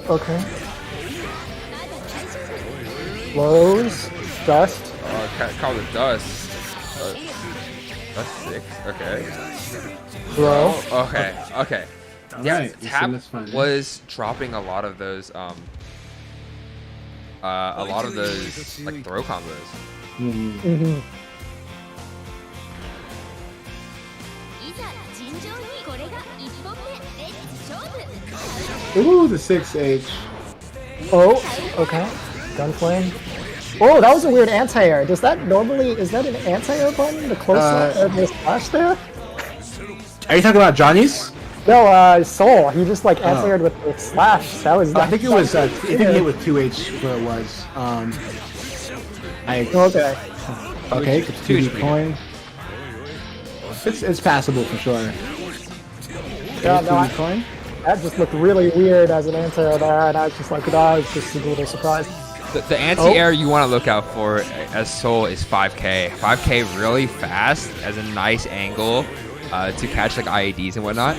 okay. Lows, dust. Call it dust. That's 6. Okay. Bro. Okay. Yeah, Right, Tap was dropping a lot of those like throw combos. Mm-hmm. Ooh, the 6H. Oh, okay. Gunflame. Oh, that was a weird anti-air. Does that normally, is that an anti-air button? The close the slash there? Are you talking about Johnny's? No, Soul. He just like anti-aired with the slash. That was. I think it was. I think it hit with 2H where it was. Okay. Okay, 2H coin. It's passable for sure. Yeah, no, coin. That just looked really weird as an anti-air there, and I was just like, I was just a little surprised. The anti-air you want to look out for as Soul is 5K. 5K really fast as a nice angle to catch like IEDs and whatnot.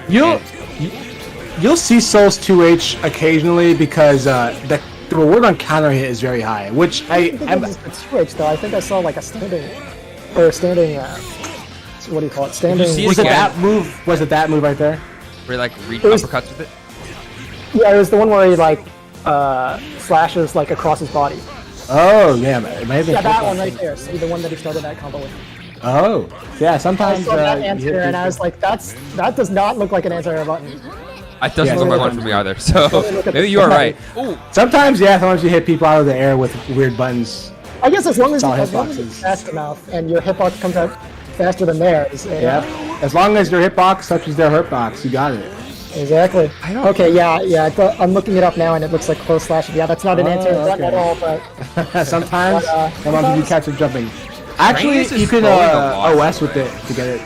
You'll see Soul's 2H occasionally because the reward on counter hit is very high, which I think it was the 2H though. I think I saw like a standing. What do you call it? Standing. Was it that move? Was it that move right there? Where like read uppercuts with it? Yeah, it was the one where he like slashes like across his body. Oh yeah, it might have been. Yeah, that one right there. See, the one that he started that combo with. Oh, yeah. Sometimes. I saw that anti-air and I was like, that does not look like an anti-air button. It doesn't look like one for me either. So maybe you are right. Ooh. Sometimes you hit people out of the air with weird buttons. I guess as long as it's fast enough and your hitbox comes out faster than theirs. Yeah. As long as your hitbox touches their hitbox, you got it. Exactly. Okay, yeah. I'm looking it up now, and it looks like close slash. Yeah, that's not an anti-air button at all. But sometimes you catch it jumping. Actually, you can OS with it to get it.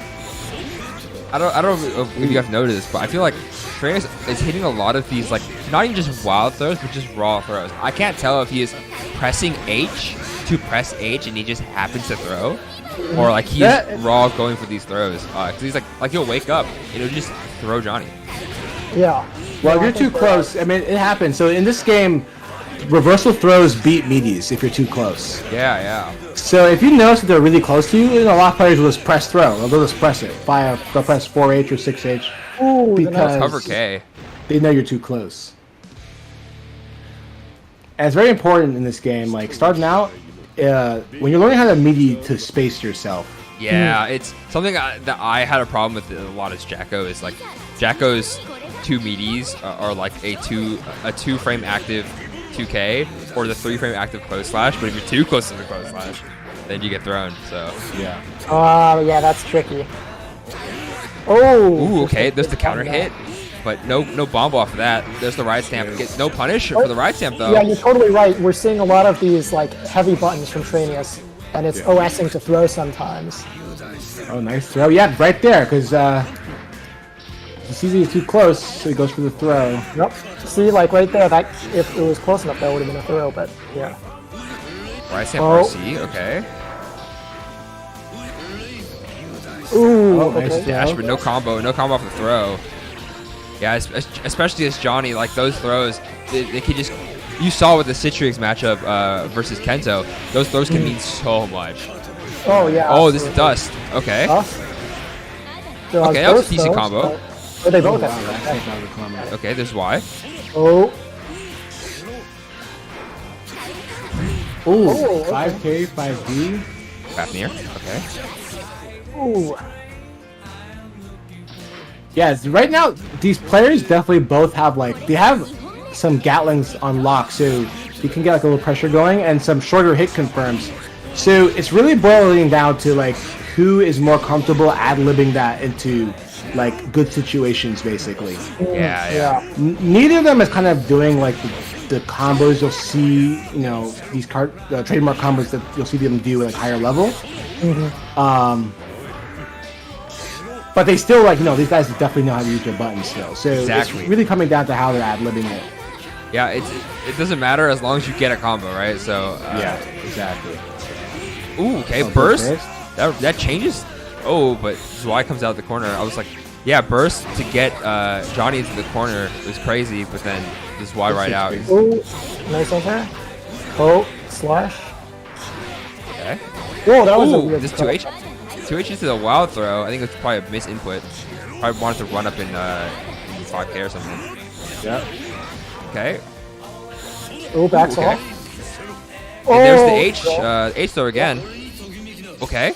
I don't know if you guys noticed this, but I feel like Tranius is hitting a lot of these, like, not even just wild throws, but just raw throws. I can't tell if he is pressing H to press H and he just happens to throw, or like he's raw going for these throws. Because he's like he'll wake up and he'll just throw Johnny. Yeah. Well, if you're too close, I mean, it happens. So in this game, reversal throws beat meaties if you're too close. Yeah. So if you notice that they're really close to you, a lot of players will just press throw. They'll just press it. They'll press 4H or 6H. Ooh, because cover K. They know you're too close. And it's very important in this game. Like starting out, when you're learning how to meaty to space yourself. Yeah, it's something that I had a problem with a lot as Jacko. Is like Jacko's 2 meaties are like a two frame active 2K or the 3 frame active close slash. But if you're too close to the close slash, then you get thrown. So yeah. Yeah, that's tricky. Oh. Ooh, okay. There's the counter hit, but no bomb off of that. There's the ride stamp. Get no punish for the ride stamp though. Yeah, you're totally right. We're seeing a lot of these like heavy buttons from Tranius, and it's OSing to throw sometimes. Oh, nice throw. Yeah, right there, because he sees he's too close, so he goes for the throw. Yep. See, like right there, that if it was close enough, that would have been a throw, but yeah. Ride stamp RC, okay. Ooh, nice okay. throw. Dash, but no combo off the throw. Yeah, especially as Johnny, like those throws, they could just. You saw with the Citrix matchup versus Kento, those throws can mean so much. Oh yeah. Oh, this is dust. Okay. Okay, that was a decent combo. But they both Wow, have. that's not the combo. Okay, there's Y. Oh. Ooh, Oh, okay. 5K, 5D. Fafnir. Okay. Ooh. Yeah, right now, these players definitely both have, like, they have some Gatlings on lock, so you can get, like, a little pressure going, and some shorter hit confirms. So it's really boiling down to, like, who is more comfortable ad-libbing that into, like, good situations, basically. Yeah. Neither of them is kind of doing, like, the combos you'll see, you know, these trademark combos that you'll see them do at, like, higher level. But they still, like, you know, these guys definitely know how to use their buttons still. So Exactly. it's really coming down to how they're ad-libbing it. Yeah, it doesn't matter as long as you get a combo, right? So Yeah, exactly. Ooh, okay, Oh, burst. burst. That changes. Oh, but Y comes out of the corner. I was like, yeah, burst to get Johnny into the corner was crazy, but then this Y right out. Ooh. Nice on there. Oh, slash. Okay. Whoa, that was a Ooh, weird this throw. 2H. 2H into the wild throw. I think it's probably a misinput. Probably wanted to run up in 5K or something. Yep. Okay. Ooh, backs Okay. off. And there's the Oh, H throw again. Okay.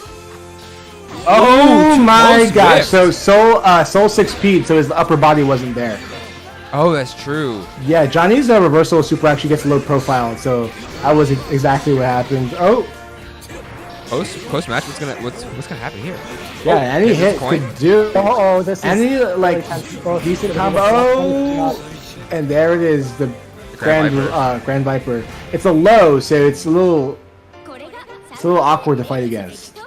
Oh my close gosh! whip. So Soul 6P'd, so his upper body wasn't there. Oh, that's true. Yeah, Johnny's reversal super actually gets a low profile, so that was exactly what happened. Oh, Post match, what's gonna happen here? yeah, any there's hit his coin. could do Oh, this is any, like, both decent should've combo. been Oh, and there it is, the Grand Grand Viper. It's a low, so it's a little awkward to fight against.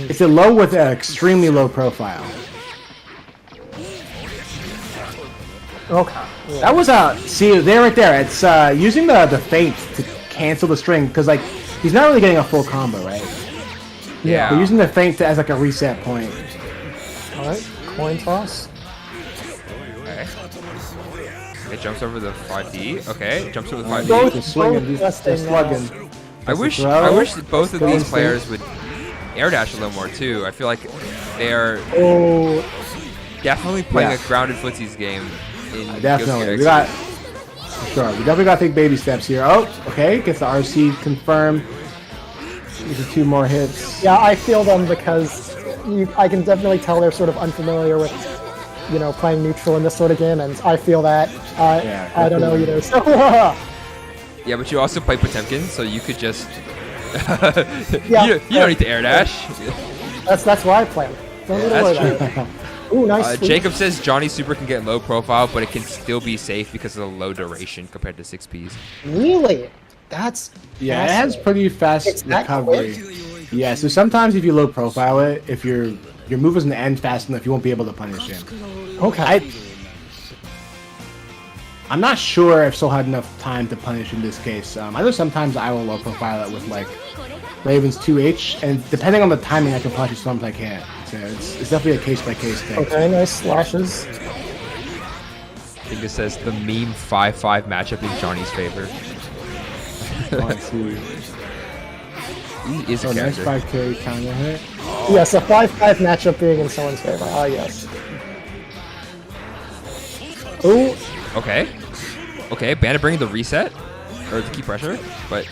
It's a low with an extremely low profile. Okay. That was see there right there. It's using the feint to cancel the string because like he's not really getting a full combo, right? Yeah. But using the feint as like a reset point. Alright, coin toss. Okay. It jumps over the 5D. Okay, jumps over the 5D. Both- Just swinging, both just testing, slugging. I wish that both of these players would air dash a little more too. I feel like they are Oh, definitely playing Yeah. a grounded footsies game. In Definitely. Ghost We got sure. We definitely got to take baby steps here. Oh, okay. Gets the RC confirmed. These are 2 more hits. yeah, I feel them because I can definitely tell they're sort of unfamiliar with, you know, playing neutral in this sort of game, and I feel that. Yeah, I don't know definitely. either. So, Yeah, but you also play Potemkin, so you could just. Yeah. you don't need to air dash. that's why I play them. Don't need to worry That's about it. Ooh, nice. sweep. Jacob says Johnny Super can get low profile, but it can still be safe because of the low duration compared to 6Ps. Really? That's Yeah, it has pretty fast It's that recovery. Yeah, so sometimes if you low profile it, if your move doesn't end fast enough, you won't be able to punish him. okay. I'm not sure if Soul had enough time to punish in this case. I know sometimes I will low profile it with like Raven's 2H, and depending on the timing, I can punish it, sometimes I can't. So it's definitely a case by case thing. Okay, nice slashes. I think it says the meme 5-5 matchup in Johnny's favor. Let's see. He is a Nice character. 5K counter hit. Yes, a 5-5 matchup being in someone's favor. Ah, yes. Ooh, Okay. Okay, Bandit bringing the reset, or to keep pressure, but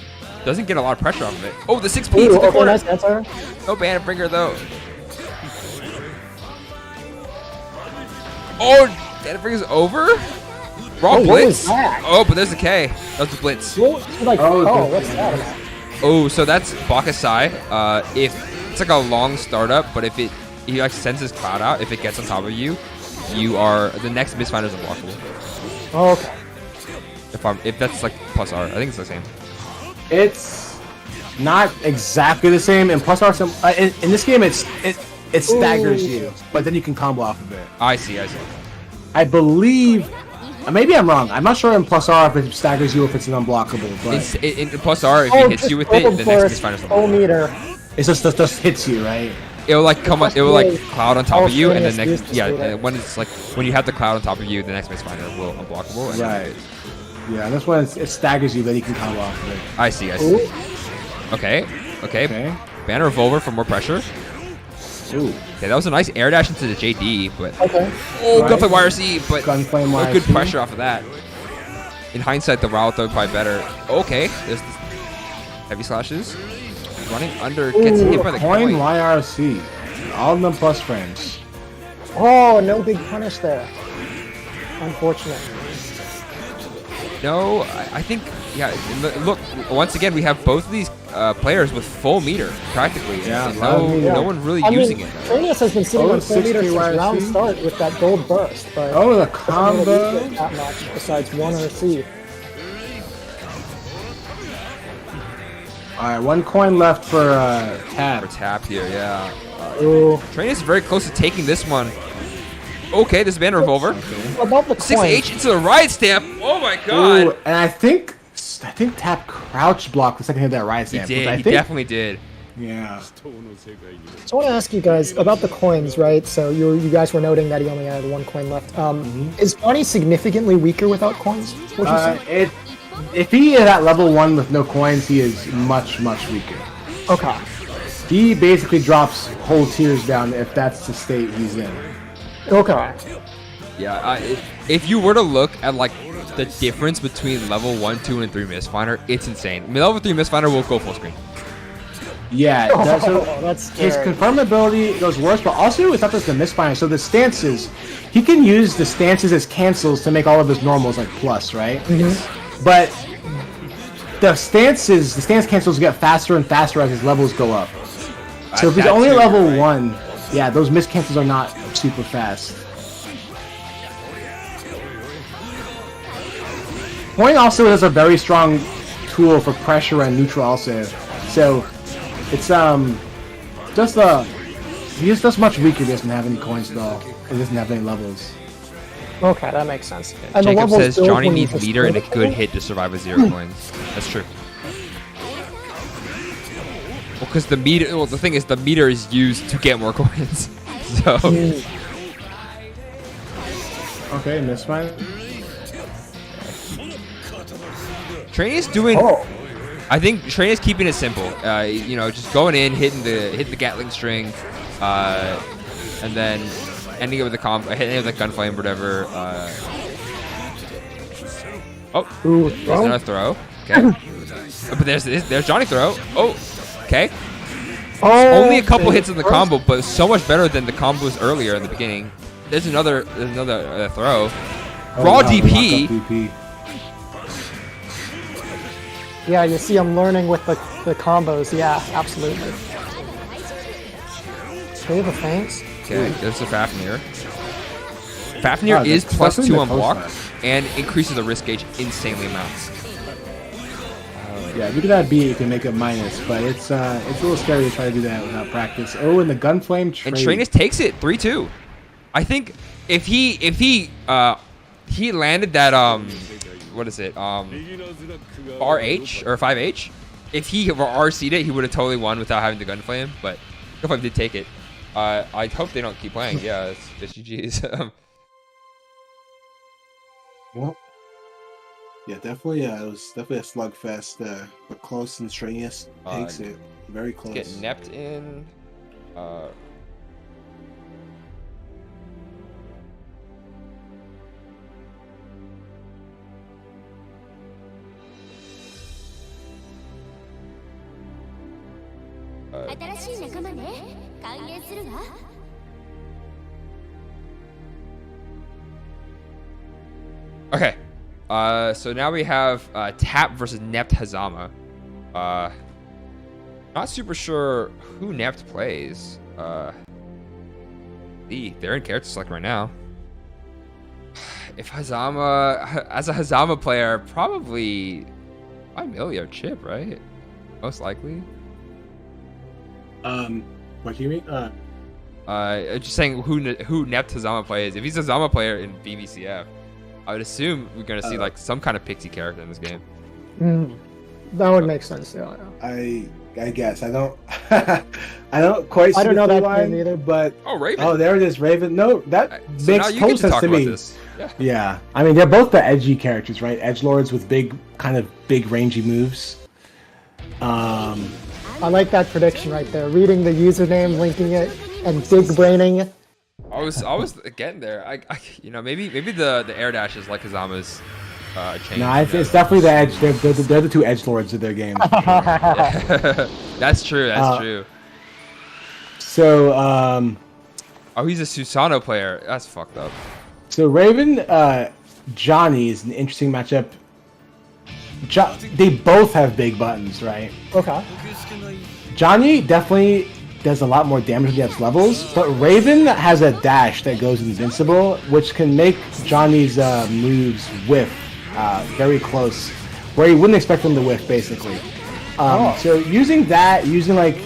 doesn't get a lot of pressure off of it. Oh, the 6P to ooh, the okay, corner. nice answer. No Bandit bringer though. Oh, Bandit bringer's over? Raw Oh, what blitz. was that? Oh, but there's a K. That's the blitz. Well, like, Oh, oh, okay. what's that about? Oh, so that's Bakasai. If it's like a long startup, but if it he like sends his cloud out. If it gets on top of you, you are the next misfinder is unblockable. Oh, okay. If that's like plus R, I think it's the same. It's not exactly the same. And plus R, in this game, it staggers you, but then you can combo off of it. I see. I believe. Maybe I'm wrong. I'm not sure in plus R if it staggers you if it's an unblockable. But in plus R, if he hits you with it, the next misfinder is full meter. It just hits you, right? It'll like come on. It will like cloud on top of you, and the next and when it's like when you have the cloud on top of you, the next misfinder will unblockable. And right. Yeah, this one it staggers you, then you can combo off of it. I see. Okay. Banner revolver for more pressure. Ooh. Okay, that was a nice air dash into the JD, but okay. Oh, right. Gunflame YRC, but Gunflame YRC. Good pressure off of that. In hindsight, the route though probably better. Okay, there's heavy slashes. Running under, gets hit by the coin. YRC. All of them plus frames. Oh, no big punish there. Unfortunate. No, I think, yeah, look, once again, we have both of these players with full meter, practically. Yeah, no one really using it. Trainius has been sitting on full meter since round start with that gold burst. But the combo. Not much besides 1 RC. Alright, 1 coin left for Tap. For Tap here, yeah. Trainius is very close to taking this one. Okay, this banner revolver. About the 6H into the riot stamp. Oh my god. Ooh, and I think Tap crouch blocked the second hit of that riot stamp. He definitely did. Yeah. So I want to ask you guys about the coins, right? So you guys were noting that he only had 1 coin left. Is Bonnie significantly weaker without coins? If he is at level 1 with no coins, he is much weaker. Okay. He basically drops whole tiers down if that's the state he's in. Okay. Yeah, if you were to look at like the difference between level 1, 2, and 3 Mistfinder, it's insane. I mean, level 3 Mistfinder will go full screen. Yeah, that's his confirm ability goes worse, but also it's not just the Mistfinder. So the stances, he can use the stances as cancels to make all of his normals like plus, right? But the stance cancels get faster and faster as his levels go up. So if he's only level 1, yeah, those miss cancels are not super fast. Point also is a very strong tool for pressure and neutral also. So it's he's just much weaker. He doesn't have any coins though. He doesn't have any levels. Okay, that makes sense. And Jacob says Johnny needs meter and a good hit to survive with 0 coins. That's true. Well, because the meter. Well, the thing is, the meter is used to get more coins. So. Okay, misfire. Trainius doing. I think Trainius keeping it simple. You know, just going in, hitting the Gatling string, and then ending it with the hitting it with the gunflame, whatever. There's another throw. Okay. But there's Johnny throw. Oh. Okay. Only a couple hits in the combo, but so much better than the combos earlier in the beginning. There's another throw. Raw DP. Yeah, you see I'm learning with the combos. Yeah, absolutely. Save of thanks. Okay, there's the Fafnir. Fafnir is +2 on block and increases the risk gauge insanely amounts. Yeah, if you can add B, you can make it minus, but it's a little scary to try to do that without practice. Oh, and the gunflame trade. And Trainius takes it 3-2. I think if he landed that what is it RH or 5H, if he RC'd it, he would have totally won without having the gunflame. But gunflame did take it. I hope they don't keep playing. Yeah, it's GG's. Well. Yeah, definitely. Yeah, it was definitely a slugfest. But close and Trainius takes it very close. Get nepped in. Okay. So now we have Tap versus Nept Hazama. Not super sure who Nept plays. They're in character select right now. If Hazama, as a Hazama player, probably Emilio Chip, right? Most likely. What do you mean? Just saying who Nept Hazama plays. If he's a Hazama player in BVCF, I would assume we're gonna see like some kind of pixie character in this game. That would make sense. Yeah. I guess I don't I don't quite see I don't know that line name either. but Raven. Oh, there it is, Raven. No, that So makes now you total get to sense talk to about me. this. Yeah. Yeah, I mean they're both the edgy characters, right? Edgelords with big rangy moves. I like that prediction right there. Reading the username, linking it, and big braining. I was getting there. Maybe the air dash is like Hazama's change. No, it's definitely the edge. They're the two edgelords of their game. That's true. That's true. So oh, he's a Susano player. That's fucked up. So Raven, Johnny is an interesting matchup. They both have big buttons, right? Okay. Johnny definitely does a lot more damage when he has levels, but Raven has a dash that goes invincible, which can make Johnny's moves whiff very close, where you wouldn't expect them to whiff, basically. So using like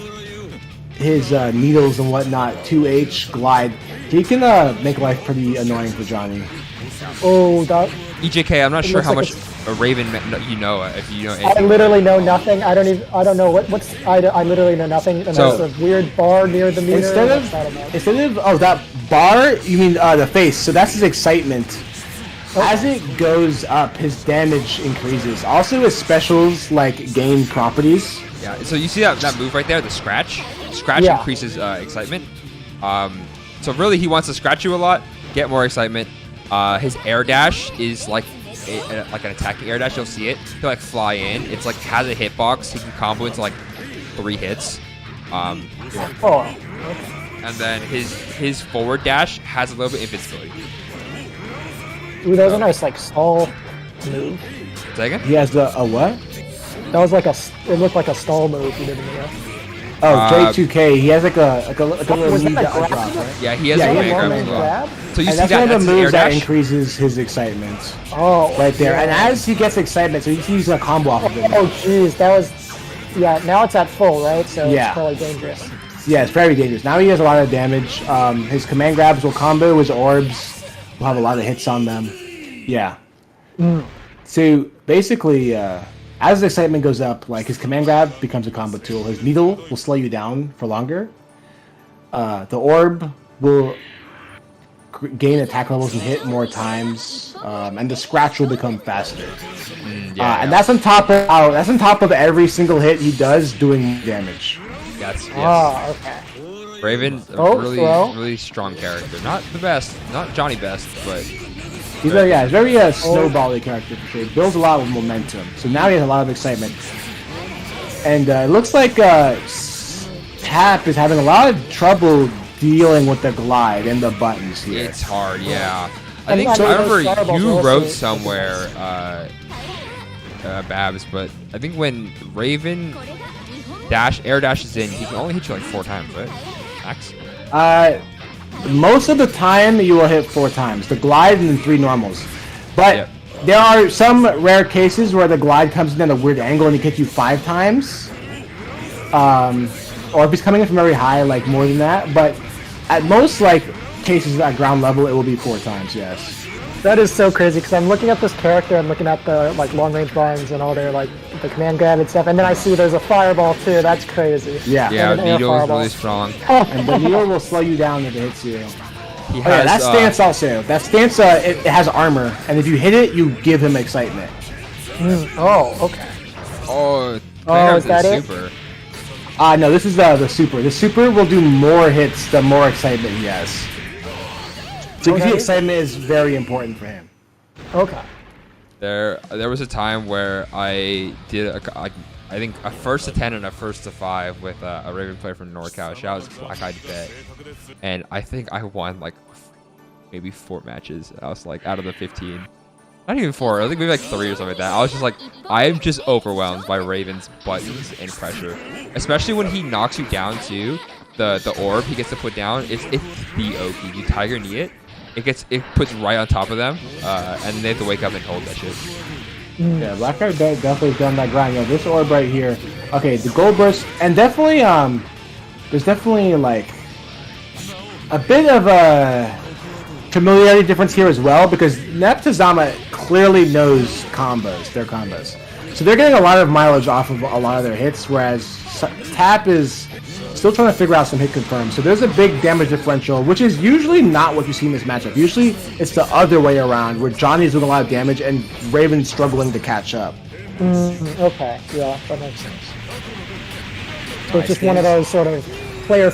his needles and whatnot, 2H glide, he can make life pretty annoying for Johnny. Oh, that. EJK, I'm not sure how much a Raven you know if you know anything. I literally know nothing. I don't know what's. I literally know nothing. And So- there's a weird bar near the meter. Instead of that bar, you mean the face. So that's his excitement. As it goes up, his damage increases. Also, his specials like gain properties. Yeah. So you see that move right there, the scratch. Scratch Yeah. increases excitement. So really, he wants to scratch you a lot, get more excitement. His air dash is like an attacking air dash. You'll see it. He'll like fly in. It's like has a hitbox. He can combo into like 3 hits. Oh. And then his forward dash has a little bit of invincibility. Ooh, that was a nice like stall move. Second? He has a what? That was like it looked like a stall move he did in there. Oh, J2K. He has like a little was lead that a drop, grab? right? Yeah, he has Yeah, a he has command grab one-man as well. grab? So you And see that's that? one of That's the his air moves that dash. increases his excitement. Oh, Right there. yeah. And as he gets excitement, so he's using a combo off of it. Oh, jeez, that was. Yeah, now it's at full, right? So Yeah. it's probably dangerous. Yeah, it's very dangerous. Now he has a lot of damage. His command grabs will combo. His orbs will have a lot of hits on them. Yeah. So basically, as the excitement goes up, like his command grab becomes a combo tool. His needle will slow you down for longer. The orb will gain attack levels and hit more times, and the scratch will become faster. And that's on top of every single hit he does doing damage. Yes. Oh, okay. Raven, Oh, really, throw. really strong character. Not the best, not Johnny best, but He's very snowbally character for sure. He builds a lot with momentum. So now he has a lot of excitement. And it looks like Tap is having a lot of trouble dealing with the glide and the buttons here. it's hard. Yeah. I And think I know I remember those fireballs you also- wrote somewhere, Babs, but I think when Raven air dashes in, he can only hit you like 4 times, right? Max. Most of the time, you will hit 4 times. The glide and then 3 normals. But Yep. there are some rare cases where the glide comes in at a weird angle and he hits you 5 times. Or if he's coming in from very high, like more than that. But at most, like cases at ground level, it will be 4 times. Yes. That is so crazy because I'm looking at this character, I'm looking at the like long range buttons and all their like the command grab and stuff, and then I see there's a fireball too. That's crazy. Yeah. Yeah, And an air Needle is fireball. really strong. And the needle will slow you down if it hits you. He Oh, yeah, has that stance also. That stance, it has armor, and if you hit it, you give him excitement. Oh, okay. Oh, is that it? super. No, this is the super. The super will do more hits the more excitement he has. So you can see Okay. excitement is very important for him. Okay. There was a time where I did I think a first to 10 and a first to 5 with a Raven player from NorCal. Shout out to Black Eyed Bet, and I think I won like maybe 4 matches. I was like out of the 15, not even 4. I think maybe like 3 or something like that. I was just like, I'm just overwhelmed by Raven's buttons and pressure, especially when he knocks you down too. the orb he gets to put down, it's the Oki. You tiger knee it, it puts right on top of them, and they have to wake up and hold that shit. Yeah, Blackheart definitely done that grind. Yeah, this orb right here. Okay, the gold burst, and definitely there's definitely like a bit of a familiarity difference here as well, because Neptazama clearly knows their combos. So they're getting a lot of mileage off of a lot of their hits, whereas Tap is still trying to figure out some hit confirms. So there's a big damage differential, which is usually not what you see in this matchup. Usually it's the other way around, where Johnny's doing a lot of damage and Raven's struggling to catch up. Okay, yeah, that makes sense. So it's just one of those sort of player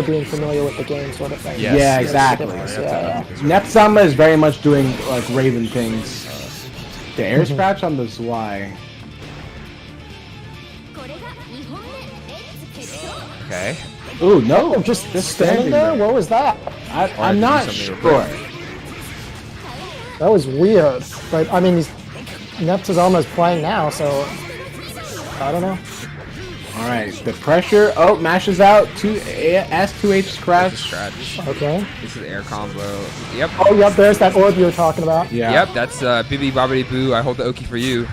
being familiar with the game sort of thing. Yes. Yeah, exactly. Nepzama is very much doing like Raven things. The air scratch on the Zwei. Okay. Ooh, no, just standing there? What was that? I'm not sure. That was weird. But I mean, Neptazama is playing now, so I don't know. All right, the pressure. Oh, mashes out to S2H scratch. Okay. This is air combo. Yep. Oh, yep. There's that orb you were talking about. Yeah. Yep. That's Bibi Bobbidi Boo. I hold the Oki for you.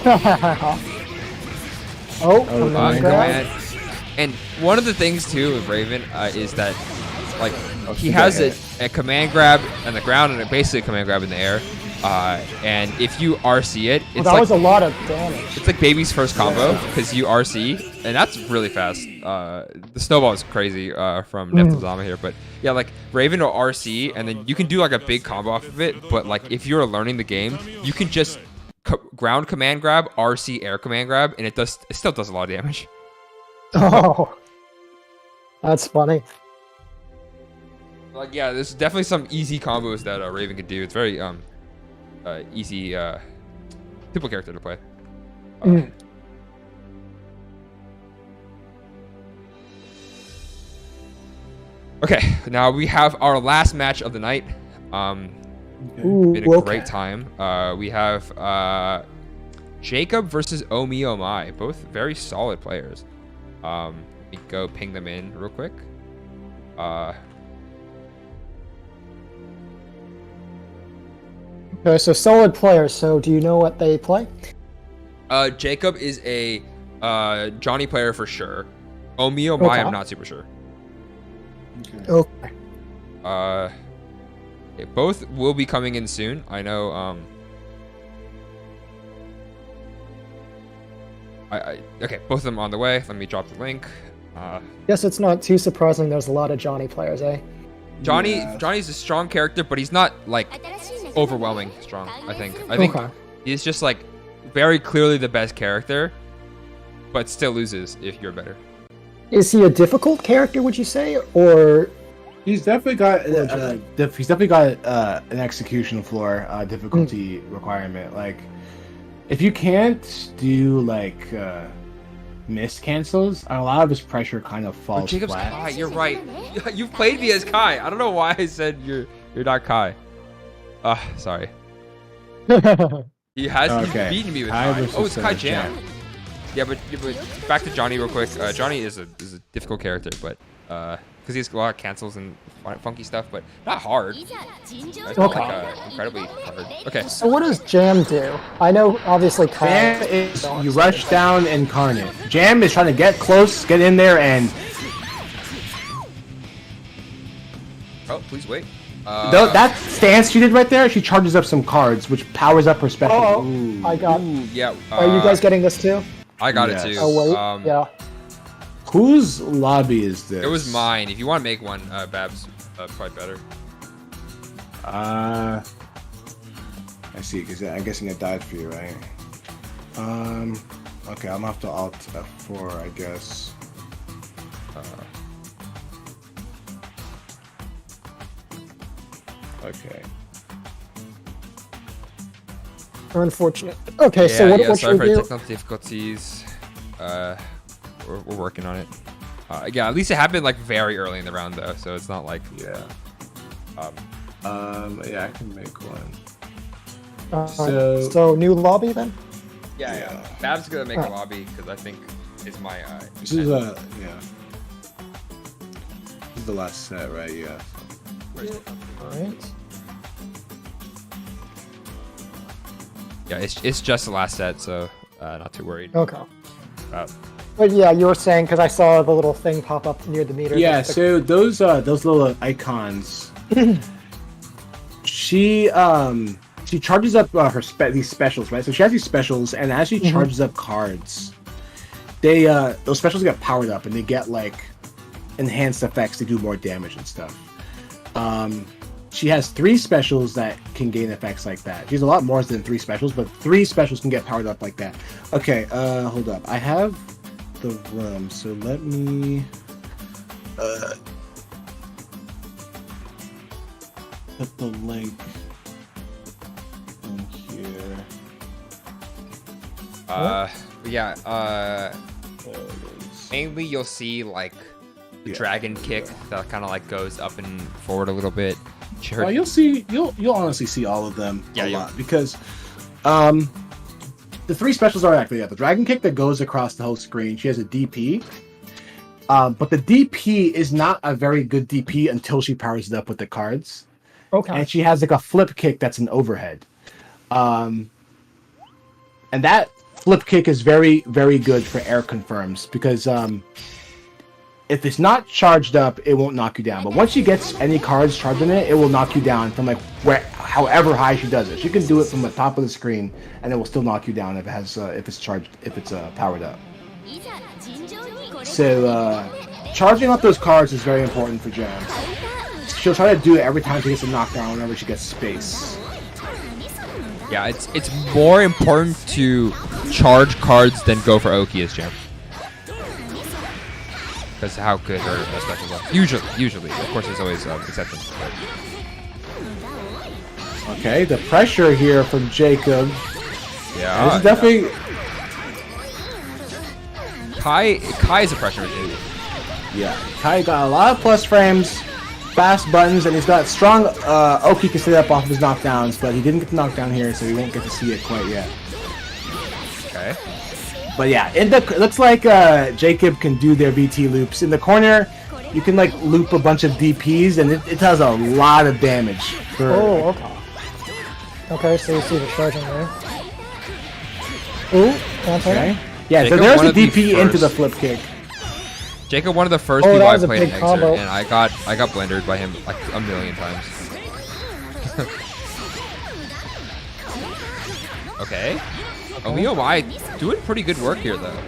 Command. And one of the things too with Raven is that like he has a command grab on the ground and basically a command grab in the air. And if you RC it, it's that was a lot of damage. It's like Baby's first combo because you RC, and that's really fast. The snowball is crazy from Neptazama here, but yeah, like Raven will RC, and then you can do like a big combo off of it. But like if you're learning the game, you can just ground command grab, RC air command grab, and it still does a lot of damage. Oh, that's funny. Like yeah, there's definitely some easy combos that Raven could do. It's very easy, simple character to play. Okay, now we have our last match of the night. Been a great time. We have Jacob versus Oh Me Oh My, both very solid players. Let me go ping them in real quick. Okay, so solid players. So do you know what they play? Jacob is a Johnny player for sure. Oh Me Oh My, I'm not super sure. Okay. Both will be coming in soon. I know. Okay, both of them on the way. Let me drop the link. Guess it's not too surprising. There's a lot of Johnny players, eh? Johnny's a strong character, but he's not like overwhelming strong. I think he's just like very clearly the best character, but still loses if you're better. Is he a difficult character? Would you say, or? He's definitely got an execution floor difficulty requirement. Like, if you can't do like miss cancels, a lot of his pressure kind of falls Jacob's flat. Kai, you're right. You've played me as Kai. I don't know why I said you're not Kai. Sorry. He has beaten me with Kai. Oh, it's Kai Jam. Yeah, but back to Johnny real quick. Johnny is a difficult character, but because he has a lot of cancels and funky stuff, but not hard. It's not like incredibly hard. Okay. So what does Jam do? I know obviously Jam is you rush down Incarnate. Jam is trying to get close, get in there, and please wait. that stance she did right there, she charges up some cards, which powers up her special. I got. Yeah. Are you guys getting this too? I got it too. Oh wait. Yeah. Whose lobby is this? It was mine. If you want to make one, Babs, probably better. I see, because I'm guessing it died for you, right? Okay, I'm gonna have to alt F4, I guess. Okay. Unfortunate. Okay, so what should sorry we for do? technical difficulties. We're working on it. Yeah, at least it happened like very early in the round though, so it's not like yeah, I can make one. So new lobby then? Yeah. Babs gonna make a lobby because I think it's my. This is is the last set, right? Yeah. Alright. Yeah, it's just the last set, so not too worried. Okay. Uh, But yeah, you were saying, because I saw the little thing pop up near the meter. Yeah, so those little icons. She charges up these specials, right? So she has these specials, and as she charges up cards, those specials get powered up, and they get like enhanced effects to do more damage and stuff. She has 3 specials that can gain effects like that. She has a lot more than 3 specials, but 3 specials can get powered up like that. Okay, hold up. I have the room, so let me put the link in here. Mainly you'll see like the dragon kick that kind of like goes up and forward a little bit. Well, you'll honestly see all of them a lot because the 3 specials are actually the dragon kick that goes across the whole screen. She has a DP, but the DP is not a very good DP until she powers it up with the cards. Okay. And she has like a flip kick that's an overhead, and that flip kick is very, very good for air confirms because if it's not charged up, it won't knock you down. But once she gets any cards charged in it, it will knock you down from like however high she does it. She can do it from the top of the screen, and it will still knock you down if it has if it's powered up. So charging up those cards is very important for Jam. She'll try to do it every time she gets a knockdown whenever she gets space. Yeah, it's more important to charge cards than go for Oki's Jam. Because how good her specials are. Usually. Of course, there's always exceptions. But... Okay, the pressure here from Jacob. Yeah. This is definitely... Kai is a pressure machine. Yeah, Kai got a lot of plus frames, fast buttons, and he's got strong... Oki can stay up off of his knockdowns, but he didn't get the knockdown here, so he won't get to see it quite yet. Okay. But yeah, it looks like Jacob can do their VT loops. In the corner, you can like loop a bunch of DPs, and it does a lot of damage. Oh, okay. Okay, so you see the charging there. Ooh, okay. Yeah, Jacob, so there's a DP into the flip kick. Jacob, one of the first people I played in Xrd, combo. and I got blendered by him like a million times. Okay. Omiyomai doing pretty good work here though.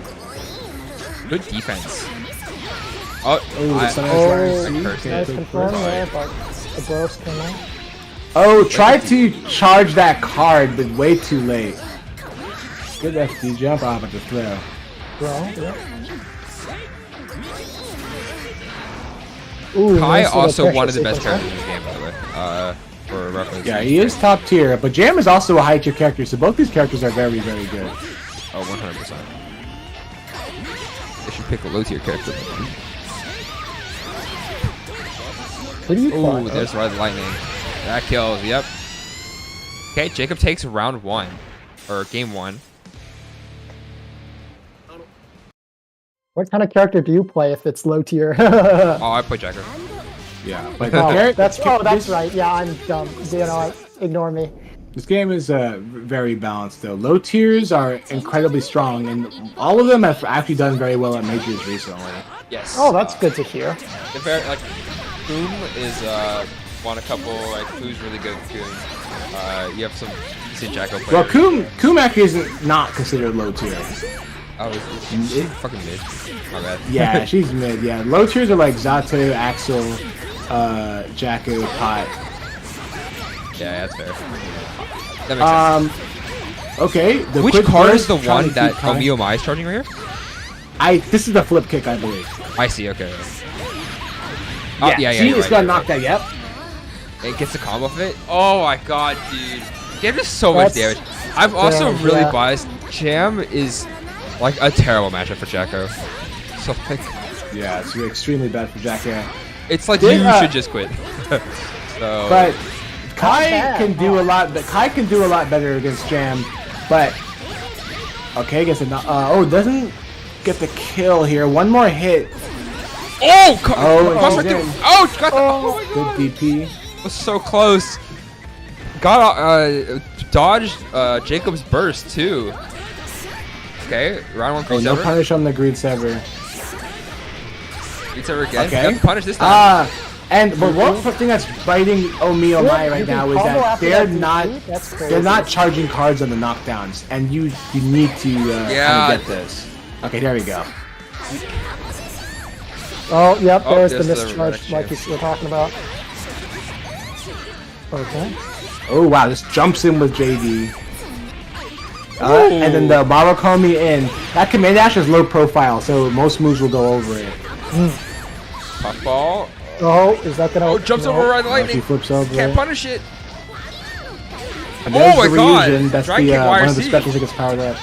Good defense. I cursed nice it. confirm there, but the burst came out. Oh, tried to charge that card, but way too late. Good FD jump off at the throw. Ooh, Kai nice also little one of the pressure best characters in the game, by the way. For reference. Yeah, he is top tier, but Jam is also a high tier character, so both these characters are very, very good. Oh, 100%. They should pick a low tier character. Ooh, there's Red Lightning. That kills, yep. Okay, Jacob takes round 1. Or game 1. What kind of character do you play if it's low tier? Oh, I play Jacker. Yeah, but that's right. Yeah, I'm dumb. You know, ignore me. This game is very balanced, though. Low tiers are incredibly strong, and all of them have actually done very well at majors recently. Yes. Oh, that's good to hear. The like, Boom is won a couple. Like, who's really good at Coom? You have some decent Jacko players. Well, Coom actually isn't not considered low tier. Oh, it's fucking mid. My bad. Yeah, she's mid. Yeah, low tiers are like Zato, Axel, Jacko, Pot. Yeah, that's fair. That makes sense. Okay. Which card is the one that Omiyomai is charging right here? This is the flip kick, I believe. I see. Okay. Yeah. See, it's got knocked out. Yep. It gets a combo of it. Oh my god, dude! They have just so much damage. I'm also really biased. Jam is like a terrible matchup for Jacko. So like, yeah, it's extremely bad for Jacko. It's like you should just quit. So. But Kai can do a lot. Kai can do a lot better against Jam, but okay, doesn't get the kill here. One more hit Oh, oh, got oh my god. good DP. Was so close. Got dodged Jacob's burst too. Okay, round 1 Oh, Greed no Sever. punish on the Greed Sever. Greed Sever again. Okay. Got the punish this time. But one thing that's biting Omiyomai right now is that they're not charging cards on the knockdowns, and you need to kind of get this. Okay, there we go. Oh, yep, Oh, there's the there's the mischarge like you were talking about. Okay. Oh wow, this jumps in with JD. And then the Barokomi in. That command dash is low profile, so most moves will go over it. Puffball. Oh, is that gonna? Oh, jumps over Ride Lightning. He flips over. Can't punish it. And there's Oh my the god! Ryujin. That's Dragon the Kick one of the YRC. specials that gets powered up.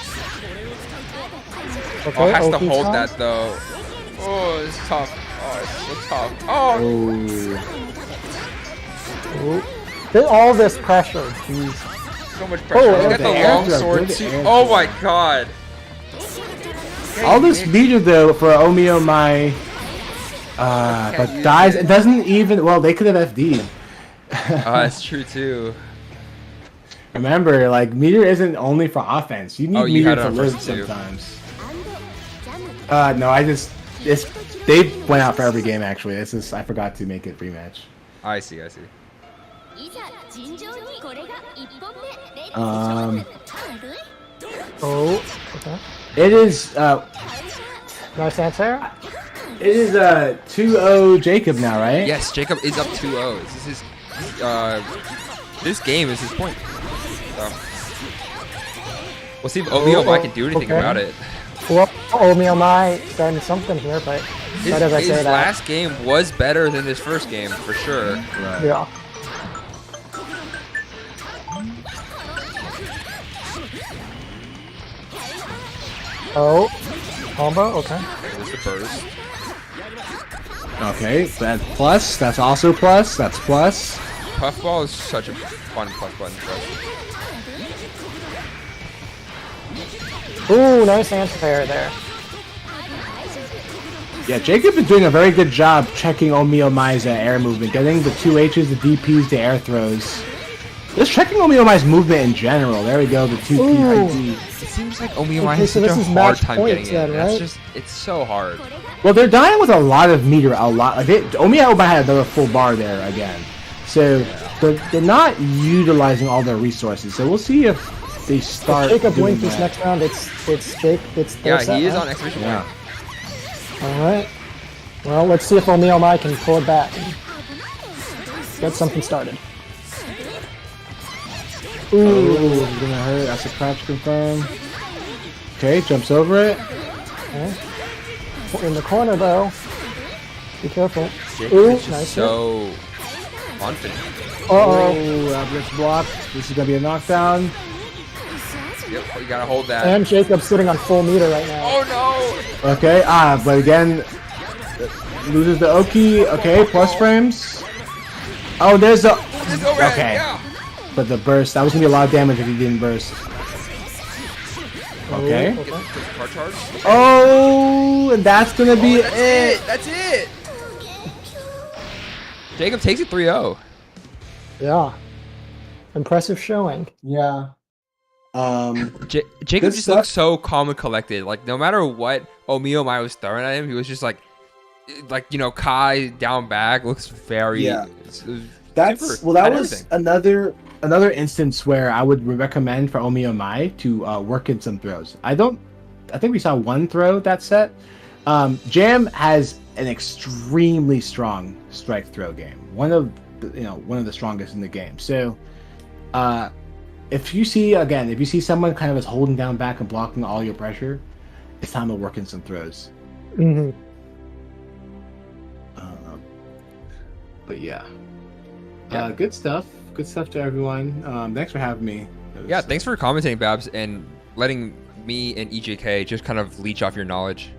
Okay, Oh, has to OP hold time. that though. Oh, it's tough. Oh, it's so tough. Oh. Ooh. All this pressure, jeez. So much pressure. Oh, He's got the the air long throw, sword good too. air Oh throw. my god. All this meter though for Omiyomai, but use dies. it. It doesn't even. Well, they could have FD'd. That's true too. Remember, like meter isn't only for offense. You need Oh, you meter had it to on live first too. sometimes. No, they went out for every game actually. It's just I forgot to make it rematch. I see. I see. Oh, okay. It is Nice answer. it is 2-0 Jacob now, right? Yes, Jacob is up 2-0. This is this game is his point. So. We'll see if Omiyomai can do anything okay. about it. Well, Omiyomai done something here, but His, as I his say that, last game was better than his first game for sure. yeah. Oh, combo. Okay. There's the burst. Okay, that's plus. That's also plus. That's plus. Puffball is such a fun plus button for us. Ooh, nice answer there. Yeah, Jacob is doing a very good job checking Omiyomai's air movement, getting the 2 H's, the DPs, the air throws. Just checking Omiyomai's movement in general. There we go, the 2 Ooh. PID. It seems like Omiyomai Okay, has so such this a is hard match time points getting it. then, That's right? just, it's so hard. Well, they're dying with a lot of meter, a lot. Like Omiyomai had another full bar there again. So they're not utilizing all their resources. So we'll see if they start If Jacob doing wins this that. next round, it's Jake. It's their Yeah, set, he is right? on exhibition Yeah. point. All right. Well, let's see if Omiyomai can pull it back. Get something started. Ooh, it's gonna hurt. That's a crouch confirm. Okay, jumps over it. Okay. In the corner though. Be careful. Jacob Ooh, is just nice. so confident. Uh-oh. That gets blocked. This is gonna be a knockdown. Yep, you gotta hold that. And Jacob's sitting on full meter right now. Oh no! Okay, but again, loses the Oki. Okay, plus frames. Oh, there's the. Just go red, Okay. yeah. But the burst, that was gonna be a lot of damage if he didn't burst. Okay. Get the car charge. Oh, and that's gonna be That's it. it! That's it! Jacob takes it 3-0. Yeah. Impressive showing. Yeah. Jacob Good just stuff. looks so calm and collected. Like, no matter what Omiyomai was throwing at him, he was just like, Kai down back looks very. Yeah. Super That at was everything. another instance where I would recommend for Omiyomai to work in some throws. I think we saw one throw that set. Jam has an extremely strong strike throw game. One of the strongest in the game. So if you see someone kind of is holding down back and blocking all your pressure, it's time to work in some throws. Mm-hmm. But yeah. Good stuff. Good stuff to everyone. Thanks for having me. Yeah, thanks for commenting, Babs, and letting me and EJK just kind of leech off your knowledge.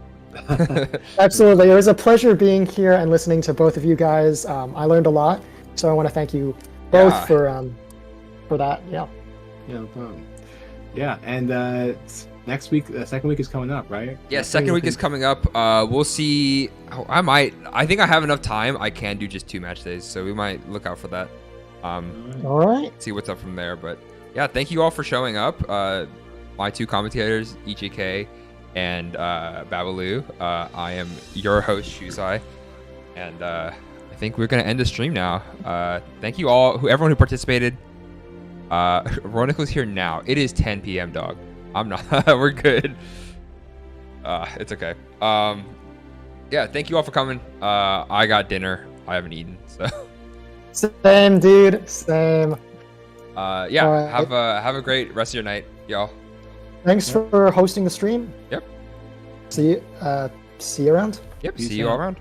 Absolutely. It was a pleasure being here and listening to both of you guys. I learned a lot, so I want to thank you both for that. Yeah. Yeah, no problem. Yeah, and next week, the second week is coming up, right? Yeah, second week is coming up. We'll see. I think I have enough time. I can do just 2 match days, so we might look out for that. All right. See what's up from there. But yeah, thank you all for showing up. My 2 commentators, EJK and Babaloo. I am your host, Shusai, and I think we're gonna end the stream now. Thank you all, everyone who participated. Ronik was here now. It is 10 p.m. dog. I'm not. We're good. It's okay. Yeah, thank you all for coming. I got dinner. I haven't eaten, so. Same, dude. Same. Yeah. Right. Have a great rest of your night, y'all. Thanks for hosting the stream. Yep. See you around. Yep. See you all around.